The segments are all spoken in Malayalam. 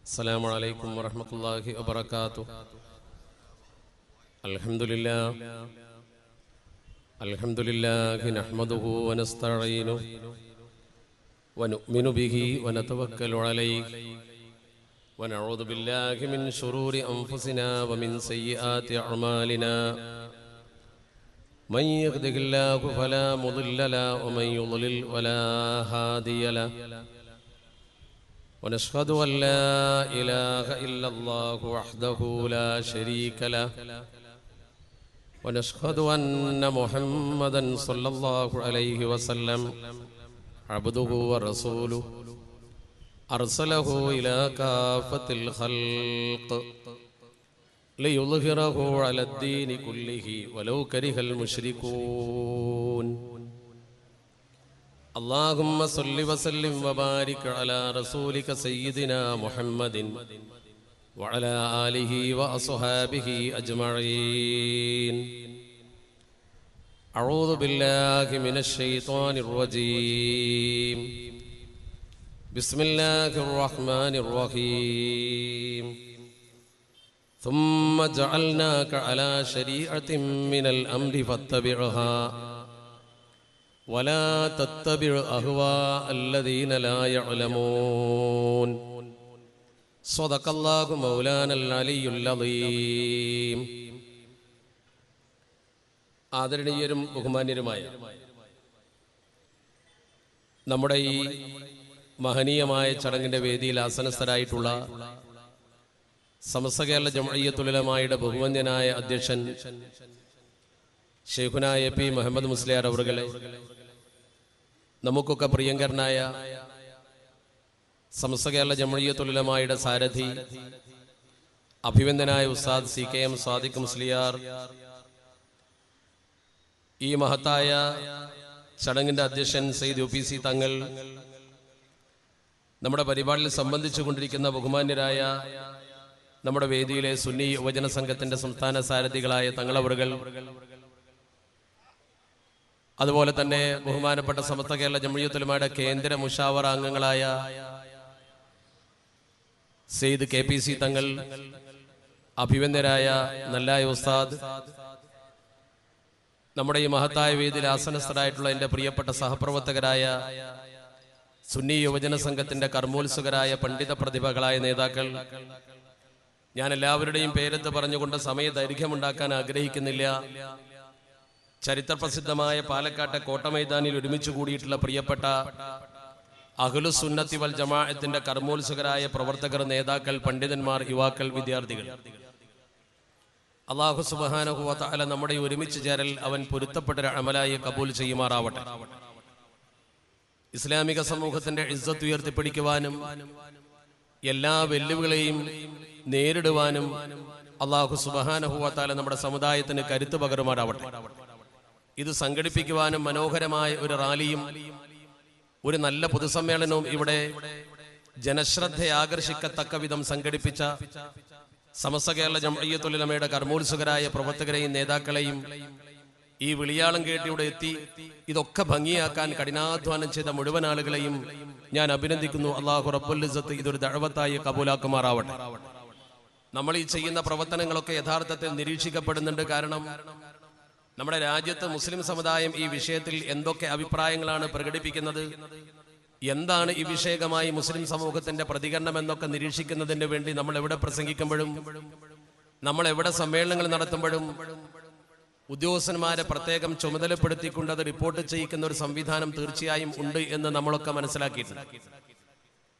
السلام عليكم ورحمة الله وبركاته. الحمد لله نحمده ونستعينه ونؤمن به ونتوكل عليه ونعوذ بالله من شرور أنفسنا ومن سيئات أعمالنا. من يهده الله فلا مضل له ومن يضلل فلا هادي له. ونشهد أن لا إله إلا الله وحده لا شريك له. ونشهد أن محمدا صلى الله عليه وسلم عبده ورسوله أرسله إلى كافة الخلق ليظهره على الدين كله ولو كره المشركون. اللهم صل وسلم وبارك على رسولك سيدنا محمد وعلى آله وأصحابه أجمعين. أعوذ بالله من الشيطان الرجيم. بسم الله الرحمن الرحيم. ثم جعلناك على شريعة من الأمر فاتبعها ولا تتبع أهواء الذين لا يعلمون. صدق الله مولانا العلي العظيم. ആദരണീയരും ബഹുമാന്യരുമായ നമ്മുടെ ഈ മഹനീയമായ ചടങ്ങിന്റെ വേദിയിൽ ആസനസ്ഥരായിട്ടുള്ള സമസ്ത കേരള ജംഇയ്യത്തുൽ ഉലമായുടെ ബഹുമാന്യനായ അധ്യക്ഷൻ ശൈഖുനാ എ.പി. മുഹമ്മദ് മുസ്ലിയാർ അവറുകളെ, നമുക്കൊക്കെ പ്രിയങ്കരനായ സമസ്ത കേരള ജംഇയ്യത്തുൽ ഉലമായുടെ സാരഥി അഭിവന്ദനായ ഉസ്താദ് സി.കെ.എം. സാദിഖ് മുസ്ലിയാർ, ഈ മഹത്തായ ചടങ്ങിന്റെ അധ്യക്ഷൻ സയ്യിദ് യു.പി.സി. തങ്ങൾ, നമ്മുടെ പരിപാടിയിൽ സംബന്ധിച്ചു കൊണ്ടിരിക്കുന്ന ബഹുമാന്യരായ നമ്മുടെ വേദിയിലെ സുന്നി യുവജന സംഘത്തിന്റെ സംസ്ഥാന സാരഥികളായ തങ്ങളവറുകൾ, അതുപോലെ തന്നെ ബഹുമാനപ്പെട്ട സമസ്ത കേരള ജംഇയ്യത്തുൽ ഉലമായുടെ കേന്ദ്ര മുശാവറ അംഗങ്ങളായ സയ്യിദ് കെ.പി.സി. തങ്ങൾ, അഭിവന്ദരായ നല്ലായ ഉസ്താദ്, നമ്മുടെ ഈ മഹത്തായ വേദിയിൽ ആസനസ്ഥരായിട്ടുള്ള എൻ്റെ പ്രിയപ്പെട്ട സഹപ്രവർത്തകരായ സുന്നി യുവജന സംഘത്തിന്റെ കർമ്മോത്സുകരായ പണ്ഡിത പ്രതിഭകളായ നേതാക്കൾ, ഞാൻ എല്ലാവരുടെയും പേരെടുത്ത് പറഞ്ഞുകൊണ്ട് സമയ ദൈർഘ്യമുണ്ടാക്കാൻ ആഗ്രഹിക്കുന്നില്ല. ചരിത്രപ്രസിദ്ധമായ പാലക്കാട്ടെ കോട്ടമൈതാനിൽ ഒരുമിച്ച് കൂടിയിട്ടുള്ള പ്രിയപ്പെട്ട അഹ്ലുസ് സുന്നത്തി വൽ ജമാഅത്തിന്റെ കർമ്മോത്സുകരായ പ്രവർത്തകർ, നേതാക്കൾ, പണ്ഡിതന്മാർ, യുവാക്കൾ, വിദ്യാർത്ഥികൾ, അല്ലാഹു സുബ്ഹാനഹു വ തആല നമ്മുടെ ഒരുമിച്ച് ചേരൽ അവൻ പൊരുത്തപ്പെട്ട അമലായി കബൂൽ ചെയ്യുമാറാവട്ടെ. ഇസ്ലാമിക സമൂഹത്തിന്റെ ഇസ്സത്ത് ഉയർത്തിപ്പിടിക്കുവാനും എല്ലാ വെല്ലുവിളികളെയും നേരിടുവാനും അല്ലാഹു സുബ്ഹാനഹു വ തആല നമ്മുടെ സമുദായത്തിന് കരുത്ത് പകരുമാറാവട്ടെ. ഇത് സംഘടിപ്പിക്കുവാനും മനോഹരമായ ഒരു റാലിയും ഒരു നല്ല പൊതുസമ്മേളനവും ഇവിടെ ജനശ്രദ്ധയാകർഷിക്കത്തക്ക വിധം സംഘടിപ്പിച്ച സമസ്ത കേരള ജംഇയ്യത്തുൽ ഉലമയുടെ കർമ്മോത്സുകരായ പ്രവർത്തകരെയും നേതാക്കളെയും, ഈ വിളിയാളം കേട്ട് ഇവിടെ എത്തി ഇതൊക്കെ ഭംഗിയാക്കാൻ കഠിനാധ്വാനം ചെയ്ത മുഴുവൻ ആളുകളെയും ഞാൻ അഭിനന്ദിക്കുന്നു. അല്ലാഹു റബ്ബുൽ ഇസ്സത്ത് ഇതൊരു ദഅവത്തായി കബൂലാക്കുമാറാവട്ടെ. നമ്മൾ ഈ ചെയ്യുന്ന പ്രവർത്തനങ്ങളൊക്കെ യഥാർത്ഥത്തിൽ നിരീക്ഷിക്കപ്പെടുന്നുണ്ട്. കാരണം നമ്മുടെ രാജ്യത്ത് മുസ്ലിം സമുദായം ഈ വിഷയത്തിൽ എന്തൊക്കെ അഭിപ്രായങ്ങളാണ് പ്രകടിപ്പിക്കുന്നത്, എന്താണ് ഈ വിഷയകമായി മുസ്ലിം സമൂഹത്തിന്റെ പ്രതികരണം എന്നൊക്കെ നിരീക്ഷിക്കുന്നതിന് വേണ്ടി നമ്മൾ എവിടെ പ്രസംഗിക്കുമ്പോഴും, നമ്മൾ എവിടെ സമ്മേളനങ്ങൾ നടത്തുമ്പോഴും ഉദ്യോഗസ്ഥന്മാരെ പ്രത്യേകം ചുമതലപ്പെടുത്തിക്കൊണ്ട് അത് റിപ്പോർട്ട് ചെയ്യിക്കുന്ന ഒരു സംവിധാനം തീർച്ചയായും ഉണ്ട് എന്ന് നമ്മളൊക്കെ മനസ്സിലാക്കിയിട്ടുണ്ട്.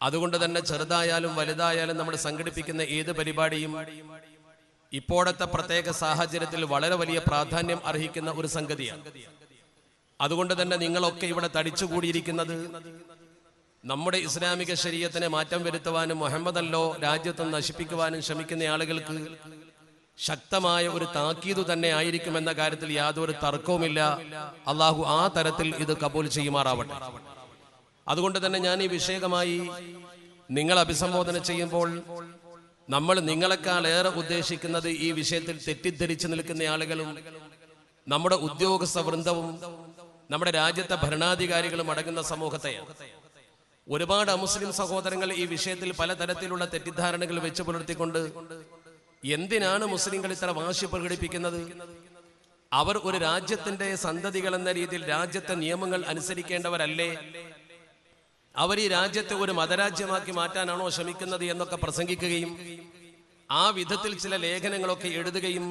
അതുകൊണ്ട് തന്നെ ചെറുതായാലും വലുതായാലും നമ്മൾ സംഘടിപ്പിക്കുന്ന ഏത് പരിപാടിയും ഇപ്പോഴത്തെ പ്രത്യേക സാഹചര്യത്തിൽ വളരെ വലിയ പ്രാധാന്യം അർഹിക്കുന്ന ഒരു സംഗതിയാണ്. അതുകൊണ്ട് തന്നെ നിങ്ങളൊക്കെ ഇവിടെ തടിച്ചുകൂടിയിരിക്കുന്നത് നമ്മുടെ ഇസ്ലാമിക ശരീഅത്തിനെ മാറ്റം വരുത്തുവാനും മുഹമ്മദല്ലോ രാജ്യത്തെ നശിപ്പിക്കുവാനും ശ്രമിക്കുന്ന ആളുകൾക്ക് ശക്തമായ ഒരു താക്കീതു തന്നെ ആയിരിക്കുമെന്ന കാര്യത്തിൽ യാതൊരു തർക്കവുമില്ല. അള്ളാഹു ആ തരത്തിൽ ഇത് കബൂൽ ചെയ്യുമാറാവട്ടെ. അതുകൊണ്ട് തന്നെ ഞാൻ ഈ വിഷയകമായി നിങ്ങൾ അഭിസംബോധന ചെയ്യുമ്പോൾ നമ്മൾ നിങ്ങളെക്കാൾ ഏറെ ഉദ്ദേശിക്കുന്നത് ഈ വിഷയത്തിൽ തെറ്റിദ്ധരിച്ചു നിൽക്കുന്ന ആളുകളും നമ്മുടെ ഉദ്യോഗസ്ഥ വൃന്ദവും നമ്മുടെ രാജ്യത്തെ ഭരണാധികാരികളും അടങ്ങുന്ന സമൂഹത്തെയാണ്. ഒരുപാട് അമുസ്ലിം സഹോദരങ്ങൾ ഈ വിഷയത്തിൽ പലതരത്തിലുള്ള തെറ്റിദ്ധാരണകൾ വെച്ച് പുലർത്തിക്കൊണ്ട് എന്തിനാണ് മുസ്ലിങ്ങൾ ഇത്ര വാശി പ്രകടിപ്പിക്കുന്നത്? അവർ ഒരു രാജ്യത്തിന്റെ സന്തതികൾ എന്ന രീതിയിൽ രാജ്യത്തെ നിയമങ്ങൾ അനുസരിക്കേണ്ടവരല്ലേ? അവർ ഈ രാജ്യത്തെ ഒരു മതരാജ്യമാക്കി മാറ്റാനാണോ ശ്രമിക്കുന്നത് എന്നൊക്കെ പ്രസംഗിക്കുകയും ആ വിധത്തിൽ ചില ലേഖനങ്ങളൊക്കെ എഴുതുകയും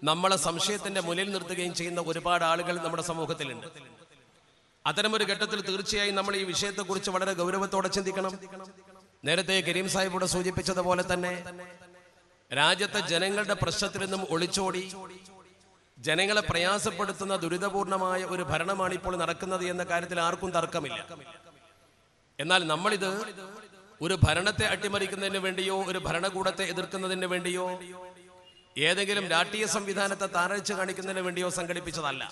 നമ്മളെ സംശയത്തിന്റെ മുന്നിൽ നിർത്തുകയും ചെയ്യുന്ന ഒരുപാട് ആളുകൾ നമ്മുടെ സമൂഹത്തിലുണ്ട്. അത്തരമൊരു ഘട്ടത്തിൽ തീർച്ചയായും നമ്മൾ ഈ വിഷയത്തെക്കുറിച്ച് വളരെ ഗൗരവത്തോടെ ചിന്തിക്കണം. നേരത്തെ കരീം സാഹിബ് സൂചിപ്പിച്ചതുപോലെ തന്നെ രാജ്യത്തെ ജനങ്ങളുടെ പ്രശ്നത്തിൽ നിന്നും ഒളിച്ചോടി ജനങ്ങളെ പ്രയാസപ്പെടുത്തുന്ന ദുരിതപൂർണമായ ഒരു ഭരണമാണ് ഇപ്പോൾ നടക്കുന്നത് എന്ന കാര്യത്തിൽ ആർക്കും തർക്കമില്ല. എന്നാൽ നമ്മളിത് ഒരു ഭരണത്തെ അട്ടിമറിക്കുന്നതിന് വേണ്ടിയോ ഒരു ഭരണകൂടത്തെ എതിർക്കുന്നതിന് വേണ്ടിയോ ഏതെങ്കിലും രാഷ്ട്രീയ സംവിധാനത്തെ താഴ്ച കാണിക്കുന്നതിന് വേണ്ടിയോ സംഘടിപ്പിച്ചതല്ല.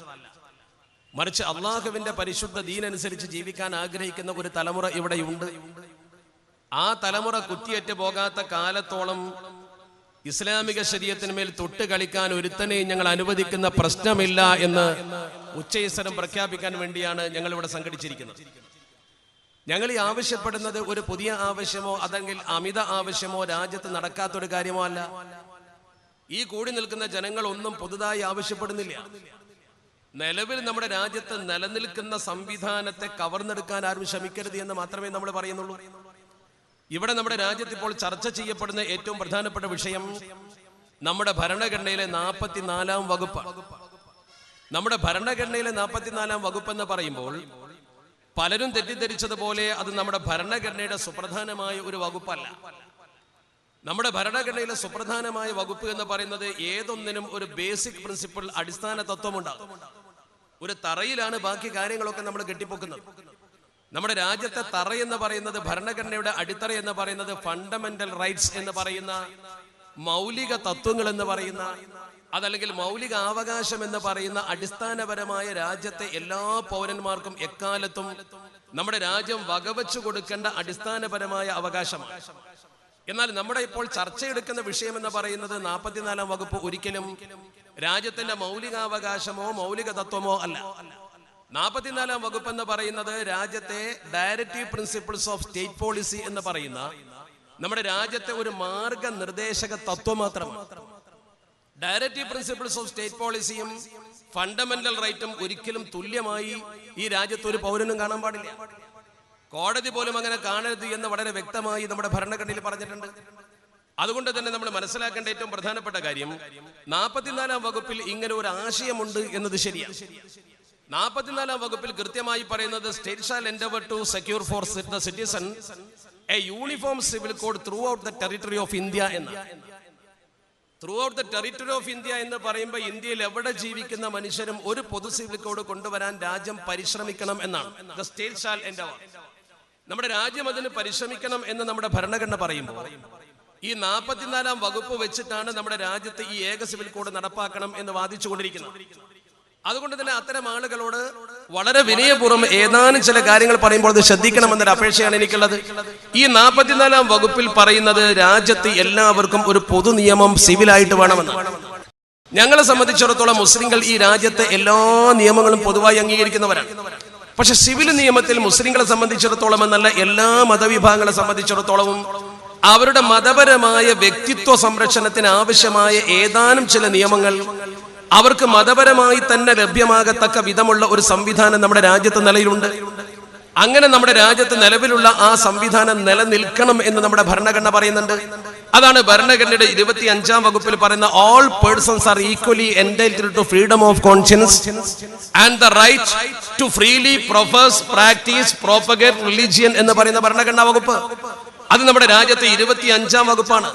മറിച്ച് അള്ളാഹുവിന്റെ പരിശുദ്ധ ദീൻ അനുസരിച്ച് ജീവിക്കാൻ ആഗ്രഹിക്കുന്ന ഒരു തലമുറ ഇവിടെയുണ്ട്. ആ തലമുറ കുറ്റിയേറ്റ് പോകാത്ത കാലത്തോളം ഇസ്ലാമിക ശരീഅത്തിന്മേൽ തൊട്ട് കളിക്കാൻ ഒരുത്തനെയും ഞങ്ങൾ അനുവദിക്കുന്ന പ്രശ്നമില്ല എന്ന് ഉച്ചയിസ്വരം പ്രഖ്യാപിക്കാൻ വേണ്ടിയാണ് ഞങ്ങൾ ഇവിടെ സംഘടിച്ചിരിക്കുന്നത്. ഞങ്ങൾ ഈ ആവശ്യപ്പെടുന്നത് ഒരു പുതിയ ആവശ്യമോ അല്ലെങ്കിൽ അമിത ആവശ്യമോ രാജ്യത്ത് നടക്കാത്തൊരു കാര്യമോ അല്ല. ഈ കൂടി നിൽക്കുന്ന ജനങ്ങൾ ഒന്നും പുതുതായി ആവശ്യപ്പെടുന്നില്ല. നിലവിൽ നമ്മുടെ രാജ്യത്ത് നിലനിൽക്കുന്ന സംവിധാനത്തെ കവർന്നെടുക്കാൻ ആരും ശ്രമിക്കരുത് എന്ന് മാത്രമേ നമ്മൾ പറയുന്നുള്ളൂ. ഇവിടെ നമ്മുടെ രാജ്യത്ത് ഇപ്പോൾ ചർച്ച ചെയ്യപ്പെടുന്ന ഏറ്റവും പ്രധാനപ്പെട്ട വിഷയം നമ്മുടെ ഭരണഘടനയിലെ 44-ാം വകുപ്പ്. നമ്മുടെ ഭരണഘടനയിലെ 44-ാം വകുപ്പ് എന്ന് പറയുമ്പോൾ പലരും തെറ്റിദ്ധരിച്ചതുപോലെ അത് നമ്മുടെ ഭരണഘടനയുടെ സുപ്രധാനമായ ഒരു വകുപ്പല്ല. നമ്മുടെ ഭരണഘടനയിലെ സുപ്രധാനമായ വകുപ്പ് എന്ന് പറയുന്നത് ഏതൊന്നിനും ഒരു ബേസിക് പ്രിൻസിപ്പിൾ, അടിസ്ഥാന തത്വമുണ്ടാകും. ഒരു തറയിലാണ് ബാക്കി കാര്യങ്ങളൊക്കെ നമ്മൾ കെട്ടിപ്പൊക്കുന്നത്. നമ്മുടെ രാജ്യത്തെ തറ എന്ന് പറയുന്നത്, ഭരണഘടനയുടെ അടിത്തറ എന്ന് പറയുന്നത് ഫണ്ടമെന്റൽ റൈറ്റ്സ് എന്ന് പറയുന്ന മൗലിക തത്വങ്ങൾ എന്ന് പറയുന്ന, അതല്ലെങ്കിൽ മൗലിക അവകാശം എന്ന് പറയുന്ന അടിസ്ഥാനപരമായ രാജ്യത്തെ എല്ലാ പൗരന്മാർക്കും എക്കാലത്തും നമ്മുടെ രാജ്യം വകവെച്ചു കൊടുക്കേണ്ട അടിസ്ഥാനപരമായ അവകാശമാണ്. എന്നാൽ നമ്മുടെ ഇപ്പോൾ ചർച്ചയെടുക്കുന്ന വിഷയം എന്ന് പറയുന്നത് 44-ാം വകുപ്പ് ഒരിക്കലും രാജ്യത്തിന്റെ മൗലികാവകാശമോ മൗലിക തത്വമോ അല്ല. 44-ാം വകുപ്പ് എന്ന് പറയുന്നത് രാജ്യത്തെ directive principles of state policy എന്ന് പറയുന്ന നമ്മുടെ രാജ്യത്തെ ഒരു മാർഗനിർദ്ദേശക തത്വം മാത്രമാണ്. ഡയറക്റ്റീവ് പ്രിൻസിപ്പിൾസ് ഓഫ് സ്റ്റേറ്റ് പോളിസിയും ഫണ്ടമെന്റൽ റൈറ്റും ഒരിക്കലും തുല്യമായി ഈ രാജ്യത്ത് ഒരു പൗരനും കാണാൻ പാടില്ല. കോടതി പോലും അങ്ങനെ കാണരുത് എന്ന് വളരെ വ്യക്തമായി നമ്മുടെ ഭരണഘടനയിൽ പറഞ്ഞിട്ടുണ്ട്. അതുകൊണ്ട് തന്നെ നമ്മൾ മനസ്സിലാക്കേണ്ട ഏറ്റവും പ്രധാനപ്പെട്ട കാര്യം 44-ാം വകുപ്പിൽ ഇങ്ങനെ ഒരു ആശയമുണ്ട് എന്നത് ശരിയാണ്. 44-ാം വകുപ്പിൽ കൃത്യമായി പറയുന്നത് state shall endeavour to secure for the citizen a uniform civil code throughout the territory of India എന്ന്. Throughout the territory of India എന്ന് പറയുമ്പോൾ ഇന്ത്യയിൽ എവിടെ ജീവിക്കുന്ന മനുഷ്യരും ഒരു പൊതു സിവിൽ കോഡ് കൊണ്ടുവരാൻ രാജ്യം പരിശ്രമിക്കണം എന്നാണ്. ദ സ്റ്റേറ്റ് ഷാൽ എൻഡവർ, നമ്മുടെ രാജ്യം അതിന് പരിശ്രമിക്കണം എന്ന് നമ്മുടെ ഭരണഘടന പറയുമ്പോൾ ഈ 44-ാം വകുപ്പ് വെച്ചിട്ടാണ് നമ്മുടെ രാജ്യത്ത് ഈ ഏക സിവിൽ കോഡ് നടപ്പാക്കണം എന്ന് വാദിച്ചുകൊണ്ടിരിക്കുന്നത്. അതുകൊണ്ട് തന്നെ അത്തരം ആളുകളോട് വളരെ വിനയപൂർവ്വം ഏതാനും ചില കാര്യങ്ങൾ പറയുമ്പോൾ അത് ശ്രദ്ധിക്കണമെന്നൊരു അപേക്ഷയാണ് എനിക്കുള്ളത്. ഈ 44-ാം വകുപ്പിൽ പറയുന്നത് രാജ്യത്ത് എല്ലാവർക്കും ഒരു പൊതു നിയമം സിവിലായിട്ട് വേണമെന്നാണ്. ഞങ്ങളെ സംബന്ധിച്ചിടത്തോളം മുസ്ലിങ്ങൾ ഈ രാജ്യത്തെ എല്ലാ നിയമങ്ങളും പൊതുവായി അംഗീകരിക്കുന്നവരാണ്. പക്ഷെ സിവിൽ നിയമത്തിൽ മുസ്ലിങ്ങളെ സംബന്ധിച്ചിടത്തോളം എന്നല്ല, എല്ലാ മതവിഭാഗങ്ങളെ സംബന്ധിച്ചിടത്തോളവും അവരുടെ മതപരമായ വ്യക്തിത്വ സംരക്ഷണത്തിന് ആവശ്യമായ ഏതാനും ചില നിയമങ്ങൾ അവർക്ക് മതപരമായി തന്നെ ലഭ്യമാകത്തക്ക വിധമുള്ള ഒരു സംവിധാനം നമ്മുടെ രാജ്യത്ത് നിലയിലുണ്ട്. അങ്ങനെ നമ്മുടെ രാജ്യത്ത് നിലവിലുള്ള ആ സംവിധാനം നിലനിൽക്കണം എന്ന് നമ്മുടെ ഭരണഘടന പറയുന്നുണ്ട്. അതാണ് ഭരണഘടനയുടെ 25-ാം വകുപ്പിൽ പറയുന്ന all persons are equally entitled to freedom of conscience and the right to freely profess practice propagate religion എന്ന് പറയുന്ന ഭരണഘടനാ വകുപ്പ്. അത് നമ്മുടെ രാജ്യത്തെ 25-ാം വകുപ്പാണ്.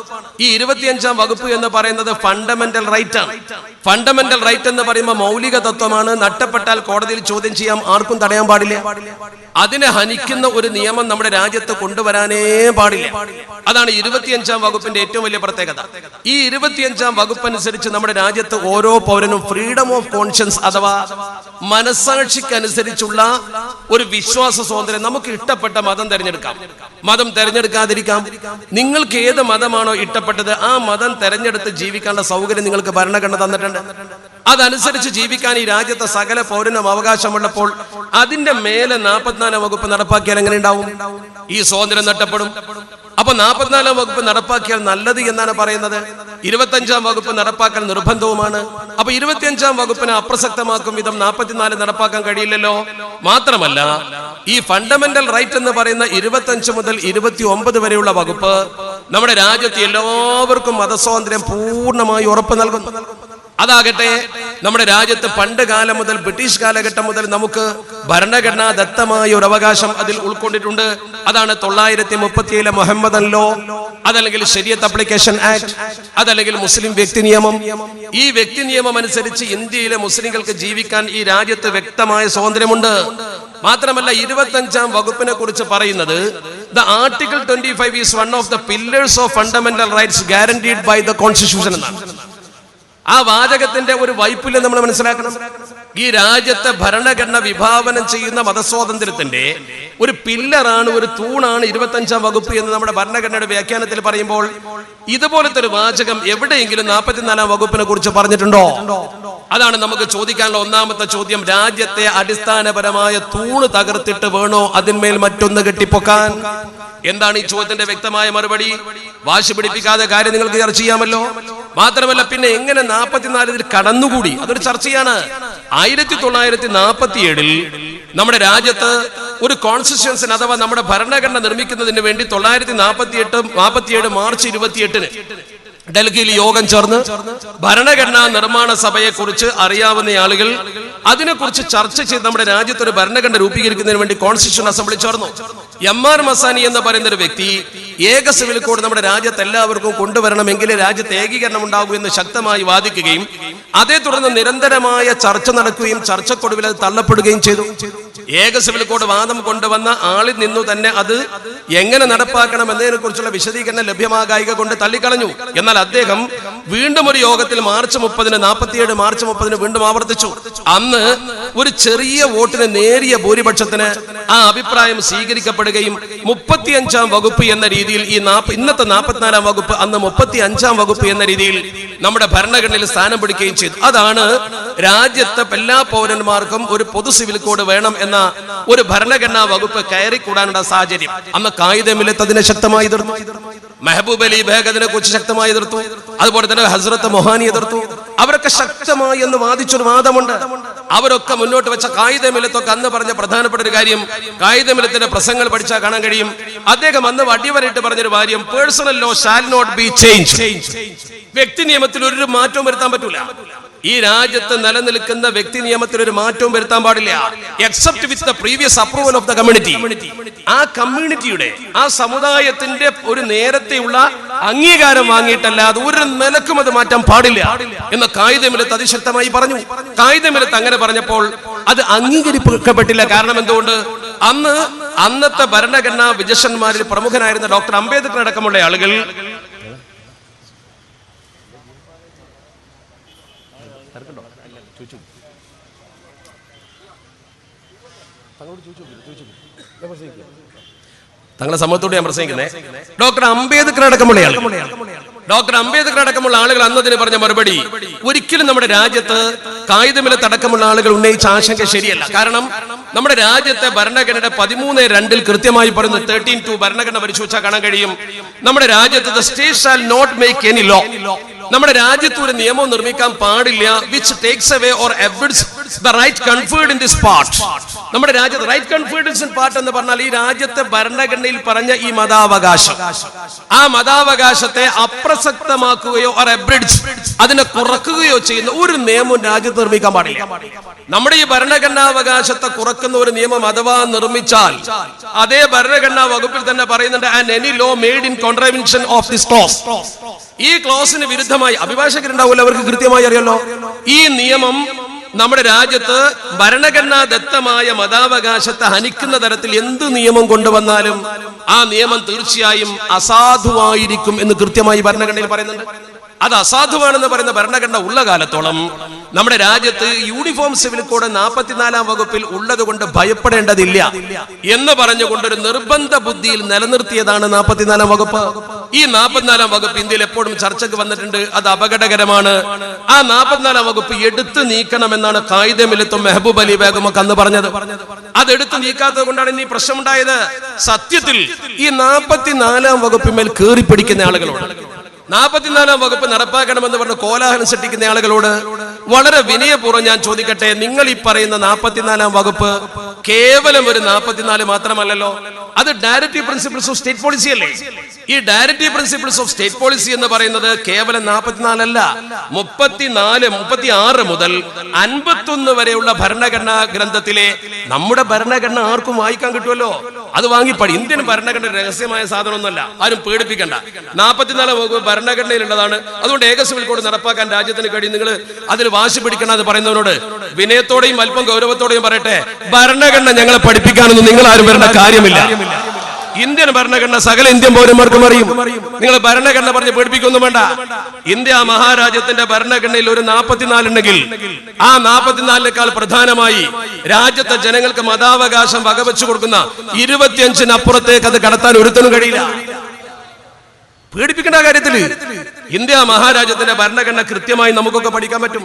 ഈ 25-ാം വകുപ്പ് എന്ന് പറയുന്നത് ഫണ്ടമെന്റൽ റൈറ്റ് ആണ്. ഫണ്ടമെന്റൽ റൈറ്റ് എന്ന് പറയുമ്പോൾ മൗലിക തത്വമാണ്. നഷ്ടപ്പെട്ടാൽ കോടതിയിൽ ചോദ്യം ചെയ്യാം, ആർക്കും തടയാൻ പാടില്ല. അതിനെ ഹനിക്കുന്ന ഒരു നിയമം നമ്മുടെ രാജ്യത്ത് കൊണ്ടുവരാനേ പാടില്ല. അതാണ് 25-ാം വകുപ്പിന്റെ ഏറ്റവും വലിയ പ്രത്യേകത. ഈ 25-ാം വകുപ്പ് അനുസരിച്ച് നമ്മുടെ രാജ്യത്ത് ഓരോ പൗരനും ഫ്രീഡം ഓഫ് കോൺഷ്യൻസ് അഥവാ മനസ്സാക്ഷിക്കനുസരിച്ചുള്ള ഒരു വിശ്വാസ സ്വാതന്ത്ര്യം, നമുക്ക് ഇഷ്ടപ്പെട്ട മതം തെരഞ്ഞെടുക്കാം. മതം തെരഞ്ഞെടുക്കാതെ ഇല്ലാതിരിക്കാം. നിങ്ങൾക്ക് ഏത് മതമാണോ ഇഷ്ടപ്പെട്ടത് ആ മതം തെരഞ്ഞെടുത്ത് ജീവിക്കാനുള്ള സൗകര്യം നിങ്ങൾക്ക് ഭരണഘടന തന്നിട്ടുണ്ട്. അതനുസരിച്ച് ജീവിക്കാൻ ഈ രാജ്യത്തെ സകല പൗരനും അവകാശമുള്ളപ്പോൾ അതിന്റെ മേലെ 44 വകുപ്പ് നടപ്പാക്കിയാൽ എങ്ങനെ ഉണ്ടാവും? ഈ സ്വാതന്ത്ര്യം നഷ്ടപ്പെടും. അപ്പൊ 44 വകുപ്പ് നടപ്പാക്കിയാൽ നല്ലത് എന്നാണ് പറയുന്നത്. 25 വകുപ്പ് നടപ്പാക്കൽ നിർബന്ധവുമാണ്. അപ്പൊ 25 വകുപ്പിനെ അപ്രസക്തമാക്കും വിധം 44 നടപ്പാക്കാൻ കഴിയില്ലല്ലോ. മാത്രമല്ല, ഈ ഫണ്ടമെന്റൽ റൈറ്റ് എന്ന് പറയുന്ന 25 മുതൽ 29 വരെയുള്ള വകുപ്പ് നമ്മുടെ രാജ്യത്ത് എല്ലാവർക്കും മതസ്വാതന്ത്ര്യം പൂർണ്ണമായി ഉറപ്പ് നൽകുന്നു. അതാകട്ടെ നമ്മുടെ രാജ്യത്ത് പണ്ട് കാലം മുതൽ ബ്രിട്ടീഷ് കാലഘട്ടം മുതൽ നമുക്ക് ഭരണഘടനാ ദത്തമായ ഒരു അവകാശം അതിൽ ഉൾക്കൊണ്ടിട്ടുണ്ട്. അതാണ് 937 മുഹമ്മദൻ ലോ, അതല്ലെങ്കിൽ ശരിയത്ത് അപ്ലിക്കേഷൻ ആക്ട്, അതല്ലെങ്കിൽ മുസ്ലിം വ്യക്തി നിയമം. ഈ വ്യക്തി നിയമം അനുസരിച്ച് ഇന്ത്യയിലെ മുസ്ലിങ്ങൾക്ക് ജീവിക്കാൻ ഈ രാജ്യത്ത് വ്യക്തമായ സ്വാതന്ത്ര്യമുണ്ട്. മാത്രമല്ല 25 വകുപ്പിനെ കുറിച്ച് പറയുന്നത് The Article 25 is one of the pillars of fundamental rights guaranteed by the Constitution എന്നാണ്. ആ വാചകത്തിന്റെ ഒരു വൈപുല്യം നമ്മൾ മനസ്സിലാക്കണം. ഈ രാജ്യത്തെ ഭരണഘടന വിഭാവനം ചെയ്യുന്ന മതസ്വാതന്ത്ര്യത്തിന്റെ ഒരു പില്ലറാണ്, ഒരു തൂണാണ് 25 വകുപ്പ് എന്ന് നമ്മുടെ ഭരണഘടനയുടെ വ്യാഖ്യാനത്തിൽ പറയുമ്പോൾ ഇതുപോലത്തെ ഒരു വാചകം എവിടെയെങ്കിലും 44 വകുപ്പിനെ കുറിച്ച് പറഞ്ഞിട്ടുണ്ടോ? അതാണ് നമുക്ക് ചോദിക്കാനുള്ള ഒന്നാമത്തെ ചോദ്യം. രാജ്യത്തെ അടിസ്ഥാനപരമായ തൂണ് തകർത്തിട്ട് വേണോ അതിന്മേൽ മറ്റൊന്ന് കെട്ടിപ്പൊക്കാൻ? എന്താണ് ഈ ചോദ്യത്തിന്റെ വ്യക്തമായ മറുപടി? വാശി പിടിപ്പിക്കാതെ കാര്യം നിങ്ങൾക്ക് ചർച്ച ചെയ്യാമല്ലോ. മാത്രമല്ല, പിന്നെ എങ്ങനെ 44 കടന്നുകൂടി? അതൊരു ചർച്ചയാണ്. 1947 നമ്മുടെ രാജ്യത്ത് ഒരു കോൺസ്റ്റിറ്റ്യൂഷൻ അഥവാ നമ്മുടെ ഭരണഘടന നിർമ്മിക്കുന്നതിന് വേണ്ടി 1947 മാർച്ച് 28 ഡൽഹിയിൽ യോഗം ചേർന്ന് ഭരണഘടനാ നിർമ്മാണ സഭയെ കുറിച്ച് അറിയാവുന്ന ആളുകൾ അതിനെക്കുറിച്ച് ചർച്ച ചെയ്ത് നമ്മുടെ രാജ്യത്ത് ഒരു ഭരണഘടന രൂപീകരിക്കുന്നതിന് വേണ്ടി കോൺസ്റ്റിറ്റ്യൂഷൻ അസംബ്ലി ചേർന്നു. എം.ആർ. മസാനി എന്ന് പറയുന്ന ഒരു വ്യക്തി ഏക സിവിൽ കോഡ് നമ്മുടെ രാജ്യത്ത് എല്ലാവർക്കും കൊണ്ടുവരണമെങ്കിൽ രാജ്യത്ത് ഏകീകരണം ഉണ്ടാകൂ എന്ന് ശക്തമായി വാദിക്കുകയും അതേ തുടർന്ന് നിരന്തരമായ ചർച്ച നടക്കുകയും ചർച്ചക്കൊടുവിൽ അത് തള്ളപ്പെടുകയും ചെയ്തു. ഏക സിവിൽ കോഡ് വാദം കൊണ്ടുവന്ന ആളിൽ നിന്നു തന്നെ അത് എങ്ങനെ നടപ്പാക്കണം എന്നതിനെ കുറിച്ചുള്ള വിശദീകരണം ലഭ്യമാകായിക കൊണ്ട് തള്ളിക്കളഞ്ഞു. എന്നാൽ അദ്ദേഹം വീണ്ടും ഒരു യോഗത്തിൽ മാർച്ച് 30 വീണ്ടും ആവർത്തിച്ചു. അന്ന് ഒരു ചെറിയ വോട്ടിന് നേരിയ ഭൂരിപക്ഷത്തിന് ആ അഭിപ്രായം സ്വീകരിക്കപ്പെടുകയും 35 വകുപ്പ് എന്ന രീതിയിൽ ഈ ഇന്നത്തെ 44 വകുപ്പ് അന്ന് 35 വകുപ്പ് എന്ന രീതിയിൽ നമ്മുടെ ഭരണഘടനയിൽ സ്ഥാനം പിടിക്കുകയും ചെയ്തു. അതാണ് രാജ്യത്തെ എല്ലാ പൗരന്മാർക്കും ഒരു പൊതു സിവിൽ കോഡ് വേണം എന്ന ഒരു ഭരണഘടനാ വകുപ്പ് കയറിക്കൂടാനുള്ള സാഹചര്യം. അന്ന് കായിദ മില്ലത്ത് അതിനെ ശക്തമായി എതിർത്തു. മെഹബൂബ് അലി ബേഗ് അതിനെ കുറിച്ച് ശക്തമായി എതിർത്തു. അതുപോലെ തന്നെ ഹസ്രത്ത് മൊഹാനി എതിർത്തു. അവരൊക്കെ ശക്തമായി എന്ന് വാദിച്ചൊരു വാദമുണ്ട്. അവരൊക്കെ മുന്നോട്ട് വെച്ച കായിദ മില്ലത്തൊക്കെ അന്ന് പറഞ്ഞ പ്രധാനപ്പെട്ട ഒരു കാര്യം, കായിദ മില്ലത്തിന്റെ പ്രസംഗങ്ങൾ പഠിച്ചാൽ കാണാൻ കഴിയും. അദ്ദേഹം അന്ന് അടിവരയിട്ട് പറഞ്ഞൊരു കാര്യം, personal law shall not be change. വ്യക്തി നിയമത്തിൽ ഒരു മാറ്റവും വരുത്താൻ പറ്റൂല. ഈ രാജ്യത്ത് നിലനിൽക്കുന്ന വ്യക്തി നിയമത്തിൽ ഒരു മാറ്റവും വരുത്താൻ പാടില്ല, except with the previous approval of the community. ആ കമ്മ്യൂണിറ്റിയുടെ ആ സമുദായത്തിന്റെ ഒരു നേരത്തെയുള്ള അംഗീകാരം വാങ്ങിയിട്ടല്ലാതെ ഒരു നിലക്കും അത് മാറ്റാൻ പാടില്ല എന്ന് കായിദ മില്ലത്ത് അതിശക്തമായി പറഞ്ഞു. കായിദ മില്ലത്ത് അങ്ങനെ പറഞ്ഞപ്പോൾ അത് അംഗീകരിക്കപ്പെട്ടില്ല. കാരണം എന്തുകൊണ്ട്? അന്നത്തെ ഭരണഘടനാ വിജഷന്മാരിൽ പ്രമുഖനായിരുന്ന ഡോക്ടർ അംബേദ്കർ അടക്കമുള്ള ആളുകൾ തങ്ങളുടെ സമൂഹത്തോട് ഞാൻ പ്രസംഗിക്കുന്നത് ഡോക്ടർ അംബേദ്കർ അടക്കമുള്ള ആളുകൾ അന്നതിന് പറഞ്ഞ മറുപടി, ഒരിക്കലും നമ്മുടെ രാജ്യത്ത് കായിദ മില്ലത്ത് അടക്കമുള്ള ആളുകൾ ഉന്നയിച്ച ആശങ്ക ശരിയല്ല. കാരണം നമ്മുടെ രാജ്യത്തെ ഭരണഘടനയുടെ 13(2) കൃത്യമായി പറയുന്നു, 13(2) ഭരണഘടന പരിശോധിച്ചാൽ കാണാൻ കഴിയും, നമ്മുടെ രാജ്യത്ത് the state shall not make any law. നമ്മുടെ രാജ്യത്ത് ഒരു നിയമവും നിർമ്മിക്കാൻ പാടില്ല which takes away or abids the right conferred in this part. നമ്മുടെ രാജ്യത്ത് right conferred in this part എന്ന് പറഞ്ഞാൽ ഈ രാജ്യത്തെ ഭരണഘടനയിൽ പറഞ്ഞ ഈ മതാവകാശം, ആ മതാവകാശത്തെ അപ്രസക്തമാക്കുകയോ or abridge അതിനെ കുറക്കുകയോ ചെയ്യുന്ന ഒരു നിയമവും രാജ്യത്ത് നിർമ്മിക്കാൻ പാടില്ല. നമ്മുടെ ഈ ഭരണഘടനാവകാശത്തെ കുറക്കുന്ന ഒരു നിയമം അഥവാ നിർമ്മിച്ചാൽ അതേ ഭരണഘടനാ വകുപ്പിൽ തന്നെ പറയുന്നുണ്ട്, and any law made in contravention of this clause. ഈ ക്ലോസിന് വിരുദ്ധമായി അഭിഭാഷകരുണ്ടാവില്ല, അവർക്ക് കൃത്യമായി അറിയല്ലോ. ഈ നിയമം നമ്മുടെ രാജ്യത്ത് ഭരണഘടനാ ദത്തമായ മതാവകാശത്തെ ഹനിക്കുന്ന തരത്തിൽ എന്ത് നിയമം കൊണ്ടുവന്നാലും ആ നിയമം തീർച്ചയായും അസാധുവായിരിക്കും എന്ന് കൃത്യമായി ഭരണഘടനയിൽ പറയുന്നുണ്ട്. അത് അസാധുവാണെന്ന് പറയുന്ന ഭരണഘടന ഉള്ള കാലത്തോളം നമ്മുടെ രാജ്യത്ത് യൂണിഫോം സിവിൽ കോഡ് 44-ാം വകുപ്പിൽ ഉള്ളത് കൊണ്ട് ഭയപ്പെടേണ്ടതില്ല എന്ന് പറഞ്ഞുകൊണ്ടൊരു നിർബന്ധ ബുദ്ധിയിൽ നിലനിർത്തിയതാണ് 44-ാം വകുപ്പ്. ഈ 44-ാം വകുപ്പ് ഇന്ത്യയിൽ എപ്പോഴും ചർച്ചയ്ക്ക് വന്നിട്ടുണ്ട്. അത് അപകടകരമാണ്. ആ 44-ാം വകുപ്പ് എടുത്തു നീക്കണമെന്നാണ് ഖായിദ മില്ലത്തും മെഹബൂബ് അലി ബേഗം ഒക്കെ അന്ന് പറഞ്ഞത്. അത് എടുത്തു നീക്കാത്തത് കൊണ്ടാണ് ഇനി പ്രശ്നമുണ്ടായത്. സത്യത്തിൽ ഈ 44-ാം വകുപ്പിന്മേൽ കയറി പിടിക്കുന്ന ആളുകളോട്, 44-ാം വകുപ്പ് നടപ്പാക്കണമെന്ന് പറഞ്ഞ് കോലാഹലം സൃഷ്ടിക്കുന്ന ആളുകളോട് വളരെ വിനയപൂർവ്വം ഞാൻ ചോദിക്കട്ടെ, നിങ്ങൾ ഈ പറയുന്ന 44-ാം വകുപ്പ് കേവലം ഒരു 44 മാത്രമല്ലല്ലോ, അത് directive principles of state policy അല്ലേ? ഈ directive principles of state policy എന്ന് പറയുന്നത് കേവലം 44 അല്ല, 34, 36 മുതൽ 51 വരെയുള്ള ഭരണഘടനാ ഗ്രന്ഥത്തിലെ നമ്മുടെ ഭരണഘടന ആർക്കും വായിക്കാൻ കിട്ടുമല്ലോ, അത് വാങ്ങിപ്പടി. ഇന്ത്യൻ ഭരണഘടന രഹസ്യമായ സാധനമൊന്നുമല്ല, ആരും പേടിപ്പിക്കണ്ട. 44 വകുപ്പ് ഭരണഘടനയിലുള്ളതാണ്. അതുകൊണ്ട് ഏക സിവിൽ കോഡ് നടപ്പാക്കാൻ രാജ്യത്തിന് കഴിയും. നിങ്ങൾ അതിൽ വാശി പിടിക്കണം എന്ന് പറയുന്നവരോട് വിനയത്തോടെയും അല്പം ഗൗരവത്തോടെയും പറയട്ടെ, ഭരണഘടന ഞങ്ങളെ പഠിപ്പിക്കാനൊന്നും നിങ്ങൾ ആരും വരേണ്ട കാര്യമില്ല. ഇന്ത്യൻ ഭരണഘടന സകല ഇന്ത്യൻ പൗരന്മാർക്കും അറിയും. നിങ്ങൾ ഭരണഘടന പറഞ്ഞ് പേടിപ്പിക്കൊന്നും വേണ്ട. ഇന്ത്യ മഹാരാജ്യത്തിന്റെ ഭരണഘടനയിൽ ഒരു 44 ഉണ്ടെങ്കിൽ ആ 44-നേക്കാൾ പ്രധാനമായി രാജ്യത്തെ ജനങ്ങൾക്ക് മതാവകാശം വകവെച്ചു കൊടുക്കുന്ന 25-നപ്പുറത്തേക്ക് അത് കടത്താൻ ഒരുത്തനും കഴിയില്ല. പേടിപ്പിക്കേണ്ട കാര്യത്തില് ഇന്ത്യ മഹാരാജ്യത്തിന്റെ ഭരണഘടന കൃത്യമായി നമുക്കൊക്കെ പഠിക്കാൻ പറ്റും.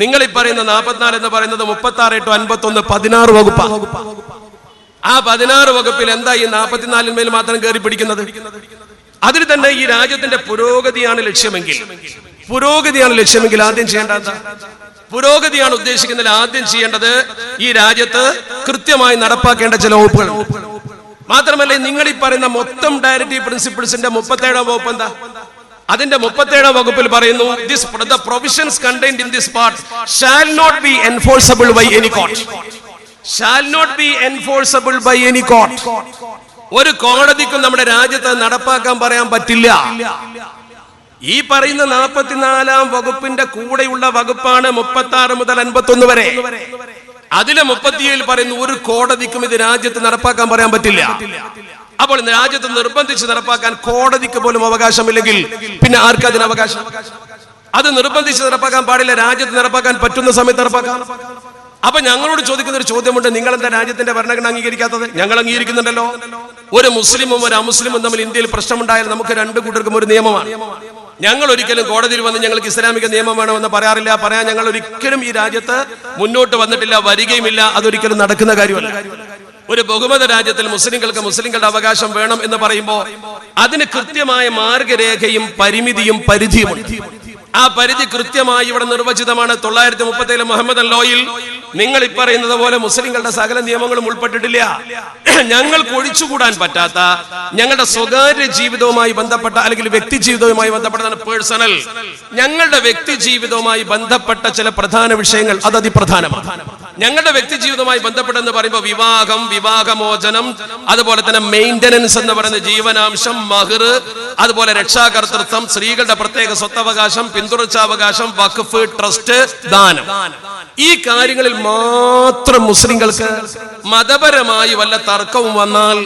നിങ്ങൾ ഈ പറയുന്ന 44 എന്ന് പറയുന്നത് 36 to 51 16 വകുപ്പാ. ആ 16 വകുപ്പിൽ എന്താ ഈ 44-മേൽ മാത്രം കയറി പിടിക്കുന്നത്? അതിൽ തന്നെ ഈ രാജ്യത്തിന്റെ പുരോഗതിയാണ് ലക്ഷ്യമെങ്കിൽ ആദ്യം ചെയ്യേണ്ടത്, പുരോഗതിയാണ് ഉദ്ദേശിക്കുന്നതിൽ ആദ്യം ചെയ്യേണ്ടത് ഈ രാജ്യത്ത് കൃത്യമായി നടപ്പാക്കേണ്ട ചില വകുപ്പുകൾ. മാത്രമല്ല, നിങ്ങൾ ഈ പറയുന്ന മൊത്തം ഡയറക്റ്റീവ് പ്രിൻസിപ്പിൾസിന്റെ 37-ാം വകുപ്പ് എന്താ? അതിന്റെ 37-ാം വകുപ്പിൽ പറയുന്നു, the provisions contained in this part shall not be enforceable by any court. Shall not be enforceable by any court. ഒരു കോടതിക്കും നമ്മുടെ രാജ്യത്ത് നടപ്പാക്കാൻ പറയാൻ പറ്റില്ല. ഈ പറയുന്ന 44-ാം വകുപ്പിന്റെ കൂടെയുള്ള വകുപ്പാണ് 36 മുതൽ 51 വരെ. അതിലെ 37 പറയുന്നു ഒരു കോടതിക്കും ഇത് രാജ്യത്ത് നടപ്പാക്കാൻ പറയാൻ പറ്റില്ല. അപ്പോൾ രാജ്യത്ത് നിർബന്ധിച്ച് നടപ്പാക്കാൻ കോടതിക്ക് പോലും അവകാശമില്ലെങ്കിൽ പിന്നെ ആർക്കും അതിന് അവകാശം? അത് നിർബന്ധിച്ച് നടപ്പാക്കാൻ പാടില്ല, രാജ്യത്ത് നടപ്പാക്കാൻ പറ്റുന്ന സമയത്ത് നടപ്പാക്കാം. അപ്പൊ ഞങ്ങളോട് ചോദിക്കുന്ന ഒരു ചോദ്യമുണ്ട്, നിങ്ങൾ എന്താ രാജ്യത്തിന്റെ ഭരണഘടന അംഗീകരിക്കാത്തത്? ഞങ്ങൾ അംഗീകരിക്കുന്നുണ്ടല്ലോ. ഒരു മുസ്ലിമും ഒരു അമുസ്ലിമും തമ്മിൽ ഇന്ത്യയിൽ പ്രശ്നമുണ്ടായാൽ നമുക്ക് രണ്ടു കൂട്ടർക്കും ഒരു നിയമമാണ്. ഞങ്ങൾ ഒരിക്കലും കോടതിയിൽ വന്ന് ഞങ്ങൾക്ക് ഇസ്ലാമിക നിയമം വേണമെന്ന് പറയാറില്ല. പറയാൻ ഞങ്ങൾ ഒരിക്കലും ഈ രാജ്യത്ത് മുന്നോട്ട് വന്നിട്ടില്ല, വരികയുമില്ല. അതൊരിക്കലും നടക്കുന്ന കാര്യമല്ല. ഒരു ബഹുമത രാജ്യത്തിൽ മുസ്ലിങ്ങൾക്ക് മുസ്ലിങ്ങളുടെ അവകാശം വേണം എന്ന് പറയുമ്പോൾ അതിന് കൃത്യമായ മാർഗരേഖയും പരിമിതിയും പരിധിയുമുണ്ട്. ആ പരിധി കൃത്യമായി ഇവിടെ നിർവചിതമാണ്. 937 മുഹമ്മദ് ലോയിൽ നിങ്ങൾ ഈ പറയുന്നത് പോലെ മുസ്ലിങ്ങളുടെ സകല നിയമങ്ങളും ഉൾപ്പെട്ടിട്ടില്ല. ഞങ്ങൾക്ക് ഒഴിച്ചുകൂടാൻ പറ്റാത്ത ഞങ്ങളുടെ സ്വകാര്യ ജീവിതവുമായി ബന്ധപ്പെട്ട അല്ലെങ്കിൽ വ്യക്തി ജീവിതവുമായി ബന്ധപ്പെട്ടതാണ് പേഴ്സണൽ. ഞങ്ങളുടെ വ്യക്തി ജീവിതവുമായി ബന്ധപ്പെട്ട ചില പ്രധാന വിഷയങ്ങൾ അത് അതിപ്രധാനമാണ്. ഞങ്ങളുടെ വ്യക്തി ജീവിതവുമായി ബന്ധപ്പെട്ടെന്ന് പറയുമ്പോൾ വിവാഹം, വിവാഹമോചനം, അതുപോലെ തന്നെ മെയിന്റനൻസ് എന്ന് പറയുന്ന ജീവനാംശം, മഹർ, അതുപോലെ രക്ഷാകർതൃത്വം, സ്ത്രീകളുടെ പ്രത്യേക സ്വത്തവകാശം, പിന്തുടർച്ചാവകാശം, വഖഫ്, ട്രസ്റ്റ്, ദാനം, ഈ കാര്യങ്ങളിൽ മാത്രം മുസ്ലിങ്ങൾക്ക് മതപരമായി വല്ല തർക്കവും വന്നാൽ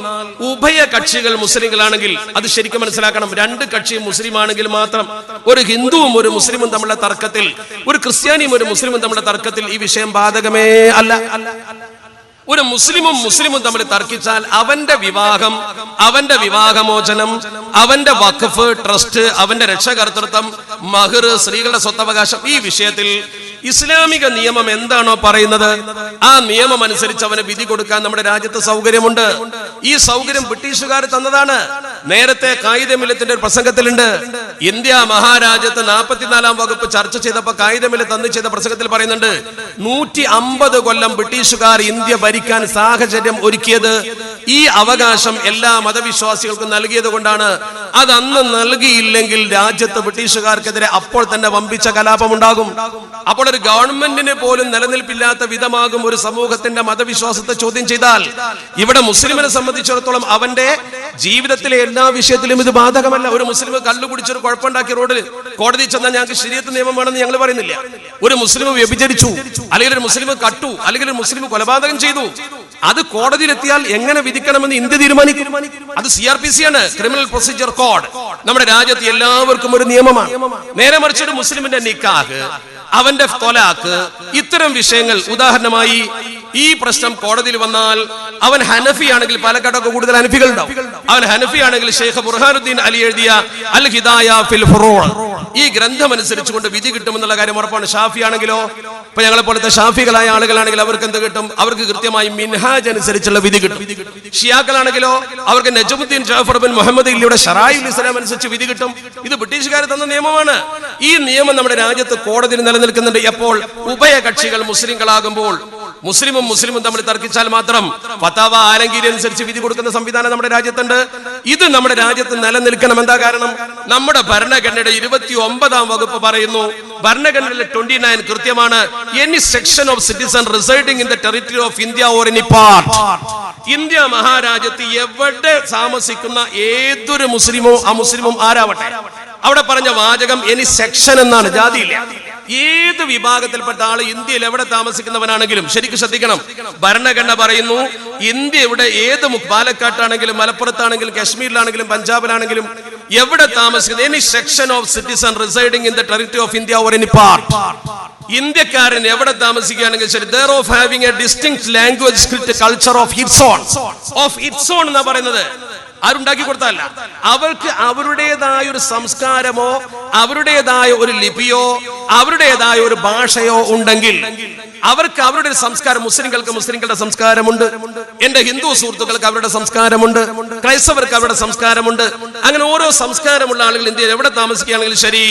ഉഭയ കക്ഷികൾ മുസ്ലിങ്ങളാണെങ്കിൽ അത് ശരിക്കും മനസ്സിലാക്കണം. രണ്ട് കക്ഷിയും മുസ്ലിം ആണെങ്കിൽ മാത്രം, ഒരു ഹിന്ദുവും ഒരു മുസ്ലിമും തമ്മിലുള്ള തർക്കത്തിൽ, ഒരു ക്രിസ്ത്യാനിയും ഒരു മുസ്ലിമും തമ്മിലുള്ള തർക്കത്തിൽ ഈ വിഷയം ബാധകമേ അല്ല. ഒരു മുസ്ലിമും തമ്മിൽ തർക്കിച്ചാൽ അവന്റെ വിവാഹം, അവന്റെ വിവാഹമോചനം, അവന്റെ വഖഫ്, ട്രസ്റ്റ്, അവന്റെ രക്ഷകർതൃത്വം, മഹർ, സ്ത്രീകളുടെ സ്വത്തവകാശം, ഈ വിഷയത്തിൽ ഇസ്ലാമിക നിയമം എന്താണോ പറയുന്നത് ആ നിയമം അനുസരിച്ച് അവന് വിധി കൊടുക്കാൻ നമ്മുടെ രാജ്യത്ത് സൗകര്യമുണ്ട്. ഈ സൗകര്യം ബ്രിട്ടീഷുകാർ തന്നതാണ്. നേരത്തെ ഖായിദ മില്ലത്തിന്റെ ഒരു പ്രസംഗത്തിലുണ്ട്, ഇന്ത്യ മഹാരാജ്യത്ത് 44-ാം വകുപ്പ് ചർച്ച ചെയ്തപ്പോൾ ഖായിദ മില്ലത്ത് അന്ന് ചെയ്ത പ്രസംഗത്തിൽ പറയുന്നുണ്ട്, 150 കൊല്ലം ബ്രിട്ടീഷുകാർ ഇന്ത്യ ഭരിക്കാൻ സാഹചര്യം ഒരുക്കിയത് ഈ അവകാശം എല്ലാ മതവിശ്വാസികൾക്കും നൽകിയത് കൊണ്ടാണ്. അത് അന്ന് നൽകിയില്ലെങ്കിൽ രാജ്യത്ത് ബ്രിട്ടീഷുകാർക്കെതിരെ അപ്പോൾ തന്നെ വമ്പിച്ച കലാപമുണ്ടാകും. അപ്പോൾ ഒരു ഗവൺമെന്റിന് പോലും നിലനിൽപ്പില്ലാത്ത വിധമാകും ഒരു സമൂഹത്തിന്റെ മതവിശ്വാസത്തെ ചോദ്യം ചെയ്താൽ. ഇവിടെ മുസ്ലിമിനെ സംബന്ധിച്ചിടത്തോളം അവന്റെ ജീവിതത്തിലെ എല്ലാ വിഷയത്തിലും ഇത് ബാധകമല്ല. ഒരു മുസ്ലിം കള്ളു കുടിച്ചൊരു കുഴപ്പമുണ്ടാക്കിയ റോഡിൽ കോടതി ചെന്നാൽ ഞങ്ങൾക്ക് ശരീഅത്ത് നിയമം വേണമെന്ന് ഞങ്ങൾ പറയുന്നില്ല. ഒരു മുസ്ലിം വ്യഭിചരിച്ചു, അല്ലെങ്കിൽ ഒരു മുസ്ലിം കട്ടു, അല്ലെങ്കിൽ ഒരു മുസ്ലിം കൊലപാതകം ചെയ്തു, അത് കോടതിയിലെത്തിയാൽ എങ്ങനെ വിധിക്കണമെന്ന് ഇന്ത്യ തീരുമാനിക്കും. അത് CRPC ആണ്, ക്രിമിനൽ പ്രൊസീജിയർ കോഡ്. നമ്മുടെ രാജ്യത്ത് എല്ലാവർക്കും ഒരു നിയമമാണ്. നേരെ മറിച്ച് ഒരു മുസ്ലിമിന്റെ നിക്കാഹ്, അവന്റെ തൊലാക്ക്, ഇത്തരം വിഷയങ്ങൾ, ഉദാഹരണമായി ഈ പ്രശ്നം കോടതിയിൽ വന്നാൽ അവൻ ഹനഫി ആണെങ്കിൽ പാലക്കാടൊക്കെ കൂടുതൽ ഹനഫികൾ ഉണ്ടാവും. അവൻ ഹനഫി ആണെങ്കിൽ ഷെയ്ഖ് ബുർഹാനുദ്ദീൻ അലി എഴുതിയ അൽ ഹിദായ ഫിൽ ഫുറൂഅ് ഈ ഗ്രന്ഥം അനുസരിച്ചുകൊണ്ട് വിധി കിട്ടുമെന്നുള്ള കാര്യം ഉറപ്പാണ്. ഷാഫി ആണെങ്കിലോ, ഇപ്പൊ ഞങ്ങളെ പോലത്തെ ഷാഫികളായ ആളുകളാണെങ്കിൽ അവർക്ക് എന്ത് കിട്ടും? അവർക്ക് കൃത്യമായി മിൻഹാജ് അനുസരിച്ചുള്ള വിധി കിട്ടും. ഷിയാക്കളാണെങ്കിലോ അവർക്ക് നജമുദ്ദീൻ ജാഫർ ബിൻ മുഹമ്മദ് ഇല്ലിയുടെ ഷറായിഉൽ ഇസ്ലാം അനുസരിച്ച് വിധി കിട്ടും. ഇത് ബ്രിട്ടീഷുകാർ തന്ന നിയമമാണ്. ഈ നിയമം നമ്മുടെ രാജ്യത്ത് കോടതിയിൽ നിലനിൽക്കുന്നുണ്ട്. എപ്പോൾ ഉഭയകക്ഷികൾ മുസ്ലിങ്ങളാകുമ്പോൾ, മുസ്ലിമും തമ്മിൽ തർക്കിച്ചാൽ മാത്രം ഫതാവ ആലംഗീരി അനുസരിച്ച് വിധി കൊടുക്കുന്ന സംവിധാനം നമ്മുടെ രാജ്യത്തുണ്ട്. ഇത് നമ്മുടെ രാജ്യത്ത് നിലനിൽക്കണം. എന്താ കാരണം? നമ്മുടെ ഭരണഘടനയുടെ 29-ാം വകുപ്പ് പറയുന്നു, ഭരണഘടനയിലെ 29 കൃത്യമാണ്, any section of citizen residing in the territory of India or any part, India മഹാരാജ്യത്ത് എവിടെ താമസിക്കുന്ന ഏതൊരു മുസ്ലിമോ ആ മുസ്ലിമും ആരാവട്ടെ, അവിടെ പറഞ്ഞ വാചകം എനി സെക്ഷൻ എന്നാണ്, ജാതിയില്ല. ഏത് വിഭാഗത്തിൽപ്പെട്ട ആള് ഇന്ത്യയിൽ എവിടെ താമസിക്കുന്നവനാണെങ്കിലും ശരിക്കും ശ്രദ്ധിക്കണം. ഭരണഘടന പറയുന്നു, ഇന്ത്യയുടെ ഏത് പാലക്കാട്ടാണെങ്കിലും മലപ്പുറത്താണെങ്കിലും കാശ്മീരിലാണെങ്കിലും പഞ്ചാബിലാണെങ്കിലും എവിടെ താമസിക്കുന്ന any section of citizen residing in the territory of India or any part, ഇന്ത്യക്കാരൻ എവിടെ താമസിക്കുകയാണെങ്കിൽ ശരി, there of having a distinct language script culture of its own എന്നാ പറയുന്നത്. ആരുണ്ടാക്കി കൊടുത്തല്ല, അവർക്ക് അവരുടേതായ ഒരു സംസ്കാരമോ അവരുടേതായ ഒരു ലിപിയോ അവരുടേതായ ഒരു ഭാഷയോ ഉണ്ടെങ്കിൽ അവർക്ക് അവരുടെ ഒരു സംസ്കാരം, മുസ്ലിങ്ങൾക്ക് മുസ്ലിങ്ങളുടെ സംസ്കാരമുണ്ട്, എന്റെ ഹിന്ദു സുഹൃത്തുക്കൾക്ക് അവരുടെ സംസ്കാരമുണ്ട്, ക്രൈസ്തവർക്ക് അവരുടെ സംസ്കാരമുണ്ട്. അങ്ങനെ ഓരോ സംസ്കാരമുള്ള ആളുകൾ ഇന്ത്യയിൽ എവിടെ താമസിക്കുകയാണെങ്കിലും ശരി,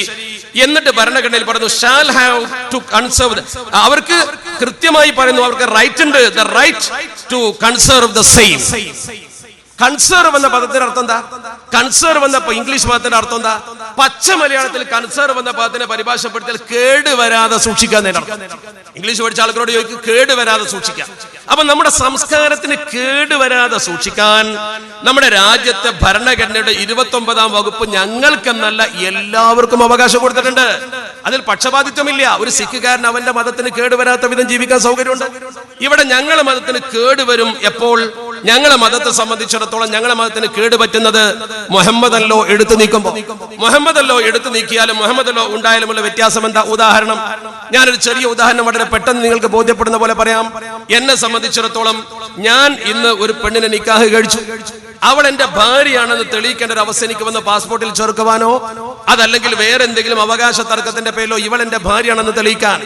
എന്നിട്ട് ഭരണഘടനയിൽ പറയുന്നു ഷാൽ ഹാവ് ടു കൺസർവ്, അവർക്ക് കൃത്യമായി പറയുന്നു അവർക്ക് റൈറ്റ് ഉണ്ട്, the right to conserve the same. Conserve എന്ന പദത്തിന്റെ അർത്ഥം എന്താ? കൺസർവ് എന്ന ഇംഗ്ലീഷ് പദത്തിന്റെ അർത്ഥം എന്താ? പച്ച മലയാളത്തിൽ കൺസർവ് എന്ന പദത്തിനെ പരിഭാഷപ്പെടുത്തിയാൽ കേടുവരാതെ സൂക്ഷിക്കാൻ. ഇംഗ്ലീഷ് പഠിച്ച ആളുകളോട് ചോദിക്കും, കേടുവരാതെ സൂക്ഷിക്കാം. അപ്പൊ നമ്മുടെ സംസ്കാരത്തിന് കേടുവരാതെ സൂക്ഷിക്കാൻ നമ്മുടെ രാജ്യത്തെ ഭരണഘടനയുടെ 29-ാം വകുപ്പ് ഞങ്ങൾക്കെന്നല്ല എല്ലാവർക്കും അവകാശം കൊടുത്തിട്ടുണ്ട്. അതിൽ പക്ഷപാതിത്വമില്ല. ഒരു സിഖുകാരൻ അവന്റെ മതത്തിന് കേടുവരാത്ത വിധം ജീവിക്കാൻ സൗകര്യമുണ്ട്. ഇവിടെ ഞങ്ങളുടെ മതത്തിന് കേടുവരും എപ്പോൾ? ഞങ്ങളെ മതത്തെ സംബന്ധിച്ചിടത്തോളം ഞങ്ങളെ മതത്തിന് കേടുപറ്റുന്നത് മുഹമ്മദ് അല്ലോ എടുത്തു നീക്കുമ്പോൾ. മുഹമ്മദ് അല്ലോ എടുത്തു നീക്കിയാലും മുഹമ്മദ് അല്ലോ ഉണ്ടായാലുമുള്ള വ്യത്യാസം എന്താ? ഉദാഹരണം, ഞാനൊരു ചെറിയ ഉദാഹരണം വളരെ പെട്ടെന്ന് നിങ്ങൾക്ക് ബോധ്യപ്പെടുന്ന പോലെ പറയാം. എന്നെ സംബന്ധിച്ചിടത്തോളം ഞാൻ ഇന്ന് ഒരു പെണ്ണിനെ നിക്കാഹ് കഴിച്ചു. അവൾ എന്റെ ഭാര്യയാണെന്ന് തെളിയിക്കേണ്ട ഒരു അവസ്ഥ എനിക്ക് വന്ന് പാസ്പോർട്ടിൽ ചേർക്കുവാനോ അതല്ലെങ്കിൽ വേറെ എന്തെങ്കിലും അവകാശ തർക്കത്തിന്റെ പേരിലോ ഇവൾ എന്റെ ഭാര്യയാണെന്ന് തെളിയിക്കാൻ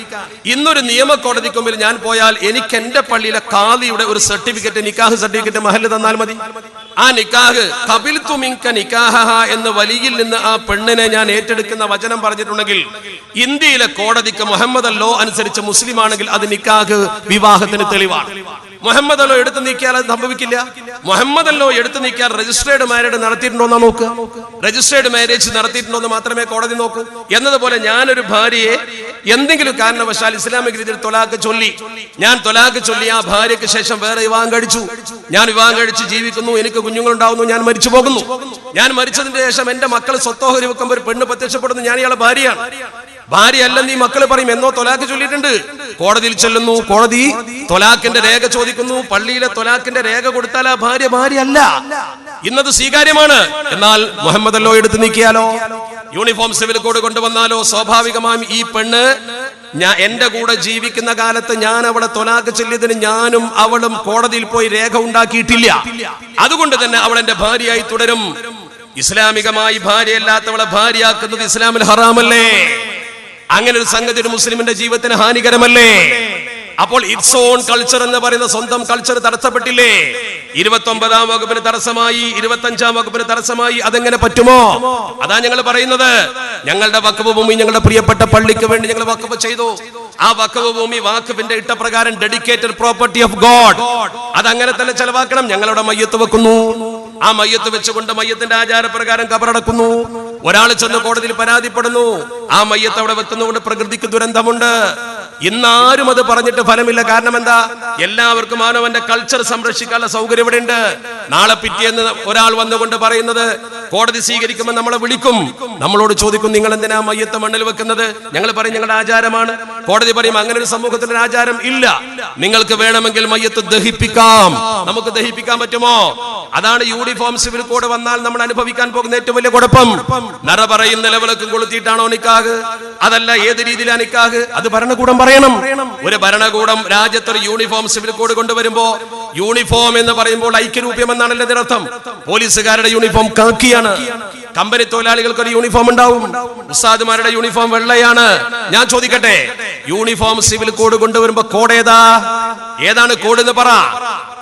ഇന്നൊരു നിയമ കോടതിക്ക് മുമ്പിൽ ഞാൻ പോയാൽ എനിക്ക് എന്റെ പള്ളിയിലെ ഖാദിയുടെ ഒരു സർട്ടിഫിക്കറ്റ്, നിക്കാഹ് സർട്ടിഫിക്കറ്റ് മഹല്ല് തന്നാൽ മതി. ആ നിക്കാഹ് ഖബിൽതു മിൻക നിക്കാഹഹ എന്ന് വലിയിൽ നിന്ന് ആ പെണ്ണിനെ ഞാൻ ഏറ്റെടുക്കുന്ന വചനം പറഞ്ഞിട്ടുണ്ടെങ്കിൽ ഇന്ത്യയിലെ കോടതിക്ക് മുഹമ്മദ് ലോ അനുസരിച്ച് മുസ്ലിം ആണെങ്കിൽ അത് നിക്കാഹ് വിവാഹത്തിന് തെളിവാണ്. മുഹമ്മദ് അല്ലോ എടുത്തു നീക്കിയാൽ അത് സംഭവിക്കില്ല. മുഹമ്മദ് അല്ലോ എടുത്തു നീക്കിയാൽ രജിസ്ട്രേഡ് മാരേജ് നടത്തിയിട്ടുണ്ടോന്നാ നോക്കുക. രജിസ്ട്രേഡ് മാരേജ് നടത്തിയിട്ടുണ്ടോന്ന് മാത്രമേ കോടതി നോക്കൂ. എന്നതുപോലെ ഞാനൊരു ഭാര്യയെ എന്തെങ്കിലും കാരണവശാൽ ഇസ്ലാമിക രീതിയിൽ തൊലാഖ് ചൊല്ലി, ഞാൻ തൊലാഖ് ചൊല്ലി ആ ഭാര്യയ്ക്ക് ശേഷം വേറെ വിവാഹം കഴിച്ചു, ഞാൻ വിവാഹം കഴിച്ച് ജീവിക്കുന്നു, എനിക്ക് കുഞ്ഞുങ്ങളുണ്ടാവുന്നു, ഞാൻ മരിച്ചു പോകുന്നു. ഞാൻ മരിച്ചതിന് ശേഷം എന്റെ മക്കൾ സ്വത്തോഹരി വെക്കുമ്പോൾ ഒരു പെണ്ണ് പ്രത്യക്ഷപ്പെടുന്നു, ഞാൻ ഇയാളെ ഭാര്യയാണ്. ഭാര്യയല്ലെന്ന് ഈ മക്കള് പറയും, എന്നോ തൊലാഖ് ചൊല്ലിയിട്ടുണ്ട്. കോടതിയിൽ ചെല്ലുന്നു, കോടതി തൊലാഖിന്റെ രേഖ ചോദിക്കുന്നു. പള്ളിയിലെ തൊലാഖിന്റെ രേഖ കൊടുത്താൽ ആ ഭാര്യ അല്ല, ഇന്നത് സ്വീകാര്യമാണ്. എന്നാൽ മുഹമ്മദ് അല്ലോ എടുത്തു നീക്കിയാലോ, യൂണിഫോം സിവിൽ കോഡ് കൊണ്ടുവന്നാലോ സ്വാഭാവികമായും ഈ പെണ്ണ് എന്റെ കൂടെ ജീവിക്കുന്ന കാലത്ത് ഞാൻ അവളെ തൊലാഖ് ചൊല്ലിയതിന് ഞാനും അവളും കോടതിയിൽ പോയി രേഖ ഉണ്ടാക്കിയിട്ടില്ല. അതുകൊണ്ട് തന്നെ അവൾ എന്റെ ഭാര്യയായി തുടരും. ഇസ്ലാമികമായി ഭാര്യയല്ലാത്തവളെ ഭാര്യയാക്കുന്നത് ഇസ്ലാമിൽ ഹറാമല്ലേ? അങ്ങനെ ഒരു സംഗതി ഒരു മുസ്ലിമിന്റെ ജീവിതത്തിന് ഹാനികരമല്ലേ? അപ്പോൾ ഇറ്റ്സ് ഓൺ കൾച്ചർ എന്ന് പറയുന്ന സ്വന്തം കൾച്ചർ തടസ്സപ്പെട്ടില്ലേ? 29-ാം വകുപ്പിന് തടസ്സമായി, 25-ാം വകുപ്പിന് തടസ്സമായി. അതെങ്ങനെ പറ്റുമോ? അതാ ഞങ്ങൾ പറയുന്നത്. ഞങ്ങളുടെ വഖഫ് ഭൂമി ഞങ്ങളുടെ പ്രിയപ്പെട്ട പള്ളിക്ക് വേണ്ടി ഞങ്ങൾ വഖഫ് ചെയ്തു. ആ വഖഫ് ഭൂമി വാഖഫിന്റെ ഇട്ടപ്രകാരം ഡെഡിക്കേറ്റഡ് പ്രോപ്പർട്ടി ഓഫ് ഗോഡ്, അതങ്ങനെ തന്നെ ചെലവാക്കണം. ഞങ്ങളുടെ മയ്യത്ത് വെക്കുന്നു, ആ മയ്യത്ത് വെച്ചുകൊണ്ട് മയ്യത്തിന്റെ ആചാരപ്രകാരം കബറടക്കുന്നു. ഒരാൾ ചെന്ന് കോടതിയിൽ പരാതിപ്പെടുന്നു, ആ മയ്യത്ത് അവിടെ വെക്കുന്നതുകൊണ്ട് പ്രകൃതിക്ക് ദുരന്തമുണ്ട്. ഇന്നാരും അത് പറഞ്ഞിട്ട് ഫലമില്ല. കാരണം എന്താ? എല്ലാവർക്കും അവനവന്റെ കൾച്ചർ സംരക്ഷിക്കാനുള്ള സൗകര്യം ഇവിടെ ഉണ്ട്. നാളെ പിറ്റേന്ന് ഒരാൾ വന്നുകൊണ്ട് പറയുന്നത് കോടതി സ്വീകരിക്കുമ്പോൾ നമ്മളെ വിളിക്കും, നമ്മളോട് ചോദിക്കും നിങ്ങൾ എന്തിനാ മയ്യത്ത് മണ്ണിൽ വെക്കുന്നത്? ഞങ്ങൾ പറയും ഞങ്ങളുടെ ആചാരമാണ്. കോടതി പറയും അങ്ങനെ ഒരു സമൂഹത്തിന്റെ ആചാരം ഇല്ല, നിങ്ങൾക്ക് വേണമെങ്കിൽ മയ്യത്ത് ദഹിപ്പിക്കാം. നമുക്ക് ദഹിപ്പിക്കാൻ പറ്റുമോ? അതാണ് യൂണിഫോം സിവിൽ കോഡ് വന്നാൽ നമ്മൾ അനുഭവിക്കാൻ പോകുന്ന ഏറ്റവും വലിയ കുഴപ്പം. നറ പറയും നിലവിളക്കും കൊളുത്തിയിട്ടാണോ നിക്കാഹ്? അതല്ല, ഏത് രീതിയിലാണ് നിക്കാഹ്? അത് ഭരണകൂടം പറയണം. ഒരു ഭരണകൂടം രാജ്യത്തൊരു യൂണിഫോം സിവിൽ കോഡ് കൊണ്ടുവരുമ്പോ, യൂണിഫോം എന്ന് പറയുമ്പോൾ ഐക്യരൂപ്യം എന്നാണല്ലോ ഇതിനർത്ഥം. പോലീസുകാരുടെ യൂണിഫോം കാക്കിയാണ്, കമ്പനി തൊഴിലാളികൾക്ക് ഒരു യൂണിഫോം ഉണ്ടാവും, ഉസ്താദുമാരുടെ യൂണിഫോം വെള്ളയാണ്. ഞാൻ ചോദിക്കട്ടെ, യൂണിഫോം സിവിൽ കോഡ് കൊണ്ടുവരുമ്പോ കോഡ് ഏതാണ് കോഡ് എന്ന് പറ.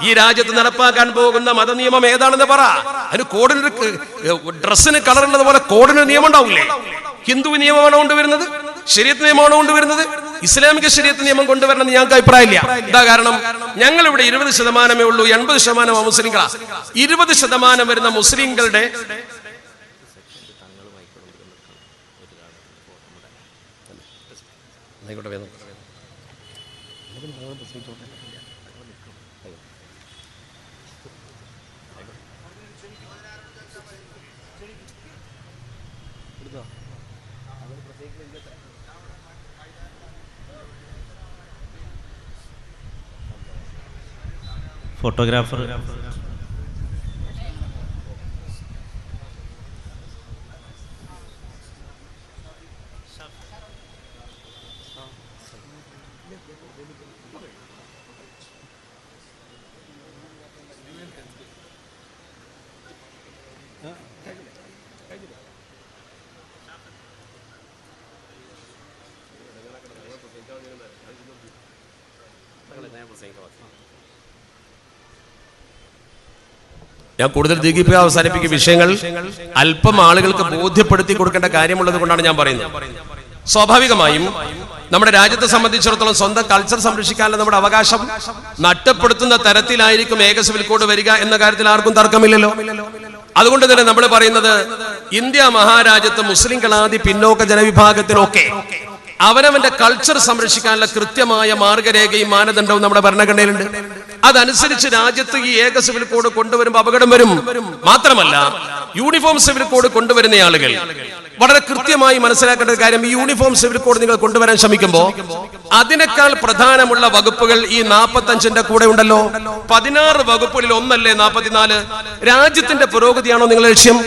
ഈ രാജ്യത്ത് നടപ്പാക്കാൻ പോകുന്ന മതനിയമം ഏതാണെന്ന് പറ. അതിന് കോഡിന്, ഡ്രസ്സിന് കളറുള്ളത് പോലെ കോഡിന് നിയമം ഉണ്ടാവില്ലേ? ഹിന്ദു നിയമമാണോ കൊണ്ടുവരുന്നത്? ശരീഅത്ത് നിയമമാണോ കൊണ്ടുവരുന്നത്? ഇസ്ലാമിക ശരീഅത്ത് നിയമം കൊണ്ടുവരണമെന്ന് ഞങ്ങൾക്ക് അഭിപ്രായമില്ല. എന്താ കാരണം? ഞങ്ങൾ ഇവിടെ 20% ഉള്ളൂ, 80% മുസ്ലിങ്ങളാ. 20% വരുന്ന മുസ്ലിങ്ങളുടെ ഫോട്ടോഗ്രാഫർ ഞാൻ കൂടുതൽ ദീർഘിപ്പിക്കുക, അവസാനിപ്പിക്കുന്ന വിഷയങ്ങൾ അല്പം ആളുകൾക്ക് ബോധ്യപ്പെടുത്തി കൊടുക്കേണ്ട കാര്യമുള്ളത് കൊണ്ടാണ് ഞാൻ പറയുന്നത്. സ്വാഭാവികമായും നമ്മുടെ രാജ്യത്തെ സംബന്ധിച്ചിടത്തോളം സ്വന്തം കൾച്ചർ സംരക്ഷിക്കാനുള്ള നമ്മുടെ അവകാശം നഷ്ടപ്പെടുത്തുന്ന തരത്തിലായിരിക്കും ഏക സിവിൽ കോഡ് വരിക എന്ന കാര്യത്തിൽ ആർക്കും തർക്കമില്ലല്ലോ. അതുകൊണ്ട് തന്നെ നമ്മൾ പറയുന്നത്, ഇന്ത്യ മഹാരാജ്യത്ത് മുസ്ലിംകളാദി പിന്നോക്ക ജനവിഭാഗത്തിനൊക്കെ അവനവന്റെ കൾച്ചർ സംരക്ഷിക്കാനുള്ള കൃത്യമായ മാർഗരേഖയും മാനദണ്ഡവും നമ്മുടെ ഭരണഘടനയിലുണ്ട്. അതനുസരിച്ച് രാജ്യത്ത് ഈ ഏക സിവിൽ കോഡ് കൊണ്ടുവരുമ്പോൾ അപകടം വരും. മാത്രമല്ല, യൂണിഫോം സിവിൽ കോഡ് കൊണ്ടുവരുന്ന ആളുകൾ വളരെ കൃത്യമായി മനസ്സിലാക്കേണ്ട ഒരു കാര്യം, ഈ യൂണിഫോം സിവിൽ കോഡ് നിങ്ങൾ കൊണ്ടുവരാൻ ശ്രമിക്കുമ്പോൾ അതിനേക്കാൾ പ്രധാനമുള്ള വകുപ്പുകൾ ഈ 45ന്റെ കൂടെ ഉണ്ടല്ലോ. 16 വകുപ്പുകളിൽ ഒന്നല്ലേ 44? രാജ്യത്തിന്റെ പുരോഗതിയാണോ നിങ്ങളുടെ ലക്ഷ്യം?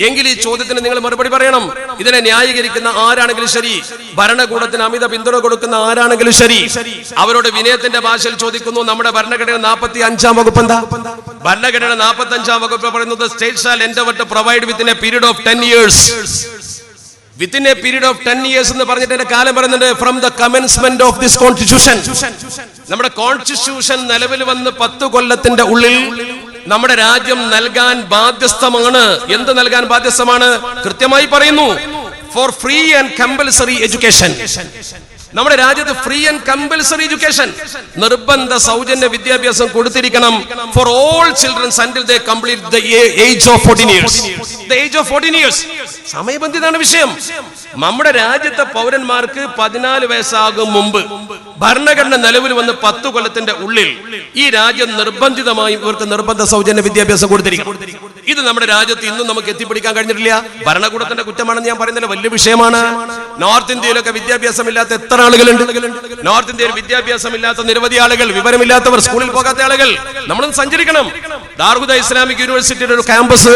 എങ്കിൽ ഈ ചോദ്യത്തിന് നിങ്ങൾ മറുപടി പറയണം. ഇതിനെ ന്യായീകരിക്കുന്ന ആരാണെങ്കിലും ശരി, ഭരണകൂടത്തിന് അമിത പിന്തുണ കൊടുക്കുന്ന ആരാണെങ്കിലും ശരി, അവരോട് വിനയത്തിന്റെ ഭാഷയിൽ ചോദിക്കുന്നു, നമ്മുടെ ഭരണഘടന 45-ാം വകുപ്പ് എന്താ? ഭരണഘടന 45-ാം വകുപ്പ് പറയുന്നത്, state shall endeavour to provide within a period of 10 years. Within a period of 10 years എന്ന് പറഞ്ഞിട്ട് എന്റെ കാലം പറയുന്നുണ്ട്, from the commencement of this constitution. നമ്മുടെ കോൺസ്റ്റിറ്റ്യൂഷൻ നിലവിൽ വന്ന് 10 കൊല്ലത്തിന്റെ ഉള്ളിൽ നമ്മുടെ രാജ്യം നൽകാൻ ബാധ്യസ്ഥമാണ്. എന്ത് നൽകാൻ ബാധ്യസ്ഥമാണ്? കൃത്യമായി പറയുന്നു, for free and compulsory education. നമ്മുടെ രാജ്യത്ത് ഫ്രീ ആൻഡ് കമ്പൽസറി എഡ്യൂക്കേഷൻ, നിർബന്ധ സൗജന്യ വിദ്യാഭ്യാസം കൊടുത്തിരിക്കണം for all childrens until they complete the age of 14 years. The age of 14 years. സമയബന്ധിതാണ് വിഷയം. നമ്മുടെ രാജ്യത്തെ പൗരന്മാർക്ക് 14 വയസ്സാകും മുമ്പ് ഭരണഘടന നിലവിൽ വന്ന് 10 കൊല്ലത്തിന്റെ ഉള്ളിൽ ഈ രാജ്യം നിർബന്ധിതമായും ഇവർക്ക് നിർബന്ധ സൗജന്യ വിദ്യാഭ്യാസം കൊടുത്തിരിക്കും. ഇത് നമ്മുടെ രാജ്യത്ത് ഇന്നും നമുക്ക് എത്തിപ്പിടിക്കാൻ കഴിഞ്ഞിട്ടില്ല. ഭരണകൂടത്തിന്റെ കുറ്റമാണെന്ന് ഞാൻ പറയുന്നില്ല, വലിയ വിഷയമാണ്. നോർത്ത് ഇന്ത്യയിലൊക്കെ വിദ്യാഭ്യാസം ഇല്ലാത്ത എത്ര ആളുകളുണ്ട്? നോർത്ത് ഇന്ത്യയിൽ വിദ്യാഭ്യാസം ഇല്ലാത്ത നിരവധി ആളുകൾ, വിവരമില്ലാത്തവർ, സ്കൂളിൽ പോകാത്ത ആളുകൾ. നമ്മളൊന്ന് സഞ്ചരിക്കണം. ദാർഹുദ ഇസ്ലാമിക് യൂണിവേഴ്സിറ്റിയുടെ ഒരു ക്യാമ്പസ്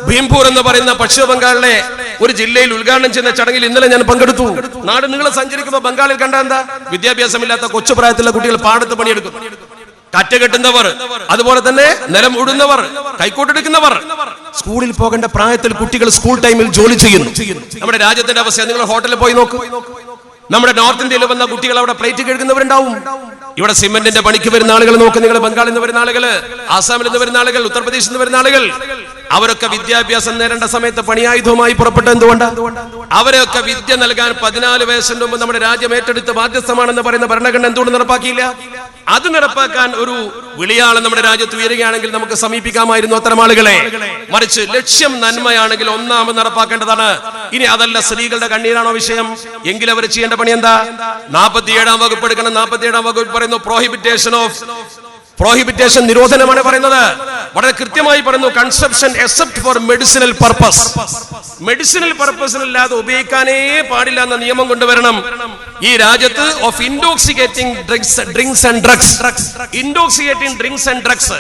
ഭീംപൂർ എന്ന് പറയുന്ന പശ്ചിമ ബംഗാളിലെ ഒരു ജില്ലയിൽ ഉദ്ഘാടനം ചെയ്യുന്ന ചടങ്ങിൽ ഇന്നലെ ഞാൻ പങ്കെടുത്തു. നാട് നിങ്ങൾ സഞ്ചരിക്കുമ്പോൾ ബംഗാളിൽ കണ്ട എന്താ? വിദ്യാഭ്യാസമില്ലാത്ത കൊച്ചുപ്രായത്തിലുള്ള കുട്ടികൾ പാടത്ത് പണിയെടുക്കും. കറ്റ കെട്ടുന്നവർ, അതുപോലെ തന്നെ നിലം ഉടുന്നവർ, കൈക്കോട്ടെടുക്കുന്നവർ, സ്കൂളിൽ പോകേണ്ട പ്രായത്തിൽ കുട്ടികൾ സ്കൂൾ ടൈമിൽ ജോലി ചെയ്യുന്നു. നമ്മുടെ രാജ്യത്തിന്റെ അവസ്ഥ നിങ്ങൾ ഹോട്ടലിൽ പോയി നോക്കൂ. നമ്മുടെ നോർത്ത് ഇന്ത്യയിൽ വന്ന കുട്ടികൾ അവിടെ പ്ലേറ്റ് കഴുകുന്നവരുണ്ടാവും. ഇവിടെ സിമെന്റിന്റെ പണിക്ക് വരുന്ന ആളുകൾ നോക്ക് നിങ്ങൾ. ബംഗാളിൽ നിന്ന് വരുന്ന ആളുകൾ, ആസാമിൽ നിന്ന് വരുന്ന ആളുകൾ, ഉത്തർപ്രദേശിൽ നിന്ന് വരുന്ന ആളുകൾ, അവരൊക്കെ വിദ്യാഭ്യാസം നേടേണ്ട സമയത്ത് പണിയായുധവുമായി പുറപ്പെട്ട എന്തുകൊണ്ട്? അവരൊക്കെ വിദ്യ നൽകാൻ 14 വയസ്സിന് മുമ്പ് നമ്മുടെ രാജ്യം ഏറ്റെടുത്ത് ബാധ്യസ്ഥമാണെന്ന് പറയുന്ന ഭരണഘടന എന്തുകൊണ്ട് നടപ്പാക്കിയില്ല? അത് നടപ്പാക്കാൻ ഒരു വിളിയാളം നമ്മുടെ രാജ്യത്ത് ഉയരുകയാണെങ്കിൽ നമുക്ക് സമീപിക്കാമായിരുന്നു അത്തരം ആളുകളെ. മറിച്ച് ലക്ഷ്യം നന്മയാണെങ്കിൽ ഒന്നാമത് നടപ്പാക്കേണ്ടതാണ്. ഇനി അതല്ല, സ്ത്രീകളുടെ കണ്ണീരാണോ വിഷയം? എങ്കിൽ അവർ ചെയ്യേണ്ട പണി എന്താ? 47-ാം വകുപ്പ് എടുക്കണം. 47-ാം വകുപ്പ് പറയുന്നു, പ്രോഹിബിറ്റേഷൻ ഓഫ് പ്രോഹിബിറ്റേഷൻ നിരോധനമാണ് പറയുന്നത്. വളരെ കൃത്യമായി പറയുന്നു, conception except for medicinal purpose. Medicinal പർപ്പസിനല്ലാതെ ഉപയോഗിക്കാനേ പാടില്ല എന്ന നിയമം കൊണ്ടുവരണം ഈ രാജ്യത്ത്. Of intoxicating drinks and drugs. Intoxicating drinks and drugs,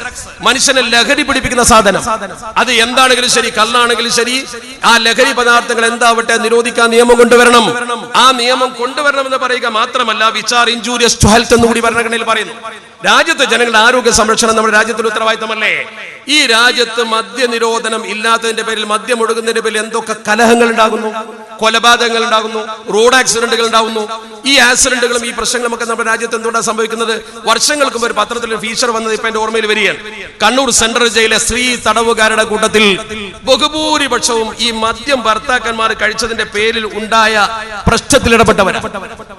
മനുഷ്യനെ ലഹരി പിടിപ്പിക്കുന്ന സാധനം. അത് എന്താണെങ്കിലും ശരി, കള്ളാണെങ്കിലും ശരി, ആ ലഹരി പദാർത്ഥങ്ങൾ എന്താവട്ടെ നിരോധിക്കാൻ നിയമം കൊണ്ടുവരണം. ആ നിയമം കൊണ്ടുവരണമെന്ന് പറയുക മാത്രമല്ല, which are injurious to health എന്ന് കൂടി ഭരണഘടനയിൽ പറയുന്നു. രാജ്യത്തെ ജനങ്ങളുടെ ആരോഗ്യ സംരക്ഷണം നമ്മുടെ രാജ്യത്തിന്റെ ഉത്തരവാദിത്തമല്ലേ? ഈ രാജ്യത്ത് മദ്യനിരോധനം ഇല്ലാത്തതിന്റെ പേരിൽ, മദ്യം ഒഴുകുന്നതിന്റെ പേരിൽ എന്തൊക്കെ കലഹങ്ങൾ ഉണ്ടാകുന്നു, കൊലപാതകങ്ങൾ ഉണ്ടാകുന്നു, റോഡ് ആക്സിഡന്റുകൾ ഉണ്ടാകുന്നു. ഈ ആക്സിഡന്റുകളും ഈ പ്രശ്നങ്ങളും ഒക്കെ നമ്മുടെ രാജ്യത്ത് എന്തുകൊണ്ടാണ് സംഭവിക്കുന്നത്? വർഷങ്ങൾക്ക് മുമ്പ് ഒരു പത്രത്തിൽ ഒരു ഫീച്ചർ വന്നത് ഇപ്പൊ എന്റെ ഓർമ്മയിൽ വരികയാണ്. കണ്ണൂർ സെൻട്രൽ ജയിലിലെ സ്ത്രീ തടവുകാരുടെ കൂട്ടത്തിൽ ബഹുഭൂരിപക്ഷവും ഈ മദ്യം ഭർത്താക്കന്മാർ കഴിച്ചതിന്റെ പേരിൽ ഉണ്ടായ പ്രശ്നത്തിൽ ഇടപെട്ടവരാണ്.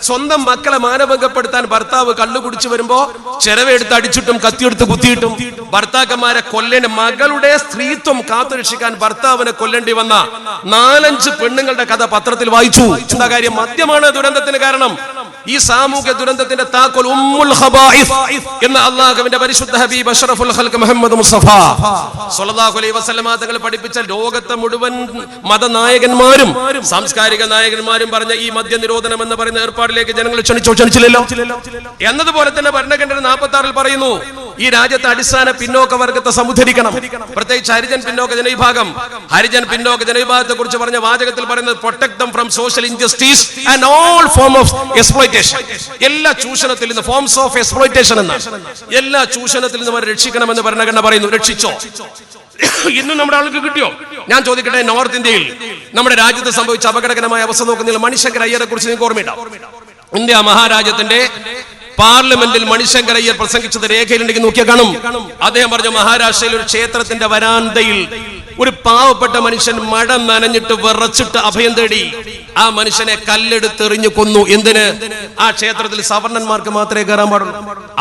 സ്വന്തം മക്കളെ മാനഭംഗപ്പെടുത്താൻ ഭർത്താവ് കള്ളു കുടിച്ചു വരുമ്പോ ചെരവെടുത്ത് അടിച്ചിട്ടും കത്തിയെടുത്ത് കുത്തിയിട്ടും ഭർത്താക്കന്മാരെ കൊല്ലേണ്ട, മകളുടെ സ്ത്രീത്വം കാത്തുരക്ഷിക്കാൻ ഭർത്താവിനെ കൊല്ലേണ്ടി വന്ന 4-5 പെണ്ണുങ്ങളുടെ കഥ പത്രത്തിൽ വായിച്ചു. എന്താ കാര്യം? മദ്യമാണ് ദുരന്തത്തിന് കാരണം. ഈ സാമൂഹ്യ ദുരന്തത്തിന്റെ താക്കോൽ ഉമ്മുൽ ഖബായിസ് എന്ന അല്ലാഹുവിന്റെ പരിശുദ്ധ ഹബീബ് അഷ്റഫുൽ ഖൽഖ് മുഹമ്മദ് മുസ്തഫ സ്വല്ലല്ലാഹു അലൈഹി വസല്ലമ തങ്ങൾ പഠിപ്പിച്ച ലോകത്തെ മുഴുവൻ മതനായകന്മാരും സാംസ്കാരിക നായകന്മാരും പറഞ്ഞ ഈ മദ്യ നിരോധനം എന്ന് പറയുന്ന ഏർപ്പാടിലേക്ക് ജനങ്ങൾ ക്ഷണിച്ചില്ലല്ലോ. എന്നതുപോലെ തന്നെ ഭരണഘടന 46-ൽ പറയുന്നു, ഈ രാജ്യത്തെ അടിസ്ഥാന പിന്നോക്ക വർഗത്തെ സമുദ്ധരിക്കണം. പ്രത്യേകിച്ച് ഹരിജൻ പിന്നോക്ക ജനവിഭാഗം. ഹരിജൻ പിന്നോക്ക ജനവിഭാഗത്തെ കുറിച്ച് പറഞ്ഞ വാചകത്തിൽ പറയുന്നത്, protect them from social injustice and all form of exploitation. എല്ലാ ചൂഷണത്തിൽ നിന്ന്, ഫോംസ് ഓഫ് എക്സ്പ്ലോയിറ്റേഷൻ എന്ന എല്ലാ ചൂഷണത്തിൽ നിന്നും അവരെ രക്ഷിക്കണമെന്ന് ഭരണഘടന പറയുന്നു. രക്ഷിച്ചോ? ഇന്നും നമ്മുടെ ആൾക്ക് കിട്ടിയോ? ഞാൻ ചോദിക്കട്ടെ, നോർത്ത് ഇന്ത്യയിൽ നമ്മുടെ രാജ്യത്ത് സംഭവിച്ച അപകടകരമായ അവസ്ഥ നോക്കുന്നില്ല. മണിശങ്കർ അയ്യരെ കുറിച്ച് നിങ്ങൾക്ക് ഓർമ്മയുണ്ടാവും. ഇന്ത്യ മഹാരാജ്യത്തിന്റെ പാർലമെന്റിൽ മണിശങ്കർ അയ്യർ പ്രസംഗിച്ചത് രേഖയിലുണ്ടെങ്കിൽ നോക്കിയാൽ കാണും. അദ്ദേഹം പറഞ്ഞു, മഹാരാഷ്ട്രയിൽ ഒരു ക്ഷേത്രത്തിന്റെ വരാന്തയിൽ ഒരു പാവപ്പെട്ട മനുഷ്യൻ മഴ നനഞ്ഞിട്ട് വിറച്ചിട്ട് അഭയം തേടി. ആ മനുഷ്യനെ കല്ലെടുത്തെറിഞ്ഞു കൊന്നു. എന്തിന്? ആ ക്ഷേത്രത്തിൽ സവർണന്മാർക്ക് മാത്രമേ കയറാൻ പാടുള്ളൂ,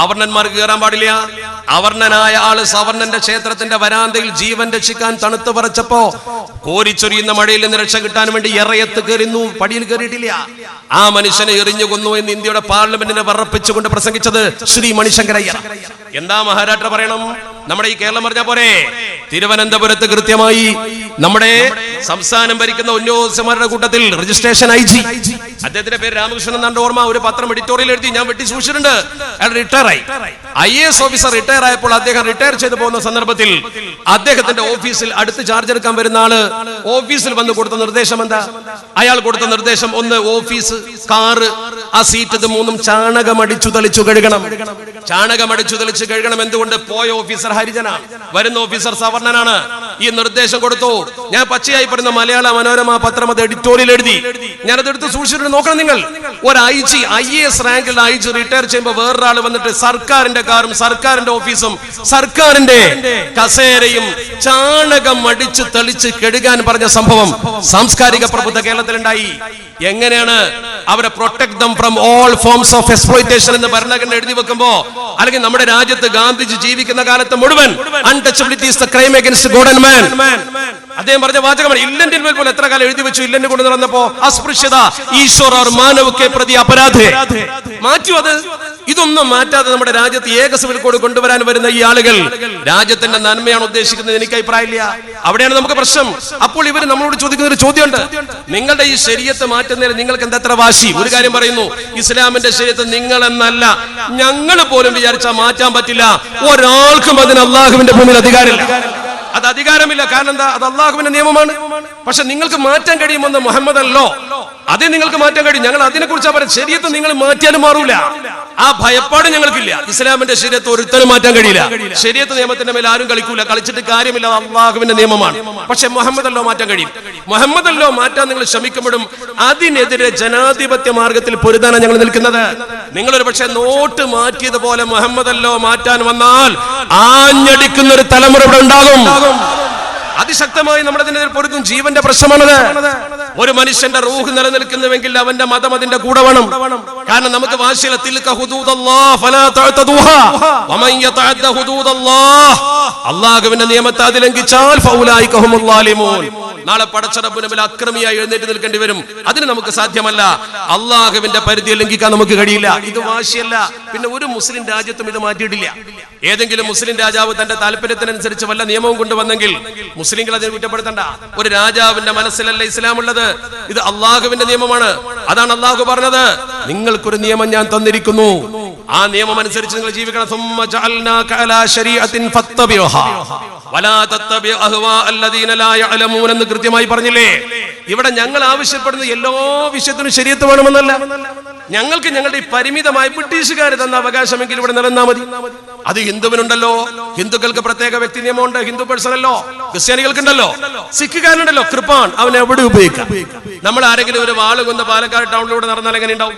അവർണന്മാർക്ക് കയറാൻ പാടില്ല. അവർണനായ ആള് സവർണന്റെ ക്ഷേത്രത്തിന്റെ വരാന്തയിൽ ജീവൻ രക്ഷിക്കാൻ തണുത്ത് വിറച്ചപ്പോ കോരിച്ചൊരിയുന്ന മഴയിൽ നിന്ന് രക്ഷ കിട്ടാൻ വേണ്ടി എറയത്ത് കയറിന്നു, പടിയിൽ കയറിയിട്ടില്ല. ആ മനുഷ്യനെ എറിഞ്ഞു കൊന്നു എന്ന് ഇന്ത്യയുടെ പാർലമെന്റിനെ വിറപ്പിച്ചുകൊണ്ട് പ്രസംഗിച്ചത് ശ്രീ മണിശങ്കർ അയ്യർ. എന്താ മഹാരാഷ്ട്ര പറയണം? നമ്മുടെ ഈ കേരളം പറഞ്ഞാ പോരെ? തിരുവനന്തപുരത്ത് കൃത്യമായി നമ്മുടെ സംസ്ഥാനം ഭരിക്കുന്ന ഉദ്യോഗസ്ഥന്മാരുടെ കൂട്ടത്തിൽ രജിസ്ട്രേഷൻ IG, അദ്ദേഹത്തിന്റെ പേര് രാമകൃഷ്ണൻ എന്നാണ് ഓർമ്മ, ഒരു പത്രം എഡിറ്റോറിയൽ എഴുതി, ഞാൻ വെട്ടി സൂക്ഷിച്ചിട്ടുണ്ട്. അയാൾ റിട്ടയർ ആയി. IAS ഓഫീസർ റിട്ടയർ ആയപ്പോൾ അദ്ദേഹം റിട്ടയർ ചെയ്തു പോകുന്ന സന്ദർഭത്തിൽ അദ്ദേഹത്തിന്റെ ഓഫീസിൽ അടുത്ത് ചാർജ് എടുക്കാൻ വരുന്ന ആള് ഓഫീസിൽ വന്ന് കൊടുത്ത നിർദ്ദേശം എന്താ? അയാൾ കൊടുത്ത നിർദ്ദേശം, ഒന്ന്, ഓഫീസ്, കാറ്, ആ സീറ്റ്, ഇത് മൂന്നും ചാണകമടിച്ചു തളിച്ചു കഴുകണം. ചാണകമടിച്ചു തളിച്ച് കഴുകണം. എന്തുകൊണ്ട്? പോയ ഓഫീസർ ഹരിജനാണ്, വരുന്ന ഓഫീസർ സവർണനാണ്. ഈ നിർദ്ദേശം കൊടുത്തു. ഞാൻ പച്ചയായി പറയുന്ന മലയാള മനോരമ പത്രം അത് എഡിറ്റോറിയൽ എഴുതി. ഞാനത് എടുത്ത് സൂക്ഷിച്ചിട്ട് നോക്കണം. നിങ്ങൾ ഒരു IAS റാങ്കിൽ IG റിട്ടയർ ചെയ്യുമ്പോൾ വേറൊരാൾ വന്നിട്ട് സർക്കാരിന്റെ കാറും സർക്കാരിന്റെ ഓഫീസും സർക്കാരിന്റെ കസേരയും ചാണകം അടിച്ച് തെളിച്ച് കെടുകാൻ പറഞ്ഞ സംഭവം സാംസ്കാരിക പ്രബുദ്ധ കേരളത്തിലുണ്ടായി. എങ്ങനെയാണ് അവരെ protect them from all forms of exploitation എന്ന് ഭരണഘടന എഴുതി വെക്കുമ്പോ, അല്ലെങ്കിൽ നമ്മുടെ രാജ്യത്ത് ഗാന്ധിജി ജീവിക്കുന്ന കാലത്ത് മുഴുവൻ untouchability is the crime against god and man. അദ്ദേഹം പറഞ്ഞ വാചകമാണ്. ഇല്ലന്റെ മേൽ പോലെ എത്ര കാലം എഴുതി വെച്ചു. ഇല്ലന്റെ കൊണ്ട് നടന്നപ്പോ അസ്പൃശ്യത ഈശ്വർ और मानव के प्रति अपराध है. മാറ്റൂ അത്. ഇതൊന്നും മാറ്റാതെ നമ്മുടെ രാജ്യത്ത് ഏക സിവിൽ കോഡ് കൊണ്ടുവരാൻ വരുന്ന ഈ ആളുകൾ രാജ്യത്തിന്റെ നന്മയാണ് ഉദ്ദേശിക്കുന്നത്. എനിക്ക് അഭിപ്രായമില്ല. അവിടെയാണ് നമുക്ക് പ്രശ്നം. അപ്പോൾ ഇവർ നമ്മളോട് ചോദിക്കുന്ന ഒരു ചോദ്യമുണ്ട്, നിങ്ങളുടെ ഈ ശരീഅത്ത് മാറ്റുന്നതിന് നിങ്ങൾക്ക് എന്താ എത്ര വാശി? ഒരു കാര്യം പറയുന്നു, ഇസ്ലാമിന്റെ ശരീഅത്ത് നിങ്ങൾ എന്നല്ല, ഞങ്ങൾ പോലും വിചാരിച്ചാൽ മാറ്റാൻ പറ്റില്ല. ഒരാൾക്കും അതിന് അള്ളാഹുവിന്റെ ഭൂമിയിൽ അധികാരമില്ല. അത് അധികാരമില്ല. കാരണം എന്താ? അത് അള്ളാഹുവിന്റെ നിയമമാണ്. പക്ഷെ നിങ്ങൾക്ക് മാറ്റാൻ കഴിയുമെന്ന് മുഹമ്മദ് അല്ലോ, അതേ നിങ്ങൾക്ക് മാറ്റാൻ കഴിയും. ഞങ്ങൾ അതിനെ കുറിച്ചാ പറയുന്നത്. ശരീഅത്ത് നിങ്ങൾ മാറ്റിയാലും മാറൂല. ആ ഭയപ്പാട് ഞങ്ങൾക്കില്ല. ഇസ്ലാമിന്റെ ശരീഅത്ത് ഒരുത്തരും മാറ്റാൻ കഴിയില്ല. ശരീഅത്ത് നിയമത്തിന്റെ മേൽ ആരും കളിക്കൂല. കളിച്ചിട്ട് കാര്യമില്ല, അള്ളാഹുവിന്റെ നിയമമാണ്. പക്ഷെ മുഹമ്മദ് അല്ലോ മാറ്റാൻ കഴിയും. മുഹമ്മദ് അല്ലോ മാറ്റാൻ നിങ്ങൾ ശ്രമിക്കുമ്പോഴും അതിനെതിരെ ജനാധിപത്യ മാർഗത്തിൽ പൊരുതാനാണ് ഞങ്ങൾ നിൽക്കുന്നത്. നിങ്ങളൊരു പക്ഷെ നോട്ട് മാറ്റിയതുപോലെ മുഹമ്മദ് അല്ലോ മാറ്റാൻ വന്നാൽ ആഞ്ഞടിക്കുന്ന ഒരു തലമുറ ഇവിടെ ഉണ്ടാകും. അതിശക്തമായി നമ്മളതിനെതിരെ പൊരുതും. ജീവന്റെ പ്രശ്നമാണത്. ഒരു മനുഷ്യന്റെ റൂഹ് നിലനിൽക്കുന്നുവെങ്കിൽ അവന്റെ മതം അതിന്റെ കൂടെ വേണം. കാരണം നമുക്ക് വാശിയില്ല. തിൽക ഹുദൂദല്ലാഹ് ഫലാ തഅതദൂഹാ വമൻ യതഅദ്ദ ഹുദൂദല്ലാഹ്, അല്ലാഹുവിന്റെ നിയമത്തെ അതിലംഘിച്ചാൽ ഫൗലൈക ഹുമുൽ ളാലിമൂൻ, നാളെ പടച്ചറബിന് മുമ്പിൽ അക്രമിയായി എഴുന്നേറ്റ് നിൽക്കേണ്ടി വരും. അതിന് നമുക്ക് സാധ്യമല്ല. അള്ളാഹുവിന്റെ പരിധി ലംഘിക്കാൻ നമുക്ക് കഴിയില്ല. ഇത് വാശിയല്ല. പിന്നെ ഒരു മുസ്ലിം രാജ്യത്തും ഇത് മാറ്റിയിട്ടില്ല. ഏതെങ്കിലും മുസ്ലിം രാജാവ് തന്റെ താല്പര്യത്തിനനുസരിച്ച് വല്ല നിയമവും കൊണ്ടുവന്നെങ്കിൽ മുസ്ലിങ്ങൾ അതിനെ കുറ്റപ്പെടുത്തണ്ട. ഒരു രാജാവിന്റെ മനസ്സിലല്ല ഇസ്ലാം ഉള്ളത്. ഇത് അള്ളാഹുവിന്റെ നിയമമാണ്. അതാണ് അള്ളാഹു പറഞ്ഞത്, നിങ്ങൾക്കൊരു നിയമം ഞാൻ തന്നിരിക്കുന്നു, ആ നിയമം അനുസരിച്ച് നിങ്ങൾ ജീവിക്കണം. എന്ന് കൃത്യമായി പറഞ്ഞില്ലേ? ഇവിടെ ഞങ്ങൾ ആവശ്യപ്പെടുന്ന എല്ലാ വിഷയത്തിനും ശരീഅത്ത് വേണമെന്നല്ല. ഞങ്ങൾക്ക് ഞങ്ങളുടെ ഈ പരിമിതമായ ബ്രിട്ടീഷുകാർ തന്ന അവകാശമെങ്കിൽ ഇവിടെ നിലനിന്നാ മതി. അത് ഹിന്ദുവിനുണ്ടല്ലോ, ഹിന്ദുക്കൾക്ക് പ്രത്യേക വ്യക്തി നിയമമുണ്ട്. ഹിന്ദു പേഴ്സണല്ലോ, ക്രിസ്ത്യാനികൾക്കുണ്ടല്ലോ, സിഖുകാരനുണ്ടല്ലോ, കൃപാൻ അവനെ എവിടെ ഉപയോഗിക്കാം. നമ്മൾ ആരെങ്കിലും ഒരു വാള് കൊന്ന് പാലക്കാട് ടൗണിലൂടെ നടന്നാൽ എങ്ങനെ ഉണ്ടാവും?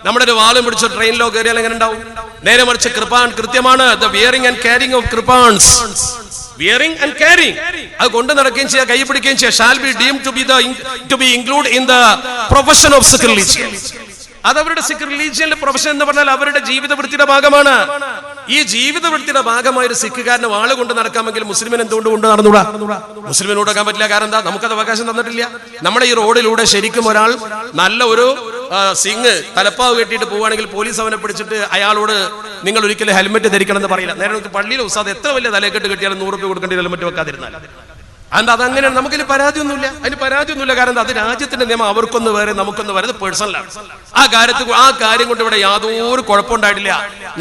നമ്മുടെ ഒരു വാളും പിടിച്ച് ട്രെയിനിലോ കയറിയാൽ എങ്ങനെ ഉണ്ടാവും? നേരെ മറിച്ച് കൃപാൻ കൃത്യമാണ്. The wearing and carrying of kirpans, wearing and carrying, അത് കൊണ്ട് നടക്കുകയും ചെയ്യുക, കൈ പിടിക്കുകയും ചെയ്യുക. Shall be deemed to be include in the profession of Sikh religion. അത് അവരുടെ സിഖ് റിലീജിയനിലെ പ്രൊഫഷൻ എന്ന് പറഞ്ഞാൽ അവരുടെ ജീവിത വൃത്തിയുടെ ഭാഗമാണ്. ഈ ജീവിത വൃത്തിയുടെ ഭാഗമായ ഒരു സിഖുകാരന് വാള് കൊണ്ട് നടക്കാമെങ്കിൽ മുസ്ലിമിന് എന്തുകൊണ്ട് കൊണ്ട് നടന്നുകൂടാ? മുസ്ലിമിന് കൊടുക്കാൻ പറ്റില്ല. കാരണം എന്താ? നമുക്കത് അവകാശം തന്നിട്ടില്ല. നമ്മുടെ ഈ റോഡിലൂടെ ശരിക്കും ഒരാൾ നല്ല ഒരു സിംഗ് തലപ്പാവ് കെട്ടിയിട്ട് പോവുകയാണെങ്കിൽ പോലീസ് അവനെ പിടിച്ചിട്ട് അയാളോട് നിങ്ങൾ ഒരിക്കലും ഹെൽമെറ്റ് ധരിക്കണം എന്ന് പറയില്ല. നേരെ പള്ളിയിലെ ഉസ്താദ് എത്ര വലിയ തലക്കെട്ട് കെട്ടിയാലും 100 രൂപ കൊടുക്കേണ്ടി ഹെൽമെറ്റ് വെക്കാതിരുന്നാൽ എന്താ? അതങ്ങനെയാണ്. നമുക്കിന് പരാതിയൊന്നുമില്ല. അതിന് പരാതിയൊന്നുമില്ല. കാരണം അത് രാജ്യത്തിന്റെ നിയമം. അവർക്കൊന്ന് വേറെ, നമുക്കൊന്ന് വേറെ, പേഴ്സണലാണ്. ആ കാര്യം കൊണ്ട് ഇവിടെ യാതൊരു കുഴപ്പമുണ്ടായിട്ടില്ല.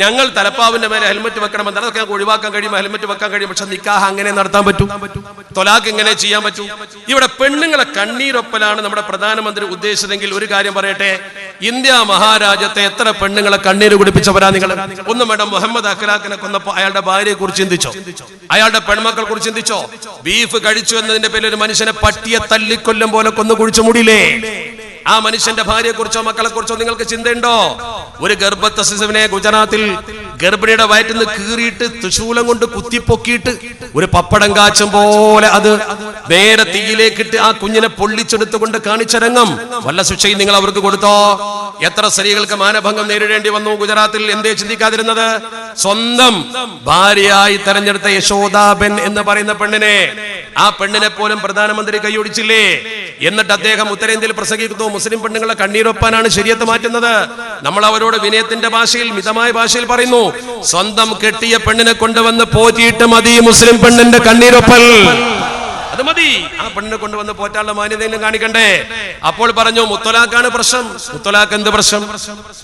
ഞങ്ങൾ തലപ്പാവിന്റെ മേലെ ഹെൽമെറ്റ് വെക്കണമെന്ന് അതൊക്കെ ഒഴിവാക്കാൻ കഴിയും, ഹെൽമെറ്റ് വെക്കാൻ കഴിയും. പക്ഷെ നിക്കാഹ് അങ്ങനെ നടത്താൻ പറ്റും, തൊലാഖ് എങ്ങനെ ചെയ്യാൻ പറ്റും? ഇവിടെ പെണ്ണുങ്ങളെ കണ്ണീരൊപ്പലാണ് നമ്മുടെ പ്രധാനമന്ത്രി ഉദ്ദേശിച്ചതെങ്കിൽ ഒരു കാര്യം പറയട്ടെ, ഇന്ത്യ മഹാരാജ്യത്തെ എത്ര പെണ്ണുങ്ങളെ കണ്ണീര് കുടിപ്പിച്ചവരാ നിങ്ങൾ? ഒന്നും വേണ്ട. മുഹമ്മദ് അഖ്ലാഖിനെ കൊന്നപ്പോ അയാളുടെ ഭാര്യയെ കുറിച്ച് ചിന്തിച്ചോ? അയാളുടെ പെൺമക്കളെ കുറിച്ച് ചിന്തിച്ചോ? ബീഫ് കഴിച്ചു എന്നതിന്റെ പേരിൽ ഒരു മനുഷ്യനെ പട്ടിയെ തല്ലിക്കൊല്ലും പോലെ കൊന്നു കുഴിച്ചു മൂടിയില്ലേ? ആ മനുഷ്യന്റെ ഭാര്യയെ കുറിച്ചോ മക്കളെ കുറിച്ചോ നിങ്ങൾക്ക് ചിന്തയുണ്ടോ? ഒരു ഗർഭസ്ഥ ശിശുവിനെ ഗുജറാത്തിൽ ഗർഭിണിയുടെ വയറ്റിൽ നിന്ന് കീറിയിട്ട് തൃശൂലം കൊണ്ട് കുത്തിപ്പൊക്കിയിട്ട് ഒരു പപ്പടം കാച്ചും പോലെ അത് നേരെ തീയിലേക്കിട്ട് ആ കുഞ്ഞിനെ പൊള്ളിച്ചെടുത്തുകൊണ്ട് കാണിച്ച രംഗം വല്ല ശിക്ഷയും നിങ്ങൾ അവർക്ക് കൊടുത്തോ? എത്ര സ്ത്രീകൾക്ക് മാനഭംഗം നേരിടേണ്ടി വന്നു ഗുജറാത്തിൽ? എന്തേ ചിന്തിക്കാതിരുന്നത്? സ്വന്തം ഭാര്യയായി തെരഞ്ഞെടുത്ത യശോദാബെൻ എന്ന് പറയുന്ന പെണ്ണിനെ, ആ പെണ്ണിനെ പോലും പ്രധാനമന്ത്രി കൈയൊടിച്ചില്ലേ? എന്നിട്ട് അദ്ദേഹം ഉത്തരേന്ത്യയിൽ പ്രസംഗിക്കുന്നു, മുസ്ലിം പെണ്ണുങ്ങളെ കണ്ണീരൊപ്പാനാണ് ശരീഅത്ത് മാറ്റുന്നത്. നമ്മൾ അവരോട് വിനയത്തിന്റെ ഭാഷയിൽ, മിതമായ ഭാഷയിൽ പറയുന്നു, സ്വന്തം കെട്ടിയ പെണ്ണിനെ കൊണ്ടുവന്ന് പോറ്റിയിട്ട് മതി മുസ്ലിം പെണ്ണിന്റെ കണ്ണീരൊപ്പൽ. അത് മതി. ആ പെണ്ണിനെ കൊണ്ടുവന്ന് പോറ്റാനുള്ള മാന്യതയും കാണിക്കണ്ടേ? അപ്പോൾ പറഞ്ഞു മുത്തലാഖാണ് പ്രശ്നം. മുത്തലാഖ് എന്ത് പ്രശ്നം?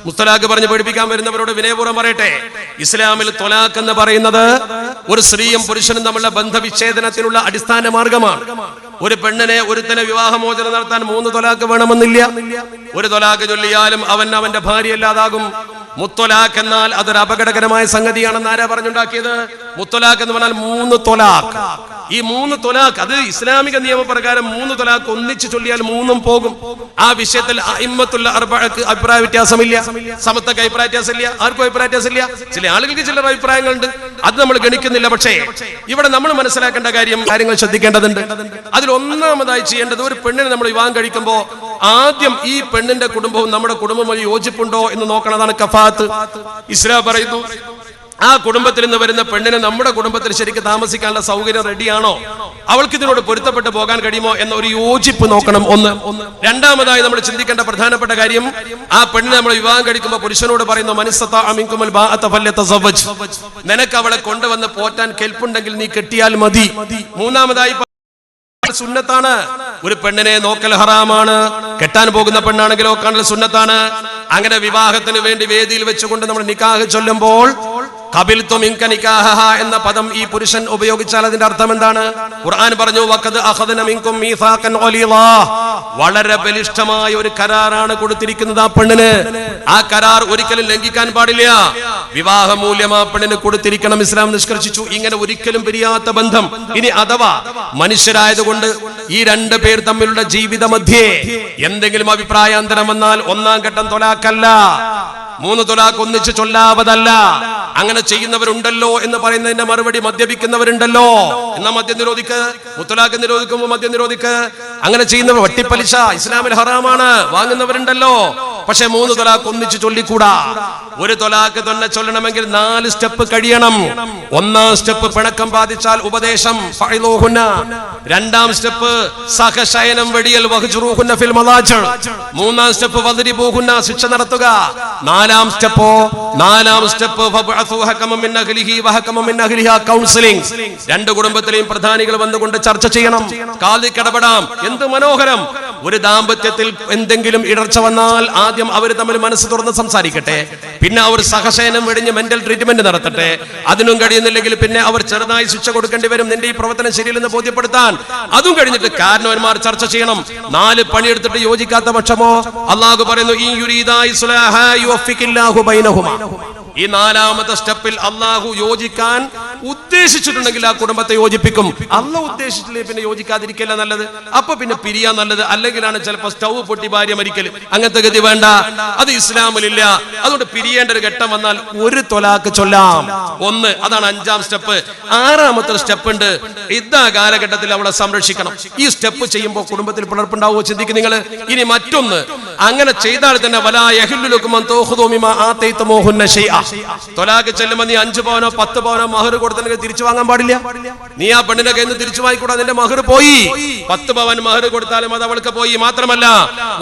മുത്തലാഖ് പറഞ്ഞ് പഠിപ്പിക്കാൻ വരുന്നവരോട് വിനയപൂർവ്വം പറയട്ടെ, ഇസ്ലാമിൽ തൊലാഖ് എന്ന് പറയുന്നത് ഒരു സ്ത്രീയും പുരുഷനും തമ്മിലുള്ള ബന്ധവിച്ഛേദനത്തിനുള്ള അടിസ്ഥാന മാർഗമാണ്. ഒരു പെണ്ണിനെ ഒരുത്തനെ വിവാഹമോചനം നടത്താൻ 3 തൊലാഖ് വേണമെന്നില്ല. ഒരു തൊലാഖ് ചൊല്ലിയാലും അവൻ അവന്റെ ഭാര്യയല്ലാതാകും. മുത്തലാഖ് എന്നാൽ അതൊരു അപകടകരമായ സംഗതിയാണെന്ന് ആരാ പറഞ്ഞുണ്ടാക്കിയത്? മുത്തലാഖ് എന്ന് പറഞ്ഞാൽ 3 തൊലാഖ്. ഈ 3 തൊലാഖ് അത് ഇസ്ലാമിക നിയമപ്രകാരം 3 തൊലാഖ് ഒന്നിച്ച് ചൊല്ലിയാൽ 3ഉം പോകും. ആ വിഷയത്തിൽ അഇമ്മത്തുൽ അർബഅക്ക് അഭിപ്രായ വ്യത്യാസമില്ല, സമത്വക്ക് അഭിപ്രായ വ്യത്യാസമില്ല, ആർക്കും അഭിപ്രായ വ്യത്യാസമില്ല. ചില ആളുകൾക്ക് ചില അഭിപ്രായങ്ങളുണ്ട്, അത് നമ്മൾ ഗണിക്കുന്നില്ല. പക്ഷേ ഇവിടെ നമ്മൾ മനസ്സിലാക്കേണ്ട കാര്യങ്ങൾ ശ്രദ്ധിക്കേണ്ടതുണ്ട്. അതിൽ ഒന്നാമതായി ചെയ്യേണ്ടത്, ഒരു പെണ്ണിനെ നമ്മൾ വിവാഹം കഴിക്കുമ്പോൾ ആദ്യം ഈ പെണ്ണിന്റെ കുടുംബവും നമ്മുടെ കുടുംബവും യോജിപ്പുണ്ടോ എന്ന് നോക്കണതാണ് കഫാത്ത്. ഇസ്ലാം പറയുന്നു, ആ കുടുംബത്തിൽ നിന്ന് വരുന്ന പെണ്ണിനെ നമ്മുടെ കുടുംബത്തിൽ ശരിക്കും താമസിക്കാനുള്ള സൗകര്യം റെഡിയാണോ, അവൾക്ക് ഇതിനോട് പൊരുത്തപ്പെട്ട് പോകാൻ കഴിയുമോ എന്ന ഒരു യോജിപ്പ് നോക്കണം. ഒന്ന്. രണ്ടാമതായി നമ്മൾ ചിന്തിക്കേണ്ട പ്രധാനപ്പെട്ട കാര്യം, ആ പെണ്ണിനെ നമ്മൾ വിവാഹം കഴിക്കുമ്പോൾ പുരുഷനോട് പറയുന്നു, നിനക്ക് അവളെ കൊണ്ടുവന്ന് പോറ്റാൻ കെൽപ്പുണ്ടെങ്കിൽ നീ കെട്ടിയാൽ മതി. മൂന്നാമതായി സുന്നത്താണ്. ഒരു പെണ്ണിനെ നോക്കൽ ഹറാമാണ്. കെട്ടാൻ പോകുന്ന പെണ്ണാണെങ്കിലോ കാണൽ സുന്നത്താണ്. അങ്ങനെ വിവാഹത്തിന് വേണ്ടി വേദിയിൽ വെച്ചുകൊണ്ട് നമ്മൾ നിക്കാഹ് ചൊല്ലുമ്പോൾ ഖബിൽതും ഇൻക നിക്കാഹഹ എന്ന പദം ഈ പുരുഷൻ ഉപയോഗിച്ചാൽ അതിന്റെ അർത്ഥം എന്താണ്? ഖുർആൻ പറഞ്ഞു, വഖദ് അഖദന മിൻകും മീസാഖൻ ഖലീലാ, വളരെ ബലിഷ്ഠമായ ഒരു കരാറാണ് കൊടുത്തിരിക്കുന്നത് ആ പെണ്ണിന്. ആ കരാർ ഒരിക്കലും ലംഘിക്കാൻ പാടില്ല. വിവാഹ മൂല്യം ആ പെണ്ണിന് കൊടുത്തിരിക്കണം. ഇസ്ലാം നിഷ്കർഷിച്ചു. ഇങ്ങനെ ഒരിക്കലും പിരിയാത്ത ബന്ധം. ഇനി അഥവാ മനുഷ്യരായതുകൊണ്ട് ഈ 2 പേർ തമ്മിലുള്ള ജീവിത മധ്യേ എന്തെങ്കിലും അഭിപ്രായാന്തരം വന്നാൽ 1-ാം ഘട്ടം തൊലാഖല്ല, 3 തൊലാഖ് ഒന്നിച്ച് ചൊല്ലാവതല്ല. അങ്ങനെ ചെയ്യുന്നവരുണ്ടല്ലോ എന്ന് പറയുന്നതിന്റെ മറുപടി, മദ്യപിക്കുന്നവരുണ്ടല്ലോ എന്നാ മദ്യം നിരോധിക്ക്, മുത്തലാഖ് നിരോധിക്കുമ്പോൾ മദ്യം നിരോധിക്ക്. അങ്ങനെ ചെയ്യുന്നവർ, വട്ടിപ്പലിശ ഇസ്ലാമിൽ ഹറാമാണ്, വാങ്ങുന്നവരുണ്ടല്ലോ. പക്ഷെ 3 തൊലാഖ് ഒന്നിച്ച് ചൊല്ലിക്കൂടാ. ഒരു തൊലാഖ് തന്നെ ചൊല്ലണമെങ്കിൽ 4 സ്റ്റെപ്പ് കഴിയണം. 1-ാം സ്റ്റെപ്പ് പിണക്കം ബാധിച്ചാൽ ഉപദേശം, ഫഇദൂഹുന്ന. 2-ാം സ്റ്റെപ്പ് സഹശയനം വെടിയൽ, വഹ്ജുറൂഹുന്ന ഫിൽ മളാജിർ. 3-ാം സ്റ്റെപ്പ് വദ്രിബൂഹുന്ന, ശിക്ഷ നടത്തുക. 4-ാം സ്റ്റെപ്പ് ഫബഅസൂ ഹകമൻ മിൻ അഹ്ലിഹി വഹകമൻ മിൻ അഹ്ലിഹാ, കൗൺസിലിംഗ്. 2 കുടുംബത്തിലെയും പ്രധാനികൾ വന്നുകൊണ്ട് ചർച്ച ചെയ്യണം, കാലിക്ക് ഇടപെടാം. എന്ത് മനോഹരം! ഒരു ദാമ്പത്യത്തിൽ എന്തെങ്കിലും ഇടർച്ച വന്നാൽ ആദ്യം അവർ തമ്മിൽ മനസ്സ് തുറന്ന് സംസാരിക്കട്ടെ, പിന്നെ അവർ സഹശയനം വെടിഞ്ഞ് മെന്റൽ ട്രീറ്റ്മെന്റ് നടത്തട്ടെ. അതിനും കഴിയുന്നില്ലെങ്കിൽ പിന്നെ അവർ ചെറുതായി ശിക്ഷ കൊടുക്കേണ്ടി വരും, നിന്റെ ഈ പ്രവർത്തനം ശരിയില്ലെന്ന് ബോധ്യപ്പെടുത്താൻ. അതും കഴിഞ്ഞിട്ട് കാരണവന്മാർ ചർച്ച ചെയ്യണം. 4 പണിയെടുത്തിട്ട് യോജിക്കാത്ത പക്ഷമോ അല്ലാഹു പറയുന്നു, ഇൻ യുരീദാ ഇസ്ലാഹാ യുവഫിഖില്ലാഹു ബൈനഹുമാ. ഈ 4-ാമത്തെ സ്റ്റെപ്പിൽ അള്ളാഹു യോജിക്കാൻ ഉദ്ദേശിച്ചിട്ടുണ്ടെങ്കിൽ ആ കുടുംബത്തെ യോജിപ്പിക്കും. അള്ളാഹു ഉദ്ദേശിച്ചില്ലേ പിന്നെ യോജിക്കാതിരിക്കല്ല നല്ലത്, അപ്പൊ പിന്നെ പിരിയാൻ നല്ലത്. അല്ലെങ്കിലാണ് ചിലപ്പോൾ സ്റ്റൗ പൊട്ടി ഭാര്യ മരിക്കൽ. അങ്ങനത്തെ ഗതി വേണ്ട, അത് ഇസ്ലാമിലില്ല. അതുകൊണ്ട് പിരിയേണ്ട ഒരു ഘട്ടം വന്നാൽ 1 തൊലാഖ് ചൊല്ലാം. 1, അതാണ് 5-ാം സ്റ്റെപ്പ്. 6-ാമത്തെ സ്റ്റെപ്പ് ഉണ്ട്, ഇദ്ദാ കാലഘട്ടത്തിൽ അവളെ സംരക്ഷിക്കണം. ഈ സ്റ്റെപ്പ് ചെയ്യുമ്പോൾ കുടുംബത്തിൽ പിളർപ്പുണ്ടാവുമോ ചിന്തിക്കും നിങ്ങൾ. ഇനി മറ്റൊന്ന്, അങ്ങനെ ചെയ്താൽ തന്നെ വലാ യഹില്ലു ലക്കും അൻ തഖുദൂ മിമാ ആതൈതുമൂഹുന്ന ശൈഅ. തൊലാഖ് ചെല്ലുമ്പോൾ നീ 5 പവനോ 10 പവനോ മഹർ കൊടുത്തെങ്കിൽ തിരിച്ചു വാങ്ങാൻ പാടില്ല. നീ ആ പെണ്ണിന്റെ കയ്യിൽ നിന്ന് തിരിച്ചു വാങ്ങിക്കൂടാ, നിന്റെ മഹർ പോയി. 10 പവൻ മഹർ കൊടുത്താലും അത് അവൾക്ക് പോയി. മാത്രമല്ല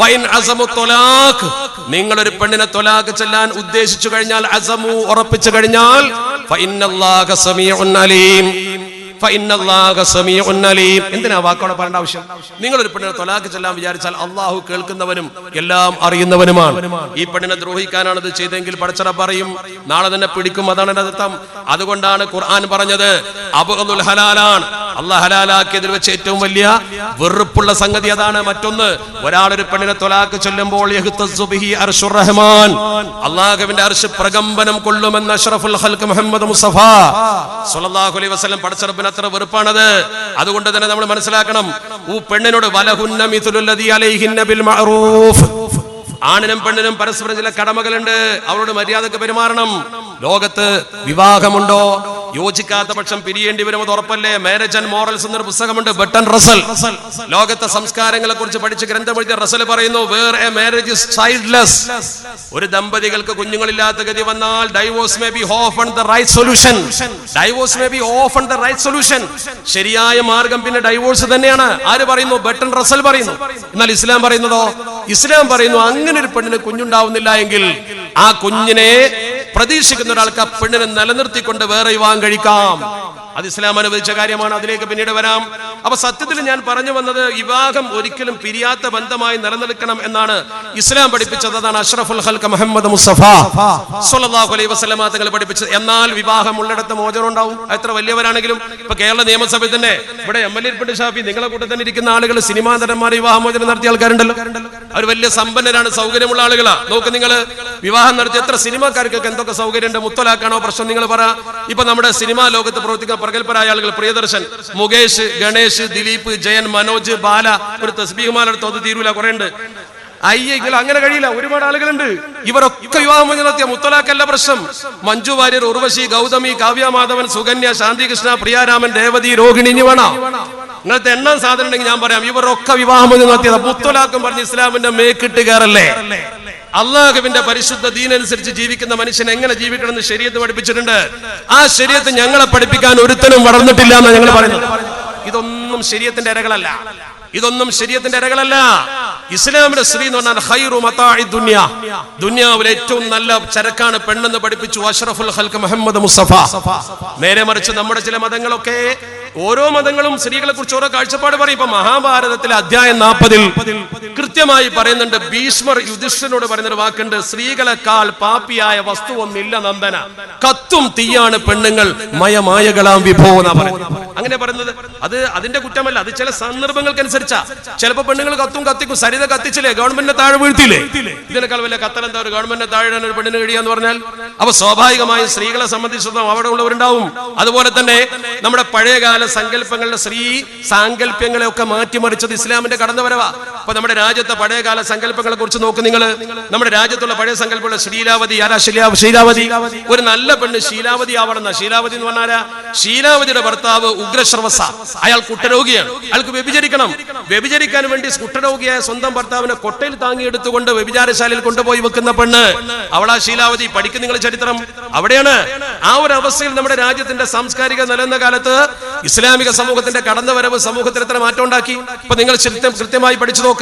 വൈൻ അസമു തൊലാഖ്, നിങ്ങളൊരു പെണ്ണിനെ തൊലാഖ് ചെല്ലാൻ ഉദ്ദേശിച്ചു കഴിഞ്ഞാൽ, അസമു ഉറപ്പിച്ചു കഴിഞ്ഞാൽ, ഫഇന്നല്ലാഹ സമീഉൻ അലീം. എന്തിനാ വാക്കോടെ പറയേണ്ട ആവശ്യം? നിങ്ങളൊരു പെണ്ണിനെ തൊലാഖ് ചെല്ലാൻ വിചാരിച്ചാൽ അള്ളാഹു കേൾക്കുന്നവനും എല്ലാം അറിയുന്നവനുമാണ്. ഈ പെണ്ണിനെ ദ്രോഹിക്കാനാണ് ഇത് ചെയ്തെങ്കിൽ പടച്ചറബ് പറയും, നാളെ തന്നെ പിടിക്കും. അതാണ് അർത്ഥം. അതുകൊണ്ടാണ് ഖുർആൻ പറഞ്ഞത് അബ്ഗദുൽ ഹലാലാണ്, അള്ളാഹ് ഹലാലാക്കിയതിൽ വെച്ച് ഏറ്റവും വലിയ വെറുപ്പുള്ള സംഗതി അതാണ്. മറ്റൊന്ന്, ഒരാളൊരു പെണ്ണിനെ തൊലാഖ് ചൊല്ലുമ്പോൾ യഹ്തസ്സു ബിഹി അർശുർ റഹ്മാൻ, അള്ളാഹുവിന്റെ അർശ് പ്രകമ്പനം കൊള്ളുമെന്ന് അഷ്റഫുൽ ഖൽഖ് മുഹമ്മദ് മുസ്തഫ സ്വല്ലല്ലാഹു അലൈഹി വസല്ലം പടച്ചറബ് അത്ര വെറുപ്പാണത്. അതുകൊണ്ട് തന്നെ നമ്മൾ മനസ്സിലാക്കണം, പെണ്ണിനോട് വലഹുന്ന മിഥുലുല്ലദീ അലൈഹിന്ന ബിൽ മഅറൂഫ്. ആണിനും പെണ്ണിനും പരസ്പരം ചില കടമകളുണ്ട്, അവരോട് മര്യാദക്ക് പെരുമാറണം. ലോകത്ത് വിവാഹമുണ്ടോ, യോജിക്കാത്ത പക്ഷം പിരിയേണ്ടി വരും, അത് ഉറപ്പല്ലേ. മാരേജ് ആൻഡ് മോറൽസ് എന്നൊരു പുസ്തകമുണ്ട്, ബട്ടൺ റസൽ. ലോകത്തെ സംസ്കാരങ്ങളെ കുറിച്ച് പഠിച്ച് ഗ്രന്ഥം എഴുതിയ റസൽ പറയുന്നു, where a marriage is childless, ഒരു ദമ്പതികൾക്ക് കുഞ്ഞുങ്ങളില്ലാത്ത ഗതി വന്നാൽ divorce may be often the right solution. Divorce may be often the right solution. ശരിയായ മാർഗം പിന്നെ ഡൈവോഴ്സ് തന്നെയാണ്. ആര് പറയുന്നു? ബട്ടൺ റസൽ പറയുന്നു. എന്നാൽ ഇസ്ലാം പറയുന്നതോ? ഇസ്ലാം പറയുന്നു, അങ്ങനെ ഒരു പെണ്ണിന് കുഞ്ഞുണ്ടാവുന്നില്ല എങ്കിൽ ആ കുഞ്ഞിനെ പ്രതീക്ഷിക്കുന്ന ഒരാൾക്ക് ആ പെണ്ണിനെ നിലനിർത്തിക്കൊണ്ട് വേറെ വിവാഹം കഴിക്കാം. അത് ഇസ്ലാം അനുവദിച്ച കാര്യമാണ്. അതിലേക്ക് പിന്നീട് വരാം. അപ്പൊ സത്യത്തിൽ ഞാൻ പറഞ്ഞു വന്നത്, വിവാഹം ഒരിക്കലും പിരിയാത്ത ബന്ധമായി നിലനിൽക്കണം എന്നാണ് ഇസ്ലാം പഠിപ്പിച്ചത്. അതാണ് അഷ്റഫുൽ ഖൽഖ് മുഹമ്മദ് മുസ്തഫ സ്വല്ലല്ലാഹു അലൈഹി വസല്ലം തങ്ങൾ പഠിപ്പിച്ചത്. എന്നാൽ വിവാഹം ഉള്ളിടത്ത് മോചനം ഉണ്ടാവും, എത്ര വലിയവരാണെങ്കിലും. ഇപ്പൊ കേരള നിയമസഭയിൽ തന്നെ ഇവിടെ MLA ഷാഫി, നിങ്ങളെ കൂടെ തന്നെ ഇരിക്കുന്ന ആളുകൾ, സിനിമാ നടന്മാർ വിവാഹമോചനം നടത്തിയ ആൾക്കാരുണ്ടല്ലോ. അവർ വലിയ സമ്പന്നരാണ്, സൗകര്യമുള്ള ആളുകളാ. നോക്ക് നിങ്ങൾ, വിവാഹം നടത്തിയ എത്ര സിനിമാക്കാർക്കൊക്കെ എന്തൊക്കെ സൗകര്യമുണ്ട്. മുത്തലാഖാണോ പ്രശ്നം? നിങ്ങൾ പറ. ഇപ്പൊ നമ്മുടെ സിനിമാ ലോകത്ത് പ്രവർത്തിക്കാൻ പ്രഗത്ഭരായ ആളുകൾ, പ്രിയദർശൻ, മുകേഷ്, ഗണേഷ്, ദിലീപ്, ജയൻ, മനോജ്, ബാല, ഒരു തസ്ബീഹ്മാലെടുത്ത് അത് തീരൂല, കുറെ ഉണ്ട്. അയ്യെങ്കിൽ അങ്ങനെ കഴിയില്ല, ഒരുപാട് ആളുകളുണ്ട്. ഇവരൊക്കെ വിവാഹം നടത്തിയ മുത്തലാഖല്ല പ്രശ്നം. മഞ്ജു വാര്യർ, ഉർവശി, ഗൗതമി, കാവ്യ മാധവൻ, സുകന്യ, ശാന്തികൃഷ്ണ, പ്രിയാരാമൻ, രേവതി, രോഹിണി, ഇനി വേണം. ഇങ്ങനത്തെ എണ്ണം സാധനം ഉണ്ടെങ്കിൽ ഞാൻ പറയാം. ഇവരൊക്കെ വിവാഹം നടത്തിയത് മുത്തലാഖും പറഞ്ഞ് ഇസ്ലാമിന്റെ മേക്കിട്ട് കയറല്ലേ. അള്ളാഹുവിന്റെ പരിശുദ്ധ ദീനനുസരിച്ച് ജീവിക്കുന്ന മനുഷ്യൻ എങ്ങനെ ജീവിക്കണം എന്ന് ശരീഅത്ത് പഠിപ്പിച്ചിട്ടുണ്ട്. ആ ശരീഅത്ത് ഞങ്ങളെ പഠിപ്പിക്കാൻ ഒരുത്തനും വളർന്നിട്ടില്ല എന്നാണ് ഞങ്ങൾ പറയുന്നത്. ഇതൊന്നും ശരീഅത്തിന്റെ ഇരകളല്ല, ഇതൊന്നും ശരീഅത്തിന്റെ ഇരകളല്ല. ഇസ്ലാമിന്റെ സ്ത്രീ എന്ന് പറഞ്ഞാൽ ഖൈറു മതാഇ ദുനിയ, ദുനിയാവിലെ ഏറ്റവും നല്ല ചരക്കാണ് പെണ്ണെന്ന് പഠിപ്പിച്ചു അഷ്റഫുൽ ഖൽഖ് മുഹമ്മദ് മുസ്തഫ. നേരെ മറിച്ച് നമ്മുടെ ചില മതങ്ങളൊക്കെ, ഓരോ മതങ്ങളും സ്ത്രീകളെ കുറിച്ച് ഓരോ കാഴ്ചപ്പാട് പറയും. ഇപ്പൊ മഹാഭാരതത്തിലെ അധ്യായം 40 കൃത്യമായി പറയുന്നുണ്ട്. ഭീഷ്മർ യുധിഷ്ഠിരനോട് പറയുന്നൊരു വാക്കുണ്ട്, സ്ത്രീകളെക്കാൾ പാപ്പിയായ വസ്തു ഒന്നില്ല നന്ദന, കത്തും തീയാണ് പെണ്ണുങ്ങൾ, മയമായകളാം വിഭോ എന്നാ പറയുന്നത്. അങ്ങനെ പറയുന്നത് അത് അതിന്റെ കുറ്റമല്ല, അത് ചില സന്ദർഭങ്ങൾക്കനുസരിച്ചാ. ചിലപ്പോ പെണ്ണുങ്ങൾ കത്തും കത്തിക്കും. സരിത കത്തിച്ചില്ലേ, ഗവൺമെന്റിനെ താഴെ വീഴ്ത്തിയില്ലേ? ഇതിനേക്കാൾ വലിയ കത്തലെന്താ ഒരു ഗവൺമെന്റിനെ താഴെ ഒരു പെണ്ണിന് കഴിയാന്ന് പറഞ്ഞാൽ? അപ്പൊ സ്വാഭാവികമായും സ്ത്രീകളെ സംബന്ധിച്ചിടത്തോളം അവിടെ ഉള്ളവരുണ്ടാവും. അതുപോലെ തന്നെ നമ്മുടെ പഴയകാല സങ്കല്പങ്ങളുടെ സ്ത്രീ സാങ്കല്പ്യങ്ങളെ ഒക്കെ മാറ്റിമറിച്ചത് ഇസ്ലാമിന്റെ കടന്നുവരവാ. അപ്പൊ നമ്മുടെ രാജ്യത്തെ പഴയകാല സങ്കല്പങ്ങളെ കുറിച്ച് നോക്ക് നിങ്ങൾ. നമ്മുടെ രാജ്യത്തുള്ള പഴയ സങ്കല്പമുള്ള ശ്രീലാവതി. ആരാ ശ്രീലാവതി? ഒരു നല്ല പെണ്ണ് ശീലാവതി ആവണമെന്ന. ശീലാവതി എന്ന് പറഞ്ഞാൽ ശീലാവതിയുടെ ഭർത്താവ് ഉഗ്രശ്രവസ. അയാൾ കുഷ്ഠരോഗിയാണ്. അയാൾക്ക് വ്യഭിചരിക്കണം. വ്യഭിചരിക്കാൻ വേണ്ടി കുഷ്ഠരോഗിയായ സ്വന്തം ഭർത്താവിനെ കൊട്ടയിൽ താങ്ങിയെടുത്തുകൊണ്ട് വ്യഭിചാരശാലയിൽ കൊണ്ടുപോയി വെക്കുന്ന പെണ്ണ് അവളാ ശീലാവതി. പഠിക്കും നിങ്ങൾ ചരിത്രം. അവിടെയാണ് ആ ഒരു അവസ്ഥയിൽ നമ്മുടെ രാജ്യത്തിന്റെ സാംസ്കാരിക നിലനിന്ന കാലത്ത് ഇസ്ലാമിക സമൂഹത്തിന്റെ കടന്നുവരവ് സമൂഹത്തിൽ എത്ര മാറ്റം ഉണ്ടാക്കി. ഇപ്പൊ നിങ്ങൾ കൃത്യമായി പഠിച്ചു നോക്ക്.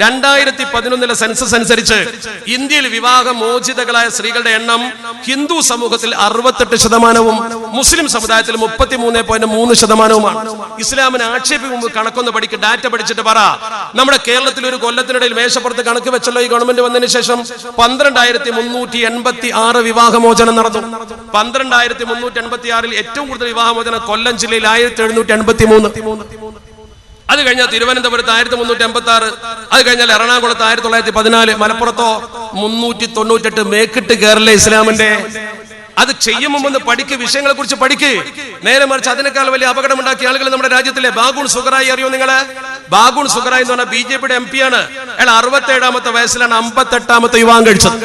2011 സെൻസസ് അനുസരിച്ച് ഇന്ത്യയിൽ വിവാഹമോചിതകളായ സ്ത്രീകളുടെ എണ്ണം ഹിന്ദു സമൂഹത്തിൽ 68%, മുസ്ലിം സമുദായത്തിൽ 33.3%. ഇസ്ലാമിനെ ആക്ഷേപിക്കുമ്പോൾ കണക്കൊന്ന് പഠിക്കുക. ഡാറ്റ പഠിച്ചിട്ട് പറ. നമ്മുടെ കേരളത്തിൽ ഒരു കൊല്ലത്തിനിടയിൽ മേശപ്പുറത്ത് കണക്ക് വെച്ചല്ലോ ഈ ഗവൺമെന്റ് വന്നതിന് ശേഷം 12,386 വിവാഹമോചനം നടന്നു. 12,386 ഏറ്റവും കൂടുതൽ വിവാഹമോചനം കൊല്ലം ജില്ലയിൽ 1783. അത് കഴിഞ്ഞാൽ തിരുവനന്തപുരത്ത് 1386. അത് കഴിഞ്ഞാൽ എറണാകുളത്ത് 1914. മലപ്പുറത്തോ 398. മേക്കിട്ട് കേരള ഇസ്ലാമിന്റെ. അത് ചെയ്യുമ്പോൾ പഠിക്ക്, വിഷയങ്ങളെ കുറിച്ച് പഠിക്ക്. നേരെ മറിച്ച് അതിനേക്കാൾ വലിയ അപകടം ഉണ്ടാക്കിയ ആളുകൾ നമ്മുടെ രാജ്യത്തിലെ ബാഗുൺ സുഹറായി അറിയോ നിങ്ങള്? ബാഗുൺ സുഹറായി എന്ന് പറഞ്ഞാൽ BJPയുടെ MP ആണ്. അയാൾ 67-ാമത്തെ വയസ്സിലാണ് 58-ാമത്തെ വിവാഹം കഴിച്ചത്.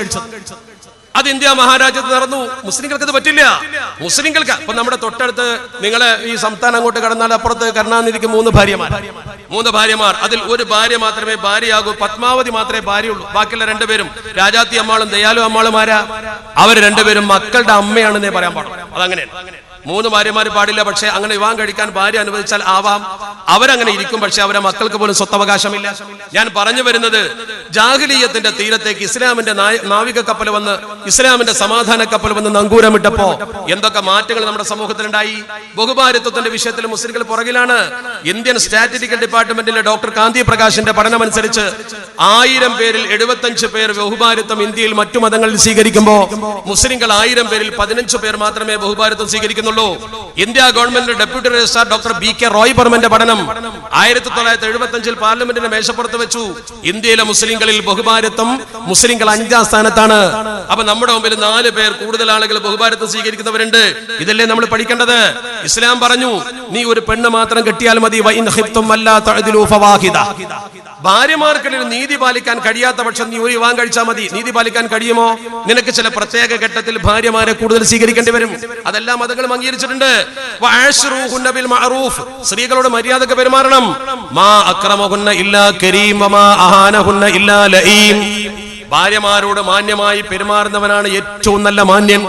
അത് ഇന്ത്യ മഹാരാജ്യത്ത് നടന്നു. മുസ്ലിങ്ങൾക്ക് അത് പറ്റില്ല. മുസ്ലിങ്ങൾക്ക് ഇപ്പൊ നമ്മുടെ തൊട്ടടുത്ത് നിങ്ങള് ഈ സംസ്ഥാനം അങ്ങോട്ട് കടന്നാൽ അപ്പുറത്ത് കരുണാനിധിക്ക് 3 ഭാര്യമാർ. അതിൽ ഒരു ഭാര്യ മാത്രമേ ഭാര്യയാകൂ. പത്മാവതി മാത്രമേ ഭാര്യയുള്ളൂ. ബാക്കിയുള്ള 2 പേരും രാജാത്തി അമ്മാളും ദയാലു അമ്മാളുമാരാ. അവർ 2 പേരും മക്കളുടെ അമ്മയാണെന്നേ പറയാൻ പാടുള്ളൂ. അതങ്ങനെയാണ്. 3 ഭാര്യമാര് പാടില്ല. പക്ഷെ അങ്ങനെ വിവാഹം കഴിക്കാൻ ഭാര്യ അനുവദിച്ചാൽ ആവാം. അവരങ്ങനെ ഇരിക്കും. പക്ഷെ അവരെ മക്കൾക്ക് പോലും സ്വത്തവകാശമില്ല. ഞാൻ പറഞ്ഞു വരുന്നത് ജാഹിലിയ്യത്തിന്റെ തീരത്തേക്ക് ഇസ്ലാമിന്റെ നാവിക കപ്പൽ വന്ന്, ഇസ്ലാമിന്റെ സമാധാന കപ്പൽ വന്ന് നങ്കൂരമിട്ടപ്പോ എന്തൊക്കെ മാറ്റങ്ങൾ നമ്മുടെ സമൂഹത്തിലുണ്ടായി. ബഹുഭാര്യത്വത്തിന്റെ വിഷയത്തിൽ മുസ്ലിങ്ങൾ പുറകിലാണ്. ഇന്ത്യൻ സ്റ്റാറ്റിസ്റ്റിക്കൽ ഡിപ്പാർട്ട്മെന്റിലെ ഡോക്ടർ കാന്തി പ്രകാശിന്റെ പഠനമനുസരിച്ച് 1000 പേരിൽ 75 പേർ ബഹുഭാര്യത്വം ഇന്ത്യയിൽ മറ്റു മതങ്ങളിൽ സ്വീകരിക്കുമ്പോൾ മുസ്ലിങ്ങൾ 1000 പേരിൽ 15 പേർ മാത്രമേ ബഹുഭാര്യത്വം സ്വീകരിക്കുന്നുള്ളൂ. India government deputy registrar doctor BK Roy ബർമന്റെ പഠനം 1975 പാർലമെന്റിന്റെ മേശപ്പുറത്ത് വെച്ചു. ഇന്ത്യയിലെ മുസ്ലിങ്ങളിൽ ബഹുഭാര്യത്വം മുസ്ലിങ്ങൾ 5ാം സ്ഥാനത്താണ്. അപ്പൊ നമ്മുടെ മുമ്പിൽ 4 പേർ കൂടുതൽ ആളുകൾ ബഹുഭാര്യത്വം സ്വീകരിക്കുന്നവരുണ്ട്. ഇതല്ലേ നമ്മൾ പഠിക്കേണ്ടത്? ഇസ്ലാം പറഞ്ഞു, നീ ഒരു പെണ്ണ് മാത്രം കെട്ടിയാൽ മതി. ഭാര്യമാർക്കിടയിൽ നീതി പാലിക്കാൻ കഴിയാത്ത പക്ഷം നീ ഒരു വിവാഹം കഴിച്ചാൽ മതി. നീതി പാലിക്കാൻ കഴിയുമോ? നിനക്ക് ചില പ്രത്യേക ഘട്ടത്തിൽ ഭാര്യമാരെ കൂടുതൽ സ്വീകരിക്കേണ്ടി വരും. അതെല്ലാം മതങ്ങളും അംഗീകരിച്ചിട്ടുണ്ട്. സ്ത്രീകളോട് മര്യാദക്ക് പെരുമാറണം. മാ അക്രമഹുന്ന ഇല്ലാ കരീം വമാ അഹാനഹുന്ന ഇല്ലാ ലഈം. ഭാര്യമാരോട് മാന്യമായി പെരുമാറുന്നവനാണ് ഏറ്റവും നല്ല മാന്യൻ.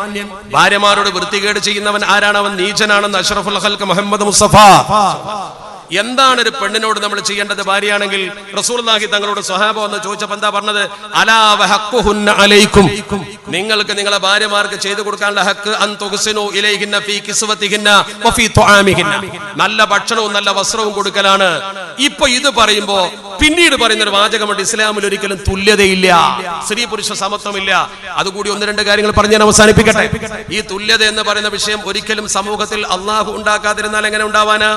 ഭാര്യമാരോട് വൃത്തികേട് ചെയ്യുന്നവൻ ആരാണ്? അവൻ നീചനാണെന്ന് അഷ്റഫുൽ ഖൽഖ് മുഹമ്മദ് മുസ്തഫ. എന്താണ് ഒരു പെണ്ണിനോട് നമ്മൾ ചെയ്യേണ്ടത്? ഭാര്യയാണെങ്കിൽ റസൂലുള്ളാഹി തങ്ങളോട് സ്വഹാബ വന്ന് ചോദിച്ചപ്പോൾ എന്താ പറഞ്ഞത്? അലാ വഹഖുഹുന്ന അലൈക്കും. നിങ്ങൾക്ക് നിങ്ങളെ ഭാര്യമാർക്ക് ചെയ്തു കൊടുക്കാനുള്ള ഹക്ക് അൻ തുഹ്സിനു ഇലൈഹിന്ന ഫീ കിസ്വതിഹിന്ന വഫീ തുആമിഹിന്ന. നല്ല ഭക്ഷണവും നല്ല വസ്ത്രവും കൊടുക്കലാണ്. ഇപ്പൊ ഇത് പറയുമ്പോ പിന്നീട് പറയുന്ന ഒരു വാചകമുണ്ട്, ഇസ്ലാമിൽ ഒരിക്കലും തുല്യതയില്ല, സ്ത്രീ പുരുഷ സമത്വമില്ല. അതുകൂടി 1-2 കാര്യങ്ങൾ പറഞ്ഞ് ഞാൻ അവസാനിപ്പിക്കട്ടെ. ഈ തുല്യത എന്ന് പറയുന്ന വിഷയം ഒരിക്കലും സമൂഹത്തിൽ അള്ളാഹു ഉണ്ടാക്കാതിരുന്നാൽ എങ്ങനെ ഉണ്ടാവാനാ?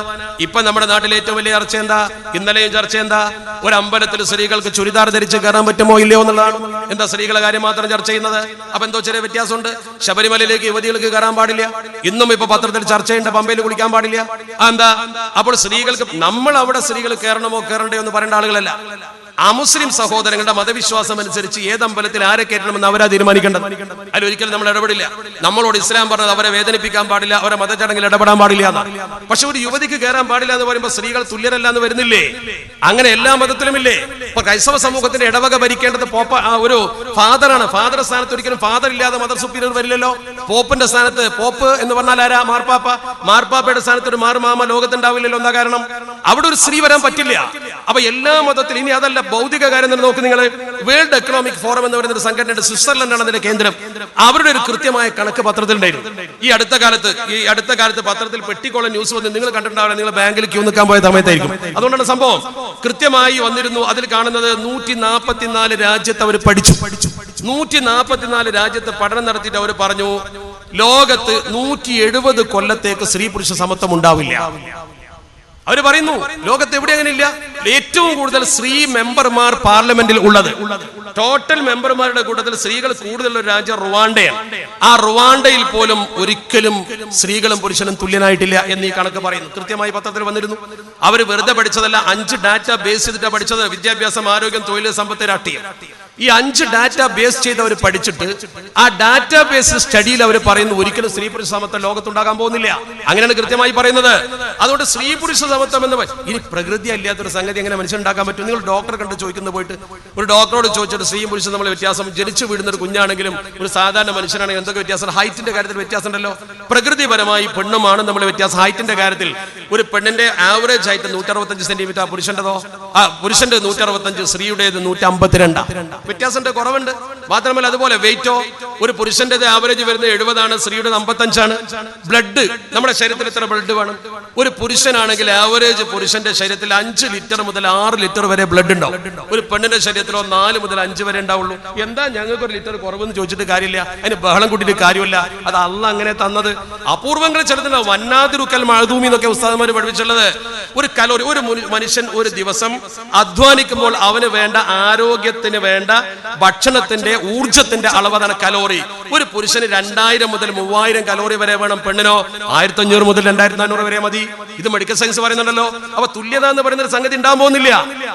ഇപ്പൊ നമ്മുടെ നാട്ടിലെ ഏറ്റവും വലിയ ചർച്ച എന്താ? ഇന്നലെയും ചർച്ച എന്താ? ഒരു അമ്പലത്തിൽ സ്ത്രീകൾക്ക് ചുരിദാർ ധരിച്ച് കയറാൻ പറ്റുമോ ഇല്ലയോ എന്നുള്ളതാണ്. എന്താ സ്ത്രീകളെ കാര്യം മാത്രം ചർച്ച ചെയ്യുന്നത്? അപ്പൊ എന്തോ ചെറിയ വ്യത്യാസമുണ്ട്. ശബരിമലയിലേക്ക് യുവതികൾക്ക് കയറാൻ പാടില്ല. ഇന്നും ഇപ്പൊ പത്രത്തിൽ ചർച്ചയുണ്ട്, പമ്പയിൽ കുളിക്കാൻ പാടില്ല. എന്താ? അപ്പോൾ സ്ത്രീകൾക്ക് നമ്മൾ അവിടെ സ്ത്രീകൾ കയറണമോ കയറണ്ടയോ എന്ന് പറയേണ്ട ആളുകളല്ല. അമുസ്ലിം സഹോദരങ്ങളുടെ മതവിശ്വാസം അനുസരിച്ച് ഏത് അമ്പലത്തിൽ ആരെ കയറ്റണമെന്ന് അവരാ തീരുമാനിക്കേണ്ടത്. അതിലൊരിക്കലും നമ്മൾ ഇടപെടില്ല. നമ്മളോട് ഇസ്ലാം പറഞ്ഞത് അവരെ വേദനിപ്പിക്കാൻ പാടില്ല, അവരെ മതചടങ്ങിൽ ഇടപെടാൻ പാടില്ല എന്നാണ്. പക്ഷെ ഒരു യുവതിക്ക് കയറാൻ പാടില്ല എന്ന് പറയുമ്പോൾ സ്ത്രീകൾ തുല്യരല്ല എന്ന് വരുന്നില്ലേ? അങ്ങനെ എല്ലാ മതത്തിലും ഇല്ലേ? ഇപ്പൊ ക്രൈസ്തവ സമൂഹത്തിന്റെ ഇടവക ഭരിക്കേണ്ടത് ഒരു ഫാദറാണ്. ഫാദർ സ്ഥാനത്ത് ഒരിക്കലും ഫാദർ ഇല്ലാതെ മദർ സുപ്പീരിയർ വരില്ലല്ലോ. പോപ്പിന്റെ സ്ഥാനത്ത് പോപ്പ് എന്ന് പറഞ്ഞാൽ ആരാ? മാർപ്പാപ്പ. മാർപ്പാപ്പയുടെ സ്ഥാനത്ത് ഒരു മാർമാമ ലോകത്തുണ്ടാവില്ലല്ലോ. എന്താ കാരണം? അവിടെ ഒരു സ്ത്രീ വരാൻ പറ്റില്ല. അപ്പൊ എല്ലാ മതത്തിലും. ഇനി അതല്ല, ഭൗതിക കാര്യം തന്നെ നോക്ക് നിങ്ങൾ. വേൾഡ് എക്കണോമിക് ഫോറം എന്ന് പറയുന്ന ഒരു സംഘടനയുടെ, സ്വിറ്റ്സർലൻഡാണ് അതിന്റെ കേന്ദ്രം. അവരുടെ ഒരു കൃത്യമായ കണക്ക് പത്രത്തിലുണ്ടായിരുന്നു. ഈ അടുത്ത കാലത്ത് പത്രത്തിൽ പെട്ടിക്കോളം ന്യൂസ് വന്ന് നിങ്ങൾ കണ്ടിട്ടുണ്ടാവില്ല. നിങ്ങൾ ബാങ്കിൽ ക്യൂ നിൽക്കാൻ പോയ സമയത്തായിരിക്കും. അതുകൊണ്ടാണ് സംഭവം കൃത്യമായി വന്നിരുന്നു. അതിൽ കാണുന്നത് 144 രാജ്യത്ത് അവർ പഠിച്ചു. 144 രാജ്യത്ത് പഠനം നടത്തിയിട്ട് അവർ പറഞ്ഞു, ലോകത്ത് 170 കൊല്ലത്തേക്ക് സ്ത്രീ പുരുഷ സമത്വം ഉണ്ടാവില്ല. അവര് പറയുന്നു ലോകത്ത് എവിടെ അങ്ങനെ ഇല്ല. ഏറ്റവും കൂടുതൽ സ്ത്രീ മെമ്പർമാർ പാർലമെന്റിൽ ഉള്ളത്, ടോട്ടൽ മെമ്പർമാരുടെ കൂട്ടത്തിൽ സ്ത്രീകൾ കൂടുതലുള്ള ഒരു രാജ്യം റുവാണ്ടയാണ്. ആ റുവാണ്ടയിൽ പോലും ഒരിക്കലും സ്ത്രീകളും പുരുഷനും തുല്യനായിട്ടില്ല എന്ന് ഈ കണക്ക് പറയുന്നു. കൃത്യമായി പത്രത്തിൽ വന്നിരുന്നു. അവർ വെറുതെ പഠിച്ചതല്ല, 5 ഡാറ്റ ബേസ് ചെയ്തിട്ടാണ് പഠിച്ചത്. വിദ്യാഭ്യാസം, ആരോഗ്യം, തൊഴിൽ, സമ്പത്ത്, രാഷ്ട്രീയം. ഈ 5 ഡാറ്റ ബേസ് ചെയ്ത് അവർ പഠിച്ചിട്ട് ആ ഡാറ്റ ബേസ് സ്റ്റഡിയിൽ അവർ പറയുന്നു ഒരിക്കലും സ്ത്രീ പുരുഷ സമത്വം ലോകത്തുണ്ടാകാൻ പോകുന്നില്ല. അങ്ങനെയാണ് കൃത്യമായി പറയുന്നത്. അതുകൊണ്ട് സ്ത്രീ പുരുഷ സമത്വം എന്ന് ഇനി പ്രകൃതി അല്ലാത്തൊരു സംഗതി എങ്ങനെ മനുഷ്യനുണ്ടാക്കാൻ പറ്റും? നിങ്ങൾ ഡോക്ടറെ കണ്ട് ചോദിക്കുന്ന പോയിട്ട് ഒരു ഡോക്ടറോട് ചോദിച്ചിട്ട് സ്ത്രീ പുരുഷൻ തമ്മിൽ വ്യത്യാസം, ജനിച്ചു വീടുന്ന ഒരു കുഞ്ഞാണെങ്കിലും ഒരു സാധാരണ മനുഷ്യനാണെങ്കിലും എന്തൊക്കെ വ്യത്യാസം? ഹൈറ്റിന്റെ കാര്യത്തിൽ വ്യത്യാസം ഉണ്ടല്ലോ. പ്രകൃതിപരമായി പെണ്ണുമാണ് നമ്മൾ വ്യത്യാസം. ഹൈറ്റിന്റെ കാര്യത്തിൽ ഒരു പെണ്ണിന്റെ ആവറേജ് ഹൈറ്റ് 165 സെന്റിമീറ്റർ, പുരുഷന്റെതോ പുരുഷന്റെ 165, സ്ത്രീയുടേത് 152. വ്യത്യാസമുണ്ട്, കുറവുണ്ട്. മാത്രമല്ല അതുപോലെ വെയിറ്റോ ഒരു പുരുഷന്റെ ആവറേജ് വരുന്നത് 70 സ്ത്രീയുടെ 55. ബ്ലഡ്, നമ്മുടെ ശരീരത്തിൽ എത്ര ബ്ലഡ് വേണം? ഒരു പുരുഷനാണെങ്കിൽ ആവറേജ് പുരുഷന്റെ ശരീരത്തിൽ 5 ലിറ്റർ മുതൽ 6 ലിറ്റർ വരെ ബ്ലഡ് ഉണ്ടാവും. ഒരു പെണ്ണിന്റെ ശരീരത്തിലോ 4 മുതൽ 5 വരെ ഉണ്ടാവുള്ളൂ. എന്താ ഞങ്ങൾക്ക് 1 ലിറ്റർ കുറവെന്ന് ചോദിച്ചിട്ട് കാര്യമില്ല, അതിന് ബഹളം കൂട്ടിയിട്ട് കാര്യമില്ല. അത് അള്ളാഹ് അങ്ങനെ തന്നത്. അപൂർവങ്ങൾ ചെറുതുണ്ടാവും. വന്നാതിരുക്കൽ മഅദൂമി എന്നൊക്കെ ഉസ്താദന്മാർ പഠിപ്പിച്ചുള്ളത്. ഒരു കലോറി, ഒരു മനുഷ്യൻ ഒരു ദിവസം അധ്വാനിക്കുമ്പോൾ അവന് വേണ്ട ആരോഗ്യത്തിന് വേണ്ട ഭക്ഷണത്തിന്റെ ഊർജത്തിന്റെ അളവാണ് കലോറി. ഒരു പുരുഷന് 2000 മുതൽ 3000 കലോറി വരെ വേണം. പെണ്ണിനോ 1500 മുതൽ 2400 വരെ മതി. ഇത് മെഡിക്കൽ സയൻസ് പറയുന്നുണ്ടല്ലോ. അപ്പൊ തുല്യത എന്ന് പറയുന്ന ഒരു സംഗതി ഉണ്ടാകാൻ പോകുന്നില്ല.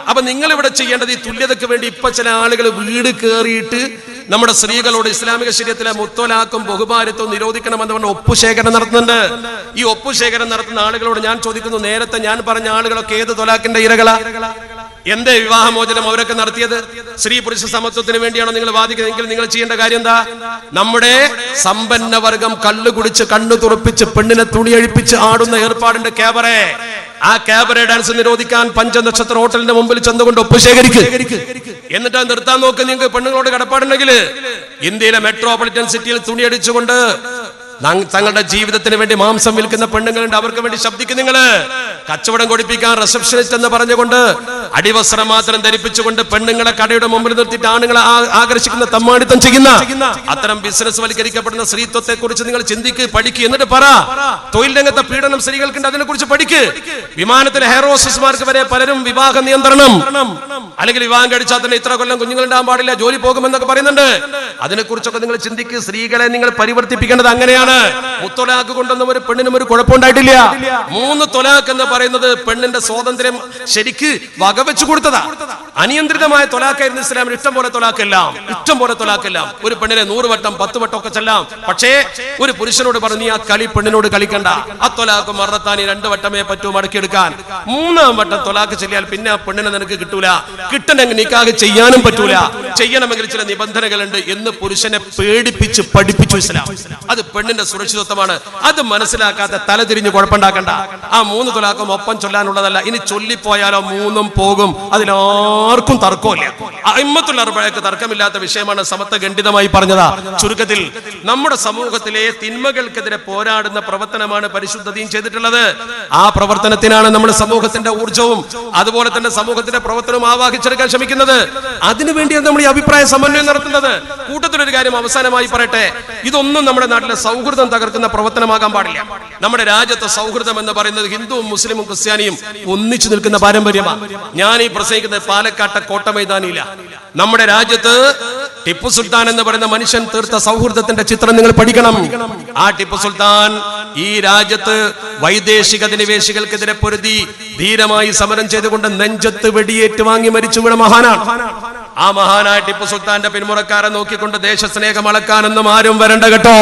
അപ്പൊ നിങ്ങൾ ഇവിടെ ചെയ്യേണ്ടത് ഈ തുല്യതയ്ക്ക് വേണ്ടി ഇപ്പൊ ചില ആളുകൾ വീട് കയറിയിട്ട് നമ്മുടെ സ്ത്രീകളോട് ഇസ്ലാമിക ശരീഅത്തിലെ മുത്തലാഖും ബഹുഭാര്യത്വവും നിരോധിക്കണമെന്ന് പറഞ്ഞ ഒപ്പുശേഖരണം നടത്തുന്നുണ്ട്. ഈ ഒപ്പുശേഖരണം നടത്തുന്ന ആളുകളോട് ഞാൻ ചോദിക്കുന്നു, നേരത്തെ ഞാൻ പറഞ്ഞ ആളുകളൊക്കെ ഏത് തൊലാഖിന്റെ ഇരകളാ? എന്തേ വിവാഹമോചനം അവരൊക്കെ നടത്തിയത്? സ്ത്രീ പുരുഷ സമത്വത്തിന് വേണ്ടിയാണോ നിങ്ങൾ വാദിക്കുന്നതെങ്കിൽ നിങ്ങൾ ചെയ്യേണ്ട കാര്യം എന്താ? നമ്മുടെ സമ്പന്ന വർഗം കള്ളു കുടിച്ച് കണ്ണു തുറപ്പിച്ച് പെണ്ണിനെ തുണിയഴിപ്പിച്ച് ആടുന്ന ഏർപ്പാടിന്റെ ക്യാബറേ, ആ ക്യാബറേ ഡാൻസ് നിരോധിക്കാൻ 5 നക്ഷത്ര ഹോട്ടലിന്റെ മുമ്പിൽ ചെന്നുകൊണ്ട് ഒപ്പ് ശേഖരിക്ക്. എന്നിട്ട് അത് നിർത്താൻ നോക്ക്. നിങ്ങൾക്ക് പെണ്ണുങ്ങളോട് കടപ്പാടുണ്ടെങ്കിൽ ഇന്ത്യയിലെ മെട്രോപൊളിറ്റൻ സിറ്റിയിൽ തുണിയടിച്ചുകൊണ്ട് തങ്ങളുടെ ജീവിതത്തിന് വേണ്ടി മാംസം വിൽക്കുന്ന പെണ്ണുങ്ങളുണ്ട്, അവർക്ക് വേണ്ടി ശബ്ദിക്കും. നിങ്ങള് കച്ചവടം കൊടുപ്പിക്കാൻ റിസപ്ഷനിസ്റ്റ് എന്ന് പറഞ്ഞുകൊണ്ട് അടിവസ്ത്രം മാത്രം ധരിപ്പിച്ചുകൊണ്ട് പെണ്ണുങ്ങളെ കടയുടെ മുമ്പിൽ നിർത്തിയിട്ട് ആണുങ്ങളെ ആകർഷിക്കുന്ന തമ്മാടിത്തം ചെയ്യുന്ന അത്തരം ബിസിനസ് വൽക്കരിക്കപ്പെടുന്ന സ്ത്രീത്വത്തെ കുറിച്ച് നിങ്ങൾ ചിന്തിക്ക്, പഠിക്ക്. എന്നിട്ട് പറ, തൊഴിൽ രംഗത്തെ പീഡനം സ്ത്രീകൾക്കുണ്ട്, അതിനെ കുറിച്ച് പഠിക്ക്. വിമാനത്തിലെ ഹെയർ ഹോസ്റ്റസ്മാർക്ക് വരെ പലരും വിവാഹ നിയന്ത്രണം, അല്ലെങ്കിൽ വിവാഹം കഴിച്ചാൽ തന്നെ ഇത്ര കൊല്ലം കുഞ്ഞുങ്ങളുണ്ടാകാൻ പാടില്ല, ജോലി പോകുമെന്നൊക്കെ പറയുന്നുണ്ട്. അതിനെ കുറിച്ചൊക്കെ നിങ്ങൾ ചിന്തിക്ക്. സ്ത്രീകളെ നിങ്ങൾ പരിവർത്തിപ്പിക്കേണ്ടത് അങ്ങനെയാണ്. മുത്തലാഖ് കൊണ്ടൊന്നും ഒരു പെണ്ണിനും ഒരു കുഴപ്പമുണ്ടായിട്ടില്ല. 3 തൊലാഖ് എന്ന് പറയുന്നത് പെണ്ണിന്റെ സ്വാതന്ത്ര്യം ശരിക്ക് വകവെച്ചു കൊടുത്തതാ. അനിയന്ത്രിതമായ തൊലാഖായിരുന്നു ഇസ്ലാമിൽ. ഇഷ്ടം പോലെ തൊലാഖെല്ലാം, ഇഷ്ടം പോലെ തൊലാഖെല്ലാം. ഒരു പെണ്ണിനെ 100 വട്ടം 10 വട്ടം ഒക്കെ ചെല്ലാം. പക്ഷേ ഒരു പുരുഷനോട് പറഞ്ഞു, ആ കളി പെണ്ണിനോട് കളിക്കണ്ട. ആ തൊലാഖ് മറത്താനി 2 വട്ടമേ പറ്റൂ മടക്കിയെടുക്കാൻ. 3-ാം വട്ടം തൊലാഖ് ചെല്ലിയാൽ പിന്നെ ആ പെണ്ണിനെ നിനക്ക് കിട്ടൂല. കിട്ടണമെങ്കിൽ നിക്കാഹ് ചെയ്യാനും പറ്റൂല. ചെയ്യണമെങ്കിൽ ചില നിബന്ധനകളുണ്ട് എന്ന് പുരുഷനെ പേടിപ്പിച്ച് പഠിപ്പിച്ചു ഇസ്ലാം. അത് പെണ്ണിന്റെ സുരക്ഷിതത്വമാണ്. അത് മനസ്സിലാക്കാത്ത തലതിരിഞ്ഞ് കുഴപ്പമുണ്ടാക്കണ്ട. ആ 3 തൊലാഖും ഒപ്പം ചൊല്ലാനുള്ളതല്ല. ഇനി ചൊല്ലിപ്പോയാലോ 3ഉം പോകും. അതിലാർക്കും തർക്കമില്ല. അഇമ്മത്തുൽ അർബഅക്ക് തർക്കമില്ലാത്ത വിഷയമാണ്. സമത്വ ഖണ്ഡിതമായി പറഞ്ഞതാ. ചുരുക്കത്തിൽ നമ്മുടെ സമൂഹത്തിലെ തിന്മകൾക്കെതിരെ പോരാടുന്ന പ്രവർത്തനമാണ് പരിശുദ്ധ ദീൻ ചെയ്തിട്ടുള്ളത്. ആ പ്രവർത്തനത്തിനാണ് നമ്മൾ സമൂഹത്തിന്റെ ഊർജ്ജവും അതുപോലെ തന്നെ സമൂഹത്തിന്റെ പ്രവർത്തനവും ആവാഹിച്ചെടുക്കാൻ ശ്രമിക്കുന്നത്. അതിനുവേണ്ടിയാണ് നമ്മൾ ഈ അഭിപ്രായ സമന്വയം നടത്തുന്നത്. കൂട്ടത്തിലൊരു കാര്യം അവസാനമായി പറയട്ടെ, ഇതൊന്നും നമ്മുടെ നാട്ടിലെ സൗഹൃദം തകർക്കുന്ന പ്രവർത്തനമാകാൻ പാടില്ല. നമ്മുടെ രാജ്യത്തെ സൗഹൃദം എന്ന് പറയുന്നത് ഹിന്ദുവും മുസ്ലിമും ക്രിസ്ത്യാനിയും ഒന്നിച്ചു നിൽക്കുന്ന പാരമ്പര്യമാണ്. ഞാൻ ഈ പ്രസംഗിക്കുന്നത് പാലക്കാട്ടെ കോട്ട മൈതാനിയില. നമ്മുടെ രാജ്യത്ത് ടിപ്പു സുൽത്താൻ എന്ന് പറയുന്ന മനുഷ്യൻ തീർത്ത സൗഹൃദത്തിന്റെ ചിത്രം നിങ്ങൾ പഠിക്കണം. ആ ടിപ്പു സുൽത്താൻ ഈ രാജ്യത്ത് വൈദേശിക അധിനിവേശികൾക്കെതിരെ പൊരുതി ധീരമായി സമരം ചെയ്തുകൊണ്ട് നെഞ്ചത്ത് വെടിയേറ്റ് വാങ്ങി മരിച്ചു വീണ മഹാനാണ്. ആ മഹാനായ ടിപ്പു സുൽത്താന്റെ പിന്മുറക്കാരെ നോക്കിക്കൊണ്ട് ദേശസ്നേഹം അളക്കാനൊന്നും ആരും വരണ്ട കേട്ടോ.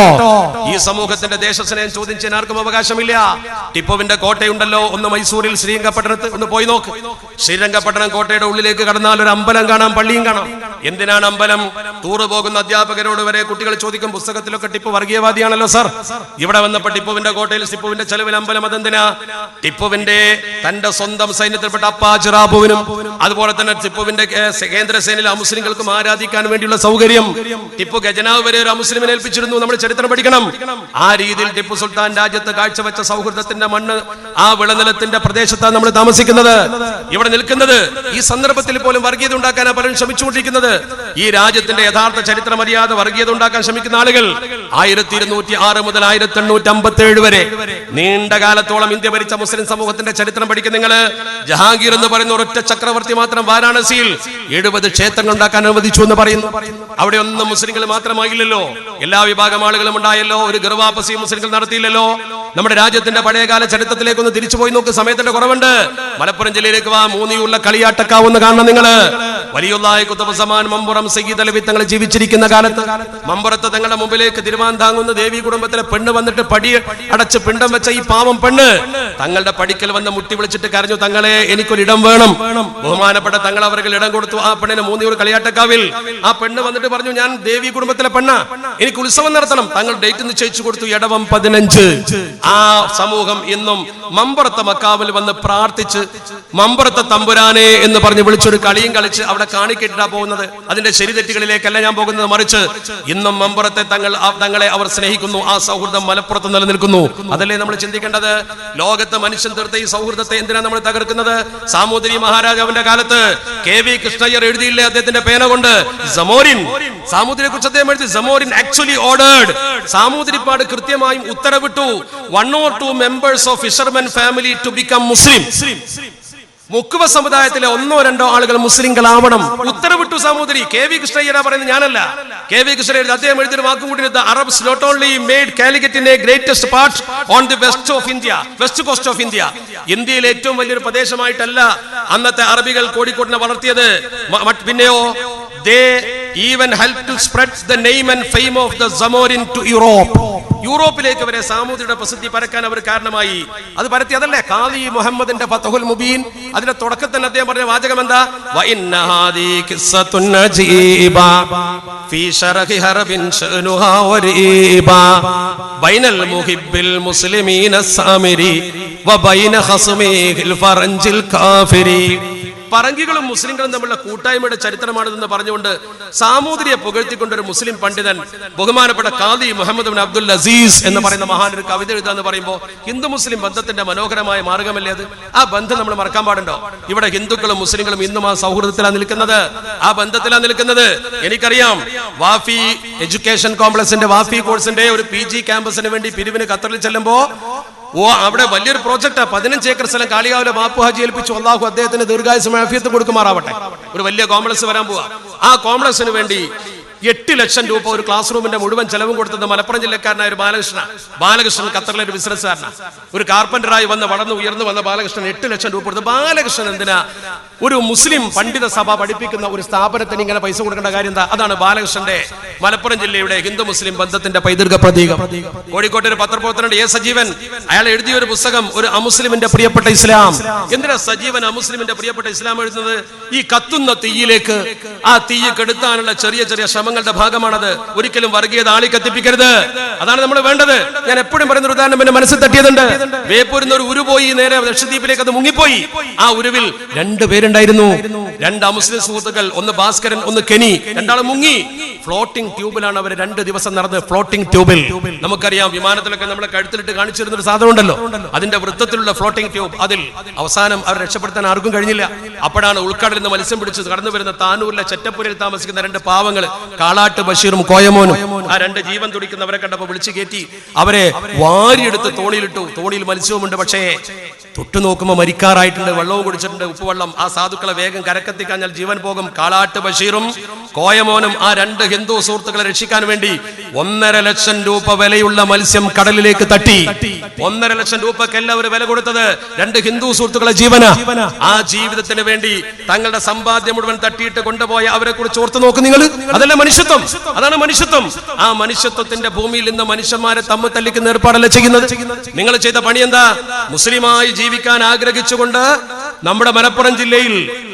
ഈ സമൂഹത്തിന്റെ ദേശസ്നേഹം ചോദ്യം ചെയ്യാൻ ആർക്കും അവകാശമില്ല. ടിപ്പുവിന്റെ കോട്ടയുണ്ടല്ലോ, ഒന്ന് മൈസൂരിൽ ശ്രീരംഗപട്ടണത്ത് ഒന്ന് പോയി നോക്ക്. ശ്രീരംഗപട്ടണം കോട്ടയുടെ ഉള്ളിലേക്ക് കടന്നാൽ ഒരു അമ്പലം കാണാം, പള്ളിയും കാണാം. എന്തിനാണ് അമ്പലം? ടൂറ് പോകുന്ന അധ്യാപകരോട് വരെ കുട്ടികൾ ചോദിക്കും, പുസ്തകത്തിലൊക്കെ ടിപ്പു വർഗീയവാദിയാണല്ലോ സർ. ഇവിടെ വന്നപ്പോ ടിപ്പുവിന്റെ കോട്ടയിൽ ടിപ്പുവിന്റെ ചെലവിൽ അമ്പലം. അതെന്തിനാ? ടിപ്പുവിന്റെ തന്റെ സ്വന്തം സൈന്യത്തിൽപ്പെട്ട അപ്പാജിറാബുവിനും അതുപോലെ തന്നെ ടിപ്പുവിന്റെ കേന്ദ്ര സേനയിലെ അമുസ്ലിങ്ങൾക്കും ആരാധിക്കാൻ വേണ്ടിയുള്ള സൗകര്യം. ടിപ്പു ഖജനാവ് വരെ ഒരു അമുസ്ലിമിനെ ഏൽപ്പിച്ചിരുന്നു. നമ്മൾ ചരിത്രം പഠിക്കണം. ആ രീതിയിൽ ടിപ്പു സുൽത്താൻ രാജ്യത്ത് കാഴ്ചവെച്ച സൗഹൃദത്തിന്റെ മണ്ണ്, ആ വിളനിലത്തിന്റെ പ്രദേശത്താണ് നമ്മൾ താമസിക്കുന്നത്, ഇവിടെ നിൽക്കുന്നത്. ഈ സന്ദർഭത്തിൽ പോലും വർഗീയത ഉണ്ടാക്കാനാണ് പലരും ശ്രമിച്ചുകൊണ്ടിരിക്കുന്നത്. ഈ രാജ്യത്തിന്റെ യഥാർത്ഥ ചരിത്രം അറിയാതെ വർഗീയത ഉണ്ടാക്കാൻ ശ്രമിക്കുന്ന ആളുകൾ 1206 മുതൽ 1857 വരെ നീണ്ട കാലത്തോളം ഇന്ത്യ ഭരിച്ച മുസ്ലിം സമൂഹത്തിന്റെ ചരിത്രം പഠിക്കുന്ന നിങ്ങൾ ജഹാംഗീർ എന്ന് പറയുന്ന ഒരൊറ്റ ചക്രവർത്തി മാത്രം വാരാണസിയിൽ 70 ക്ഷേത്രങ്ങൾ ഉണ്ടാക്കാൻ അനുവദിച്ചു എന്ന് പറയുന്നു. അവിടെ ഒന്നും മുസ്ലിങ്ങൾ മാത്രമായില്ലല്ലോ, എല്ലാ വിഭാഗം ആളുകളും ഉണ്ടായല്ലോ. ഒരു ഗർവാപസി മുസ്ലിങ്ങൾ നടത്തിയില്ലല്ലോ. നമ്മുടെ രാജ്യത്തിന്റെ പഴയകാല ചരിത്രത്തിലേക്ക് ഒന്ന് തിരിച്ചു പോയി നോക്ക്, സമയത്തിന്റെ കുറവുണ്ട്. മലപ്പുറം ജില്ലയിലേക്ക് വാ, മൂന്നിയുള്ള കളിയാട്ടക്കാവെന്ന് കാണണം നിങ്ങള്. വലിയുള്ളാഹി ഖുതുബ് സമാൻ മമ്പുറം സയ്യിദ് അലവി തങ്ങൾ ജീവിച്ചിരിക്കുന്ന കാലത്ത് മമ്പുറത്ത് തങ്ങളുടെ മുമ്പിലേക്ക് തിരുവാന്താങ്ങുന്ന ദേവി കുടുംബത്തിലെ പെണ്ണ് വന്നിട്ട് പടി അടച്ച് പിണ്ടം വെച്ച ഈ പാവം പെണ്ണ് തങ്ങളുടെ പടിക്കൽ വന്ന് മുട്ടി വിളിച്ചിട്ട് കരഞ്ഞു, തങ്ങളെ എനിക്കൊരിടം വേണം. ബഹുമാനപ്പെട്ട തങ്ങൾ അവർക്ക് ഇടം കൊടുത്തു. ആ പെണ്ണിന് മൂന്നിയൂർ കളിയാട്ടക്കാവിൽ ആ പെണ്ണ് വന്നിട്ട് പറഞ്ഞു, ഞാൻ ദേവി കുടുംബത്തിലെ പെണ്ണ, എനിക്ക് ഉത്സവം നടത്തണം. തങ്ങൾ ഡേറ്റ് നിശ്ചയിച്ചു കൊടുത്തു, ഇടവം 15. ആ സമൂഹം ഇന്നും മമ്പുറത്തെ മക്കാവിൽ വന്ന് പ്രാർത്ഥിച്ച് മമ്പുറത്തെ തമ്പുരാനെ എന്ന് പറഞ്ഞ് വിളിച്ചൊരു കളിയും കളിച്ച് അവിടെ കാണിക്കേറ്റാ പോകുന്നത്. അതിന്റെ ശരിതെറ്റുകളിലേക്കല്ല ഞാൻ പോകുന്നത്, മറിച്ച് ഇന്നും മമ്പുറത്തെ തങ്ങളെ അവർ സ്നേഹിക്കുന്നു. ആ സൗഹൃദം മലപ്പുറത്ത് നിലനിൽക്കുന്നു. അതല്ലേ നമ്മൾ ചിന്തിക്കേണ്ടത്. ലോകത്ത് മനുഷ്യൻ തീർത്ത ഈ സൗഹൃദത്തെ എന്തിനാ നമ്മൾ തകർക്കുന്നത്? സാമൂതിരി മഹാരാജാവിന്റെ കാലത്ത് KV കൃഷ്ണയ്യർ എഴുതിയില്ലേ അദ്ദേഹത്തിന്റെ പേന കൊണ്ട് സമോരിൻ, സാമൂതിരിയെ കുറിച്ച് അദ്ദേഹം എഴുതി, സമോരിൻ ആക്ച്വലി ഓർഡേർഡ്, സാമൂതിരിപ്പാട് കൃത്യമായും ഉത്തരവിട്ടു 1 or 2 members of fisherman family to become Muslim. മുക്കുവ സമുദായത്തിലെ 1 or 2 ആളുകൾ മുസ്ലിങ്ങളാവണം ഉത്തരവിട്ടു സാമൂതിരി. KV കൃഷ്ണയ്യർ പറയുന്നത് ഞാനല്ല. KV കൃഷ്ണയ്യർ അദ്ദേഹം എഴുതിയ വാക്കുകൂടി, the Arabs not only made Calicut in a greatest part on the west coast of India, ഇന്ത്യയിലെ ഏറ്റവും വലിയൊരു പ്രദേശമായിട്ടല്ല അന്നത്തെ അറബികൾ കോഴിക്കോടിനെ വളർത്തിയത്, പിന്നെയോ they even helped to spread the name and fame of the Zamorin to Europe. യൂറോപ്പിലേക്ക് വരെ സാമൂതിരിയുടെ പ്രസിദ്ധി പരക്കാൻ അവർ കാരണമായി. അത് പരത്തി അതല്ലേ ഖാദി മുഹമ്മദിന്റെ ഫതഹുൽ മുബീൻ. അതിന്റെ തുടക്കത്തിൽ അദ്ദേഹം പറഞ്ഞ വാചകം എന്താ? വഇന്ന ഹാദി ഖിസ്സത്തുൻ നജീബ ഫീ ശറഹി ഹർബിൻ ശഅനുഹാ വരീബ ബൈനൽ മുഹിബ്ബിൽ മുസ്ലിമീന സാമിരി വബൈന ഖസ്മിഹിൽ ഫറഞ്ചിൽ കാഫിരി. പറങ്കികളും മുസ്ലിങ്ങളും തമ്മിലുള്ള കൂട്ടായ്മയുടെ ചരിത്രമാണെന്ന് പറഞ്ഞുകൊണ്ട് സാമൂതിരിയെ പുകഴ്ത്തിക്കൊണ്ട് ഒരു മുസ്ലിം പണ്ഡിതൻ ബഹുമാനപ്പെട്ട ഖാദി മുഹമ്മദ് ബിൻ അബ്ദുൽ അസീസ് എന്ന് പറയുന്ന മഹാൻ ഒരു കവിത എഴുതാന്ന് പറയുമ്പോൾ ഹിന്ദു മുസ്ലിം ബന്ധത്തിന്റെ മനോഹരമായ മാർഗമല്ലേ അത്? ആ ബന്ധം നമ്മൾ മറക്കാൻ പാടുണ്ടോ? ഇവിടെ ഹിന്ദുക്കളും മുസ്ലിങ്ങളും ഇന്നും ആ സൗഹൃദത്തിലാണ് നിൽക്കുന്നത്, ആ ബന്ധത്തിലാണ് നിൽക്കുന്നത്. എനിക്കറിയാം, വാഫി എഡ്യൂക്കേഷൻ കോംപ്ലക്സിന്റെ വാഫി കോഴ്സിന്റെ ഒരു PG ക്യാമ്പസിന് വേണ്ടി പിരിവിന് ഖത്തറിൽ ചെല്ലുമ്പോ അവിടെ വലിയൊരു പ്രോജക്റ്റാ. 15 ഏക്കർ സ്ഥലം കാളികാവിലെ ബാപ്പു ഹാജി ഏൽപ്പിച്ചു. അള്ളാഹു അദ്ദേഹത്തിന് ദീർഘായുസ്സും ആഫിയത്ത് കൊടുക്കുമാറാവട്ടെ. ഒരു വലിയ കോംപ്ലക്സ് വരാൻ പോവാ. ആ കോംപ്ലക്സിന് വേണ്ടി 8 ലക്ഷം രൂപ ഒരു ക്ലാസ് റൂമിന്റെ മുഴുവൻ ചെലവും കൊടുത്തത് മലപ്പുറം ജില്ലക്കാരനായ ഒരു ബാലകൃഷ്ണൻ ഖത്തറിലെ ഒരു ബിസിനസ്സുകാരനാണ്. ഒരു കാർപ്പന്ററായി വന്ന് ഉയർന്നു വന്ന ബാലകൃഷ്ണൻ 8 ലക്ഷം രൂപ കൊടുത്തു. ബാലകൃഷ്ണൻ എന്തിനാ ഒരു മുസ്ലിം പണ്ഡിത സഭ പഠിപ്പിക്കുന്ന ഒരു സ്ഥാപനത്തിന് ഇങ്ങനെ പൈസ കൊടുക്കേണ്ട കാര്യം എന്താ? അതാണ് ബാലകൃഷ്ണന്റെ മലപ്പുറം ജില്ലയുടെ ഹിന്ദു മുസ്ലിം ബന്ധത്തിന്റെ പൈതൃക പ്രതീകം. കോഴിക്കോട്ടെ ഒരു പത്രപ്രവർത്തകൻ A. സജീവൻ, അയാൾ എഴുതിയ ഒരു പുസ്തകം ഒരു അമുസ്ലിമിന്റെ പ്രിയപ്പെട്ട ഇസ്ലാം. എന്തിനാ സജീവൻ അമുസ്ലിമിന്റെ പ്രിയപ്പെട്ട ഇസ്ലാം എഴുതുന്നത്? ഈ കത്തുന്ന തീയിലേക്ക് ആ തീയെ കെടുത്താനുള്ള ചെറിയ ചെറിയ ശ്രമങ്ങളുടെ ഭാഗമാണത്. ഒരിക്കലും വർഗീയത ആളി കത്തിപ്പിക്കരുത്. അതാണ് നമ്മൾ വേണ്ടത്. ഞാൻ എപ്പോഴും പറയുന്ന ഒരു ഉദാഹരണം എന്റെ മനസ്സിൽ തട്ടിയതുണ്ട്. വേപ്പൂരിന്ന് ഒരു ഉരു പോയി നേരെ ലക്ഷദ്വീപിലേക്ക് അത് മുങ്ങിപ്പോയി. ആ ഉരുവിൽ 2 പേരുണ്ടായിരുന്നു, 2 അമുസ്ലിം സുഹൃത്തുക്കൾ, ഒന്ന് ഭാസ്കരൻ ഒന്ന് കെനി, രണ്ടാളും മുങ്ങി. ഫ്ലോട്ടിംഗ് ട്യൂബിലാണ് അവർ 2 ദിവസം നടന്നത്. ഫ്ലോട്ടിംഗ് ട്യൂബിൽ നമുക്കറിയാം, വിമാനത്തിലൊക്കെ നമ്മളെ കഴുത്തിലിട്ട് കാണിച്ചിരുന്ന ഒരു സാധനം ഉണ്ടല്ലോ, അതിന്റെ വൃത്തത്തിലുള്ള ഫ്ലോട്ടിംഗ് ട്യൂബ്. അതിൽ അവസാനം അവർ രക്ഷപ്പെടുത്താൻ ആർക്കും കഴിഞ്ഞില്ല. അപ്പോഴാണ് ഉൾക്കടലിൽ നിന്ന് മത്സ്യം പിടിച്ച് കടന്നു വരുന്ന താനൂരിലെ ചെറ്റപ്പുരയിൽ താമസിക്കുന്ന 2 പാവങ്ങൾ, കാളാട്ട് ബഷീറും കോയമോനും. ആ 2 ജീവൻ തുടിക്കുന്നവരെ കണ്ടപ്പോൾ വിളിച്ചു കയറ്റി അവരെ വാരിയെടുത്ത് തോണിയിലിട്ടു. തോണിയിൽ മത്സ്യവുമുണ്ട്, പക്ഷേ തൊട്ടു നോക്കുമ്പോൾ മരിക്കാറായിട്ടുണ്ട്, വെള്ളവും കുടിച്ചിട്ടുണ്ട്, ഉപ്പുവെള്ളം. ആ സാധുക്കളെ വേഗം കരക്കെത്തിക്കാഞ്ഞാൽ ജീവൻ പോകും. കാളാട്ട് ബഷീറും കോയമോനും ആ 2 ഹിന്ദു സുഹൃത്തുക്കളെ രക്ഷിക്കാൻ വേണ്ടി 1.5 ലക്ഷം രൂപ വിലയുള്ള മത്സ്യം കടലിലേക്ക് തട്ടി. 1.5 ലക്ഷം രൂപക്കല്ല അവർ വില കൊടുത്തത്, 2 ഹിന്ദു സുഹൃത്തുക്കളെ ജീവന. ആ ജീവിതത്തിന് വേണ്ടി തങ്ങളുടെ സമ്പാദ്യം മുഴുവൻ തട്ടിയിട്ട് കൊണ്ടുപോയ അവരെ കുറിച്ച് ഓർത്തു നോക്ക് നിങ്ങൾ. അതല്ല മനുഷ്യത്വം, അതാണ് മനുഷ്യത്വം. ആ മനുഷ്യത്വത്തിന്റെ ഭൂമിയിൽ നിന്ന് മനുഷ്യന്മാരെ തമ്മിൽ തല്ലിക്കുന്ന ഏർപ്പാടല്ല ചെയ്യുന്നത്. നിങ്ങൾ ചെയ്ത പണി എന്താ? മുസ്ലിമായി ജീവിക്കാൻ ആഗ്രഹിച്ചുകൊണ്ട് നമ്മുടെ മലപ്പുറം ജില്ലയിൽ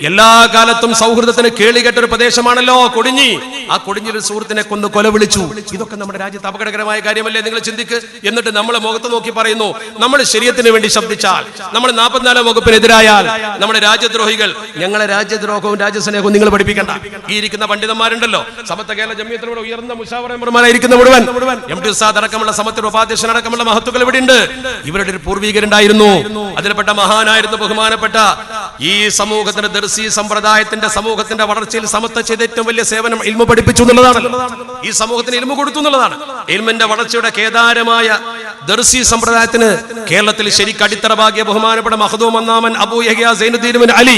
എല്ലാ കാലത്തും സൗഹൃദത്തിന് കേളികെട്ട ഒരു പ്രദേശമാണല്ലോ കൊടിഞ്ഞി. ആ കൊടിഞ്ഞിൽ സുഹൃത്തിനെ കൊന്ന് കൊല വിളിച്ചു. ഇതൊക്കെ നമ്മുടെ രാജ്യത്ത് അപകടകരമായ കാര്യമല്ലേ? നിങ്ങൾ ചിന്തിക്ക്. എന്നിട്ട് നമ്മളെ മുഖത്ത് നോക്കി പറയുന്നു, നമ്മൾ ശരീഅത്തിന് വേണ്ടി ശബ്ദിച്ചാൽ, നമ്മൾ 44 വകുപ്പിനെതിരായാൽ, നമ്മുടെ രാജ്യദ്രോഹികൾ. ഞങ്ങളെ രാജ്യദ്രോഹവും രാജ്യസ്നേഹവും നിങ്ങൾ പഠിപ്പിക്കണ്ട. ഈ ഇരിക്കുന്ന പണ്ഡിതന്മാരുണ്ടല്ലോ, സമത്വ കേരള ജമിയത്തിലൂടെ ഉയർന്ന മുശാവറ മെമ്പർമാരായിരിക്കുന്ന മുഴുവൻ, MT ഉസ്താദ് അടക്കമുള്ള സമത്വ ഉപാധ്യക്ഷൻ അടക്കമുള്ള മഹത്തുക്കൾ ഇവിടെ ഉണ്ട്. ഇവരുടെ ഒരു പൂർവീകരുണ്ടായിരുന്നു. അതിൽപ്പെട്ട മഹാനായിരുന്നു ബഹുമാനപ്പെട്ട ഈ സമൂഹത്തിന്റെ ദർസി സമ്പ്രദായത്തിന്റെ സമൂഹത്തിന്റെ വളർച്ചയിൽ സമത്വം ചെയ്ത ഏറ്റവും വലിയ സേവനം ഇൽമു പഠിപ്പിച്ചു എന്നുള്ളതാണ്. ഈ സമൂഹത്തിന് ഇൽമു കൊടുത്തു എന്നുള്ളതാണ്. ഇൽമിന്റെ വളർച്ചയുടെ കേദാരമായ ദർസി സമ്പ്രദായത്തിന് കേരളത്തിൽ ശരിക്കും അടിത്തറവാകിയ ബഹുമാനപ്പെട്ട മഖ്ദൂം ഒന്നാമൻ അബൂ യഹ്യ സൈനുദ്ദീൻ ഇബ്നു അലി,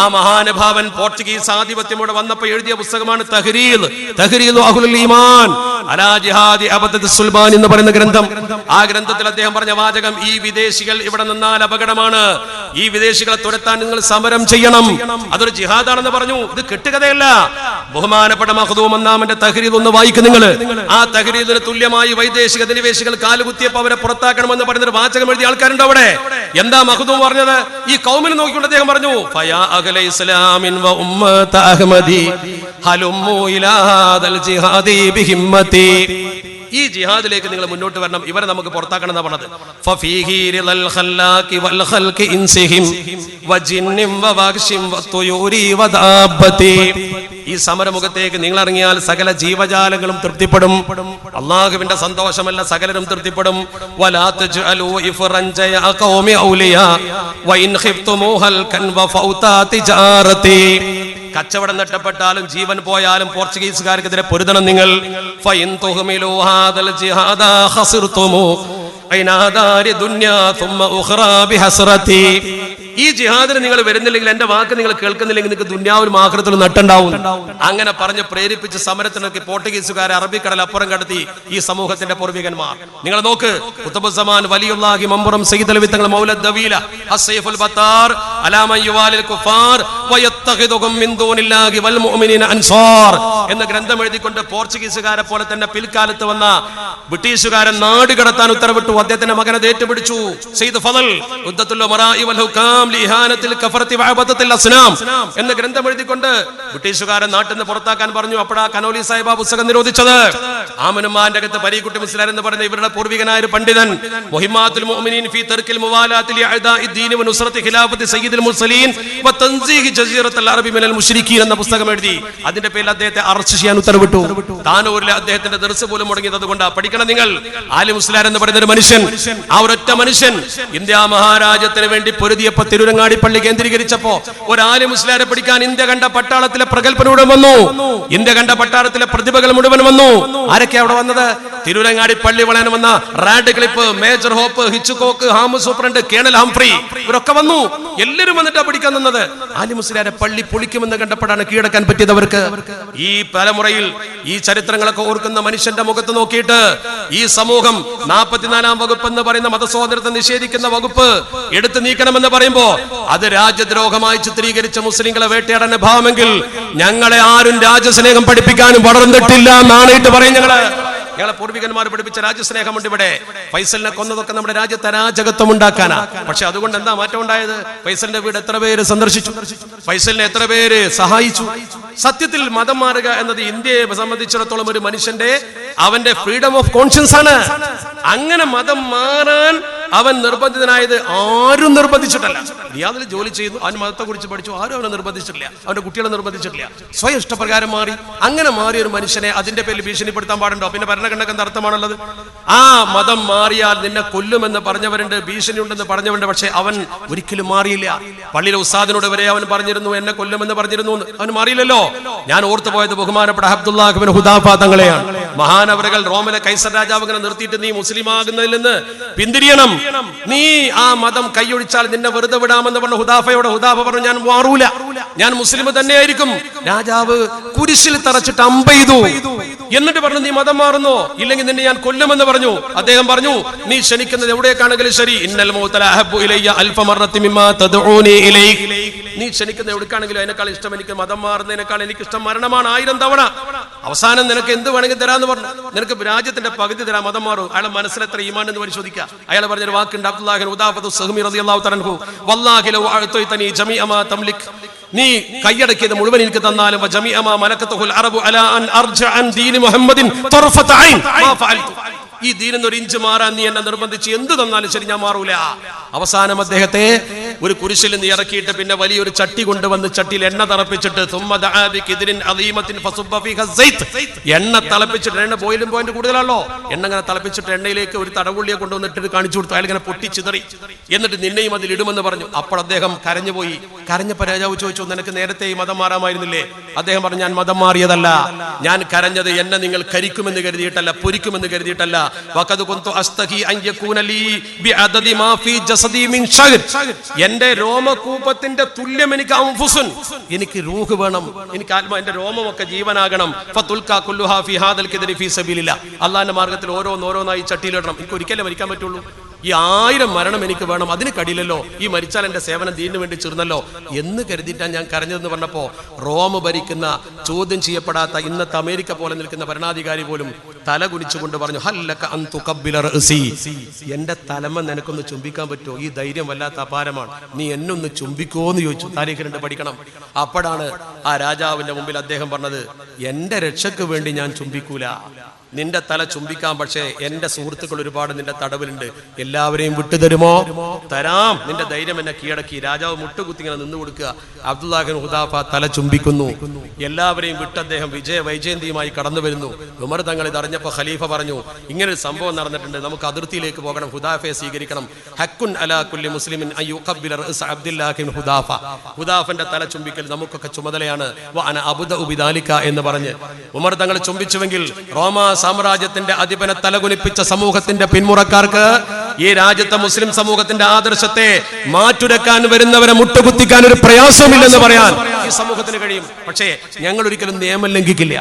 ആ മഹാനുഭാവൻ പോർച്ചുഗീസ് ആധിപത്യം ഇവിടെ വന്നപ്പോൾ എഴുതിയ പുസ്തകമാണ് തഹ്രീദ് അഹ്ലുൽ ഈമാൻ അലാ ജിഹാദി അബദത്ത് സുൽബാൻ എന്ന് പറയുന്ന ഗ്രന്ഥം. ആ ഗ്രന്ഥത്തിൽ അദ്ദേഹം പറഞ്ഞ വാചകം, ഈ വിദേശികൾ ഇവിടെ നിന്നാൽ അപകടമാണ്, ഈ വിദേശികളെ തുരത്താൻ നിങ്ങൾ സമരം ചെയ്യണം, അതൊരു ജിഹാദാണെന്ന് പറഞ്ഞു. ഇത് കെട്ടുകഥയല്ല. ബഹുമാനപ്പെട്ട മഖ്ദൂം ഒന്നാമന്റെ തഹ്രീദ് ഒന്ന് വായിക്കും നിങ്ങൾ. ആ തഹ്രീദിന് തുല്യമായി വൈദേശിക അധിനിവേശികൾ കാലുകുത്തിയപ്പോൾ അവരെ പുറത്താക്കണമെന്ന് പറയുന്നൊരു വാചകം എഴുതിയ ആൾക്കാരുണ്ട് അവിടെ. എന്താ മഖ്ദൂം പറഞ്ഞത്? ഈ കൗമിനെ നോക്കിക്കൊണ്ട് അദ്ദേഹം പറഞ്ഞു, ഫയാ അഹ്ല ഇസ്ലാമിൻ വ ഉമ്മത അഹ്മദി ഹലുമു ഇലാ ഹാദൽ ജിഹാദി ബിഹിമ്മതി. ഈ ജിഹാദിലേക്ക് നിങ്ങൾ മുന്നോട്ട് വരണം, ഇവരെ നമുക്ക് പുറത്താക്കണം എന്നാ പറഞ്ഞത്. ഫഫീഹി റിളൽ ഖല്ലാഖി വൽ ഖൽഖി ഇൻസിഹിം വജിന്നിം വവഗ്ഷിം വതുയൂരി വദാബതി. ഈ സമരമുഖത്തേക്ക് നിങ്ങൾ ഇറങ്ങിയാൽ സകല ജീവജാലങ്ങളും തൃപ്തിപ്പെടും. അല്ലാഹുവിന്റെ സന്തോഷമല്ല, സകലരും തൃപ്തിപ്പെടും. വലാ തജ്അലൂ ഇഫ്റൻ ജയ ഖൗമി ഔലിയാ വഇൻ ഖിഫ്തുമുഹൽ കൻ വഫൗതാ തിജാറതി. കച്ചവടം നഷ്ടപ്പെട്ടാലും ജീവൻ പോയാലും പോർച്ചുഗീസുകാർക്കെതിരെ പൊരുതണം നിങ്ങൾ. ഫഇൻ തുഹ്മിലൂ ഹാദൽ ജിഹാദ ഖസിർതുമു ഐനാദാരി ദുനിയാ തുമ്മ ഉഖ്റാ ബിഹസ്റതി. ഈ ജിഹാദിന് നിങ്ങൾ വരുന്നില്ലെങ്കിൽ, എന്റെ വാക്ക് നിങ്ങൾ കേൾക്കുന്നില്ലെങ്കിൽ നിങ്ങൾക്ക് ദുനിയാവിലും ആഖിറത്തിലും നട്ടുണ്ടാവും. അങ്ങനെ പറഞ്ഞ് പ്രേരിപ്പിച്ച് സമരത്തിനൊക്കെ പോർട്ടുഗീസുകാരെ അറബിക്കടൽ അപ്പുറം കടത്തി ഈ സമൂഹത്തിന്റെ പൂർവികന്മാർ. നിങ്ങൾ നോക്ക്, ഖുത്ബുസ്സമാൻ വലിയുല്ലാഹി മംബറും സയ്യിദ് അലവി തങ്ങൾ മൗലദ് ദവീല അസ്സൈഫുൽ ബത്താർ അലാ മൻ യുവാലിൽ കുഫാർ വയത്തഖിദുഹും മിൻ ദൂനില്ലാഹി വൽ മുഅ്മിനീന അൻസാർ എന്ന ഗ്രന്ഥം എഴുതിക്കൊണ്ട് പോർച്ചുഗീസുകാരെ പോലെ തന്നെ പിൽക്കാലത്ത് വന്ന ബ്രിട്ടീഷുകാരൻ നാട് കടത്താൻ ഉത്തരവിട്ടു. അദ്ദേഹത്തിന്റെ മകനെ ഏറ്റുപിടിച്ചു, സയ്യിദ് ഫളൽ ഉദ്ദത്തുൽ ഉമറാഇ വൽ ഹുകാം ലിഹാനത്തിൽ കഫറത്തി വഅബദത്തിൽ അസ്നാം എന്ന ഗ്രന്ഥം എഴുതിക്കൊണ്ട് ബ്രിട്ടീഷുകാരൻ നാട്ടിൽ നിന്ന് പുറത്താക്കാൻ പറഞ്ഞു. അപ്പോഴാ കനോലി സാഹിബ് ആ പുസ്തകം നിരോധിച്ചത്. ആമനുമാന്റെ അകത്ത് പരീക്കുട്ടി മുസ്ലിയാർ എന്ന് പറയുന്ന ഇവരുടെ പൂർവികനായ ഒരു പണ്ഡിതൻ മുഹിമ്മാത്തുൽ മുഅ്മിനീൻ ഫീ തർക്കിൽ മുവാലാത്തിൽ അഅദാഇ ദീൻ വ നുസ്റത്തി ഖിലാഫത്തി സയ്യിദുൽ മുർസലീൻ വ തൻസീഹി ജസീറത്തുൽ അറബി മിനൽ മുശ്രിക്കീൻ എന്ന പുസ്തകം എഴുതി. അതിന്റെ പേരിൽ അദ്ദേഹത്തെ അറസ്റ്റ് ചെയ്യാൻ ഉത്തരവിട്ടു. താനൂരിലെ അദ്ദേഹത്തിന്റെ ദർസ് പോലും മുടങ്ങിയത് അതുകൊണ്ട്. പഠിക്കണം നിങ്ങൾ. ആലി മുസ്ലിയാർ എന്ന് പറയുന്ന ഒരു മനുഷ്യൻ, ആ ഒരൊറ്റ മനുഷ്യൻ ഇന്ത്യ മഹാരാജ്യത്തിന് വേണ്ടി പൊരുതിയപ്പോൾ തിരുരങ്ങാടി പള്ളി കേന്ദ്രീകരിച്ചപ്പോ ഒരാലി മുസ്ലിയാരെ പഠിക്കാൻ ഇന്ത്യ കണ്ട പട്ടാളത്തിലെ പ്രഗൽഭൻ മുഴുവൻ വന്നു. ഇന്ത്യ കണ്ട പട്ടാളത്തിലെ പ്രതിഭകൾ മുഴുവൻ വന്നു. ആരൊക്കെ അവിടെ വന്നത്? തിരുരങ്ങാടി പള്ളി വളയാൻ വന്ന റാഡ്ക്ലിഫ്, മേജർ ഹോപ്പ്, ഹിച്ച്കോക്ക്, ഹാമു സൂപ്രണ്ട്, കേണൽ ഹംഫ്രി, ഇവരൊക്കെ വന്നു. എല്ലാവരും വന്നിട്ടാ പഠിക്കാൻ നിന്നത്. ആലി മുസ്ലിയാരെ പള്ളി പൊളിക്കുമെന്ന് കണ്ടപ്പോഴാണ് കീഴടക്കാൻ പറ്റിയത് അവർക്ക്. ഈ തലമുറയിൽ ഈ ചരിത്രങ്ങളൊക്കെ ഓർക്കുന്ന മനുഷ്യന്റെ മുഖത്ത് നോക്കിയിട്ട് ഈ സമൂഹം 44-ാം വകുപ്പ് എന്ന് പറയുന്ന മതസ്വാതന്ത്ര്യത്തെ നിഷേധിക്കുന്ന വകുപ്പ് എടുത്തു നീക്കണമെന്ന് പറയുമ്പോ അത് രാജ്യദ്രോഹമായി ചിത്രീകരിച്ച മുസ്ലിങ്ങളെ വേട്ടയാടാൻ ഭാവമെങ്കിൽ ഞങ്ങളെ ആരും രാജ്യസ്നേഹം പഠിപ്പിക്കാനും വളർന്നിട്ടില്ല എന്നാണ് പറയും. ഞങ്ങളെ പൂർവികന്മാർ പഠിപ്പിച്ച രാജ്യസ്നേഹമുണ്ട്. ഇവിടെ ഫൈസലിനെ കൊന്നതൊക്കെ നമ്മുടെ രാജ്യത്ത് അരാജകത്വം ഉണ്ടാക്കാനാ. പക്ഷെ അതുകൊണ്ട് എന്താ മാറ്റം ഉണ്ടായത്? ഫൈസലിന്റെ വീട് എത്ര പേര് സന്ദർശിച്ചു? ഫൈസലിനെ എത്ര പേര് സഹായിച്ചു? സത്യത്തിൽ മതം മാറുക എന്നത് ഇന്ത്യയെ സംബന്ധിച്ചിടത്തോളം ഒരു മനുഷ്യന്റെ അവന്റെ ഫ്രീഡം ഓഫ് കോൺഷ്യൻസ് ആണ്. അങ്ങനെ മതം മാറാൻ അവൻ നിർബന്ധിതനായത് ആരും നിർബന്ധിച്ചിട്ടല്ല. റിയാദിൽ ജോലി ചെയ്തു, അവൻ മതത്തെ കുറിച്ച് പഠിച്ചു, ആരും അവനെ നിർബന്ധിച്ചിട്ടില്ല, അവന്റെ കുട്ടികളെ നിർബന്ധിച്ചിട്ടില്ല. സ്വയം ഇഷ്ടപ്രകാരം മാറി. അങ്ങനെ മാറിയ ഒരു മനുഷ്യനെ അതിന്റെ പേരിൽ ഭീഷണിപ്പെടുത്താൻ പാടുണ്ടോ? പിന്നെ ഭരണഘടനക്ക് എന്താ അർത്ഥമാണുള്ളത്? ആ മതം മാറിയാൽ നിന്നെ കൊല്ലുമെന്ന് പറഞ്ഞവരുണ്ട്, ഭീഷണി ഉണ്ടെന്ന് പറഞ്ഞവരുണ്ട്. പക്ഷെ അവൻ ഒരിക്കലും മാറിയില്ല. പള്ളിയിലെ ഉസ്താദിനോട് വരെ അവൻ പറഞ്ഞിരുന്നു എന്നെ കൊല്ലുമെന്ന് പറഞ്ഞിരുന്നു. അവൻ മാറിയില്ലല്ലോ. ഞാൻ ഓർത്തുപോയത് ബഹുമാനപ്പെട്ട അബ്ദുല്ലാഹ് ഇബ്നു ഹുദാഫ തങ്ങളെയാണ്. മഹാനവറുകൾ റോമിലെ കൈസർ രാജാവിനെ നിർത്തിയിട്ട് നീ മുസ്ലിം ആകുന്നതിൽ നിന്ന് പിന്തിരിയണം, നീ ആ മതം കൈയൊഴിച്ചാൽ നിന്നെ വെറുതെ വിടാമെന്ന് പറഞ്ഞ ഹുദാഫയോട് ഹുദാഫ പറഞ്ഞു ഞാൻ മാറൂല, ഞാൻ മുസ്ലിം തന്നെയായിരിക്കും. രാജാവ് കുരിശിൽ തറച്ചിട്ട് അമ്പെയ്തു. എന്നിട്ട് പറഞ്ഞു നീ മതം മാറുന്നോ? ഇല്ലെങ്കിൽ നിന്നെ ഞാൻ കൊല്ലുമെന്ന് പറഞ്ഞു. അദ്ദേഹം പറഞ്ഞു നീ ക്ഷണിക്കുന്നത് എവിടേക്കാണെങ്കിലും ശരി, ഇന്നൽ മൗത അഹബ്ബു ഇലയ്യ അൽഫ മർറത്തി മിമ്മാ തദ്ഊനി ഇലൈഹി, നീ ക്ഷണിക്കുന്നത് എവിടേക്കാണെങ്കിലും അതിനേക്കാൾ ഇഷ്ടം എനിക്ക് മതം മാറുന്നതിനേക്കാൾ എനിക്ക് ഇഷ്ടം മരണമാണ് 1000 തവണ. അവസാനം നിനക്ക് എന്ത് വേണമെങ്കിൽ തരാന്ന് പറഞ്ഞു. നിനക്ക് രാജ്യത്തിന്റെ പകുതി തരാം, മതം മാറും. അയാളെ മനസ്സിലെത്ര ഈമാൻ എന്ന് പരിശോധിക്കുക. അയാൾ പറഞ്ഞൊരു വാക്കുണ്ട്, അബ്ദുല്ലാഹി ഉദാഫത്തു സഹ്മി റളിയല്ലാഹു തആല അൻഹു, വല്ലാഹി ലൗ അഅതൈതനി ജമീഅ മാ തംലിക്, നീ കൈയടക്കിയത് മുഴുവൻ എനിക്ക് തന്നാലും വജമീഅ മാ മലക്കത്തുൽ അറബു അലാ അൻ അർജഅ അൻ ദീനി മുഹമ്മദിൻ തർഫത ഐൻ മാ ഫഅൽതു, ഈ ദീനിൽ ഒരു ഇഞ്ച് മാറാൻ നീ എന്നെ നിർബന്ധിച്ച് എന്ത് തന്നാലും ശരി ഞാൻ മാറൂല. അവസാനം അദ്ദേഹത്തെ ഒരു കുരിശിൽ നിന്ന് ഇറക്കിയിട്ട് പിന്നെ വലിയൊരു ചട്ടി കൊണ്ടുവന്ന് ചട്ടിയിൽ എണ്ണ തിളപ്പിച്ചിട്ട് എണ്ണ തിളപ്പിച്ചിട്ട്, എണ്ണ ബോയിലും പോയിന്റ് കൂടുതലാണല്ലോ, എണ്ണ ഇങ്ങനെ തിളപ്പിച്ചിട്ട് എണ്ണയിലേക്ക് ഒരു തടവുള്ളിയെ കൊണ്ടുവന്നിട്ട് കാണിച്ചു കൊടുത്തു. അയാൾ ഇങ്ങനെ പൊട്ടിച്ചിതറി. എന്നിട്ട് നിന്നെയും അതിൽ ഇടുമെന്ന് പറഞ്ഞു. അപ്പോൾ അദ്ദേഹം കരഞ്ഞുപോയി. കരഞ്ഞപ്പോൾ രാജാവ് ചോദിച്ചു, നിനക്ക് നേരത്തെ ഈ മതം മാറാമായിരുന്നില്ലേ? അദ്ദേഹം പറഞ്ഞു, ഞാൻ മതം മാറിയതല്ല, ഞാൻ കരഞ്ഞത് എന്നെ നിങ്ങൾ കരിക്കുമെന്ന് കരുതിയിട്ടല്ല, പൊരിക്കുമെന്ന് കരുതിയിട്ടല്ല. എന്റെ രോമകൂപത്തിന്റെ തുല്യം എനിക്ക് അംഫുസുൻ, എനിക്ക് റൂഹ് വേണം, എനിക്ക് ആത്മാ, എന്റെ രോമമൊക്കെ ജീവനാകണം. അള്ളാന്റെ മാർഗത്തിൽ ഓരോന്നോരോന്നായി ചട്ടിയിലിടണം. എനിക്ക് ഒരിക്കലേ മരിക്കാൻ പറ്റുള്ളൂ. ഈ 1000 മരണം എനിക്ക് വേണം, അതിന് കഴിയില്ലല്ലോ. ഈ മരിച്ചാൽ എന്റെ സേവനം ദീനിന് വേണ്ടി ചേർന്നല്ലോ എന്ന് കരുതിയിട്ടാണ് ഞാൻ കരഞ്ഞതെന്ന് പറഞ്ഞപ്പോ റോം ഭരിക്കുന്ന, ചോദ്യം ചെയ്യപ്പെടാത്ത ഇന്നത്തെ അമേരിക്ക പോലെ നിൽക്കുന്ന ഭരണാധികാരി പോലും തല കുനിച്ചുകൊണ്ട് പറഞ്ഞു, ഹല്ലക അൻ തുഖബ്ബില റഅസി, എന്റെ തലമ നിനക്കൊന്ന് ചുംബിക്കാൻ പറ്റുമോ? ഈ ധൈര്യം വല്ലാത്ത അപാരമാണ്, നീ എന്നൊന്ന് ചുംബിക്കോ എന്ന് ചോദിച്ചു. താരീഖ് 2 പഠിക്കണം. അപ്പോഴാണ് ആ രാജാവിന്റെ മുമ്പിൽ അദ്ദേഹം പറഞ്ഞത്, എന്റെ രക്ഷയ്ക്ക് വേണ്ടി ഞാൻ ചുംബിക്കൂല, നിന്റെ തല ചുംബിക്കാം, പക്ഷേ എന്റെ സുഹൃത്തുക്കൾ ഒരുപാട് നിന്റെ തടവിലുണ്ട്, എല്ലാവരെയും വിട്ടുതരുമോ? തരാം, നിന്റെ ധൈര്യം എന്നെ കീഴടക്കി. രാജാവ് മുട്ടുകുത്തി ഇങ്ങനെ നിന്ന് കൊടുക്കുക. അബ്ദുല്ലാഹിബ്നു ഹുദാഫ തല ചുംബിക്കുന്നു. എല്ലാവരെയും വിട്ട് അദ്ദേഹം വൈജയന്തിയുമായി കടന്നു വരുന്നു. ഉമർ തങ്ങൾ ഇതറിഞ്ഞപ്പോൾ ഖലീഫ പറഞ്ഞു, ഇങ്ങനൊരു സംഭവം നടന്നിട്ടുണ്ട്, നമുക്ക് അതിർത്തിയിലേക്ക് പോകണം, ഹുദാഫയെ സ്വീകരിക്കണം. ഹക്കുൻ അലാ കുല്ലി മുസ്ലിമിൻ അൻ യുഖബ്ബില റഅസ അബ്ദുല്ലാഹിബ്നു ഹുദാഫ, ഹുദാഫന്റെ തല ചുംബിക്കൽ നമുക്കൊക്കെ ചുമതലയാണ്. വ അന അബ്ദഉ ബിദാലിക എന്ന് പറഞ്ഞ് ഉമർ തങ്ങൾ ചുംബിച്ചുവെങ്കിൽ റോമാ സാമ്രാജ്യത്തിന്റെ അധിപനെ തലകുനിപ്പിച്ച സമൂഹത്തിന്റെ പിന്മുറക്കാർക്ക് ഈ രാജ്യത്തെ മുസ്ലിം സമൂഹത്തിന്റെ ആദർശത്തെ മാറ്റുരക്കാൻ വരുന്നവരെ മുട്ടുകുത്തിക്കാൻ ഒരു പ്രയാസമില്ലെന്ന് പറയാൻ ഈ സമൂഹത്തിന് കഴിയും. പക്ഷേ ഞങ്ങൾ ഒരിക്കലും നിയമം ലംഘിക്കില്ല.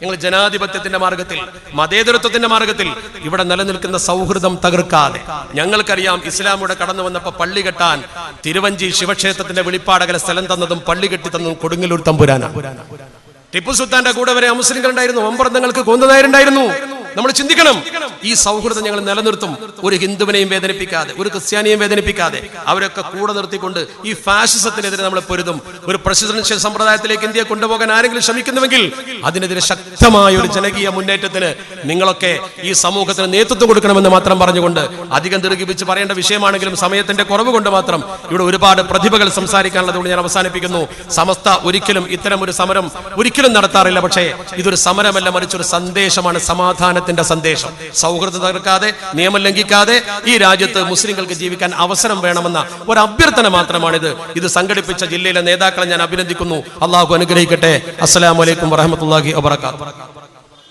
ഞങ്ങൾ ജനാധിപത്യത്തിന്റെ മാർഗത്തിൽ, മതേതരത്വത്തിന്റെ മാർഗത്തിൽ ഇവിടെ നിലനിൽക്കുന്ന സൗഹൃദം തകർക്കാതെ, ഞങ്ങൾക്കറിയാം ഇസ്ലാം ഇവിടെ കടന്നു വന്നപ്പോ പള്ളി കെട്ടാൻ തിരുവഞ്ചി ശിവക്ഷേത്രത്തിന്റെ വെളിപ്പാടകല സ്ഥലം തന്നതും പള്ളി കെട്ടി തന്നതും കൊടുങ്ങല്ലൂർ തമ്പുരാനാണ്. ടിപ്പു സുൽത്താന്റെ കൂടെ വരെ അമുസ്ലിങ്ങൾ ഉണ്ടായിരുന്നു, ഒമ്പറന്തങ്ങൾക്ക് കൊന്നതായിരുണ്ടായിരുന്നു. നമ്മൾ ചിന്തിക്കണം, ഈ സൗഹൃദം ഞങ്ങൾ നിലനിർത്തും, ഒരു ഹിന്ദുവിനെയും വേദനിപ്പിക്കാതെ, ഒരു ക്രിസ്ത്യാനിയെയും വേദനിപ്പിക്കാതെ, അവരൊക്കെ കൂടെ നിർത്തിക്കൊണ്ട് ഈ ഫാഷിസത്തിനെതിരെ നമ്മൾ പൊരുതും. ഒരു പ്രസിഡൻഷ്യൽ സമ്പ്രദായത്തിലേക്ക് ഇന്ത്യയെ കൊണ്ടുപോകാൻ ആരെങ്കിലും ശ്രമിക്കുന്നുവെങ്കിൽ അതിനെതിരെ ശക്തമായ ഒരു ജനകീയ മുന്നേറ്റത്തിന് നിങ്ങളൊക്കെ ഈ സമൂഹത്തിന് നേതൃത്വം കൊടുക്കണമെന്ന് മാത്രം പറഞ്ഞുകൊണ്ട്, അധികം ദീർഘിപ്പിച്ച് പറയേണ്ട വിഷയമാണെങ്കിലും സമയത്തിന്റെ കുറവ് കൊണ്ട് മാത്രം ഇവിടെ ഒരുപാട് പ്രതിഭകൾ സംസാരിക്കാനുള്ളതുകൊണ്ട് ഞാൻ അവസാനിപ്പിക്കുന്നു. സമസ്ത ഒരിക്കലും ഇത്തരം ഒരു സമരം ഒരിക്കലും നടത്താറില്ല. പക്ഷേ ഇതൊരു സമരമല്ല, മറിച്ചൊരു സന്ദേശമാണ്, സമാധാനത്തിന്റെ സന്ദേശം. സൗഹൃദം തകർക്കാതെ, നിയമം ലംഘിക്കാതെ ഈ രാജ്യത്ത് മുസ്ലിങ്ങൾക്ക് ജീവിക്കാൻ അവസരം വേണമെന്ന ഒരു അഭ്യർത്ഥന മാത്രമാണിത്. ഇത് സംഘടിപ്പിച്ച ജില്ലയിലെ നേതാക്കളെ ഞാൻ അഭിനന്ദിക്കുന്നു. അള്ളാഹു അനുഗ്രഹിക്കട്ടെ. അസ്സലാമു അലൈക്കും വറഹ്മത്തുള്ളാഹി വബറകാതുഹു.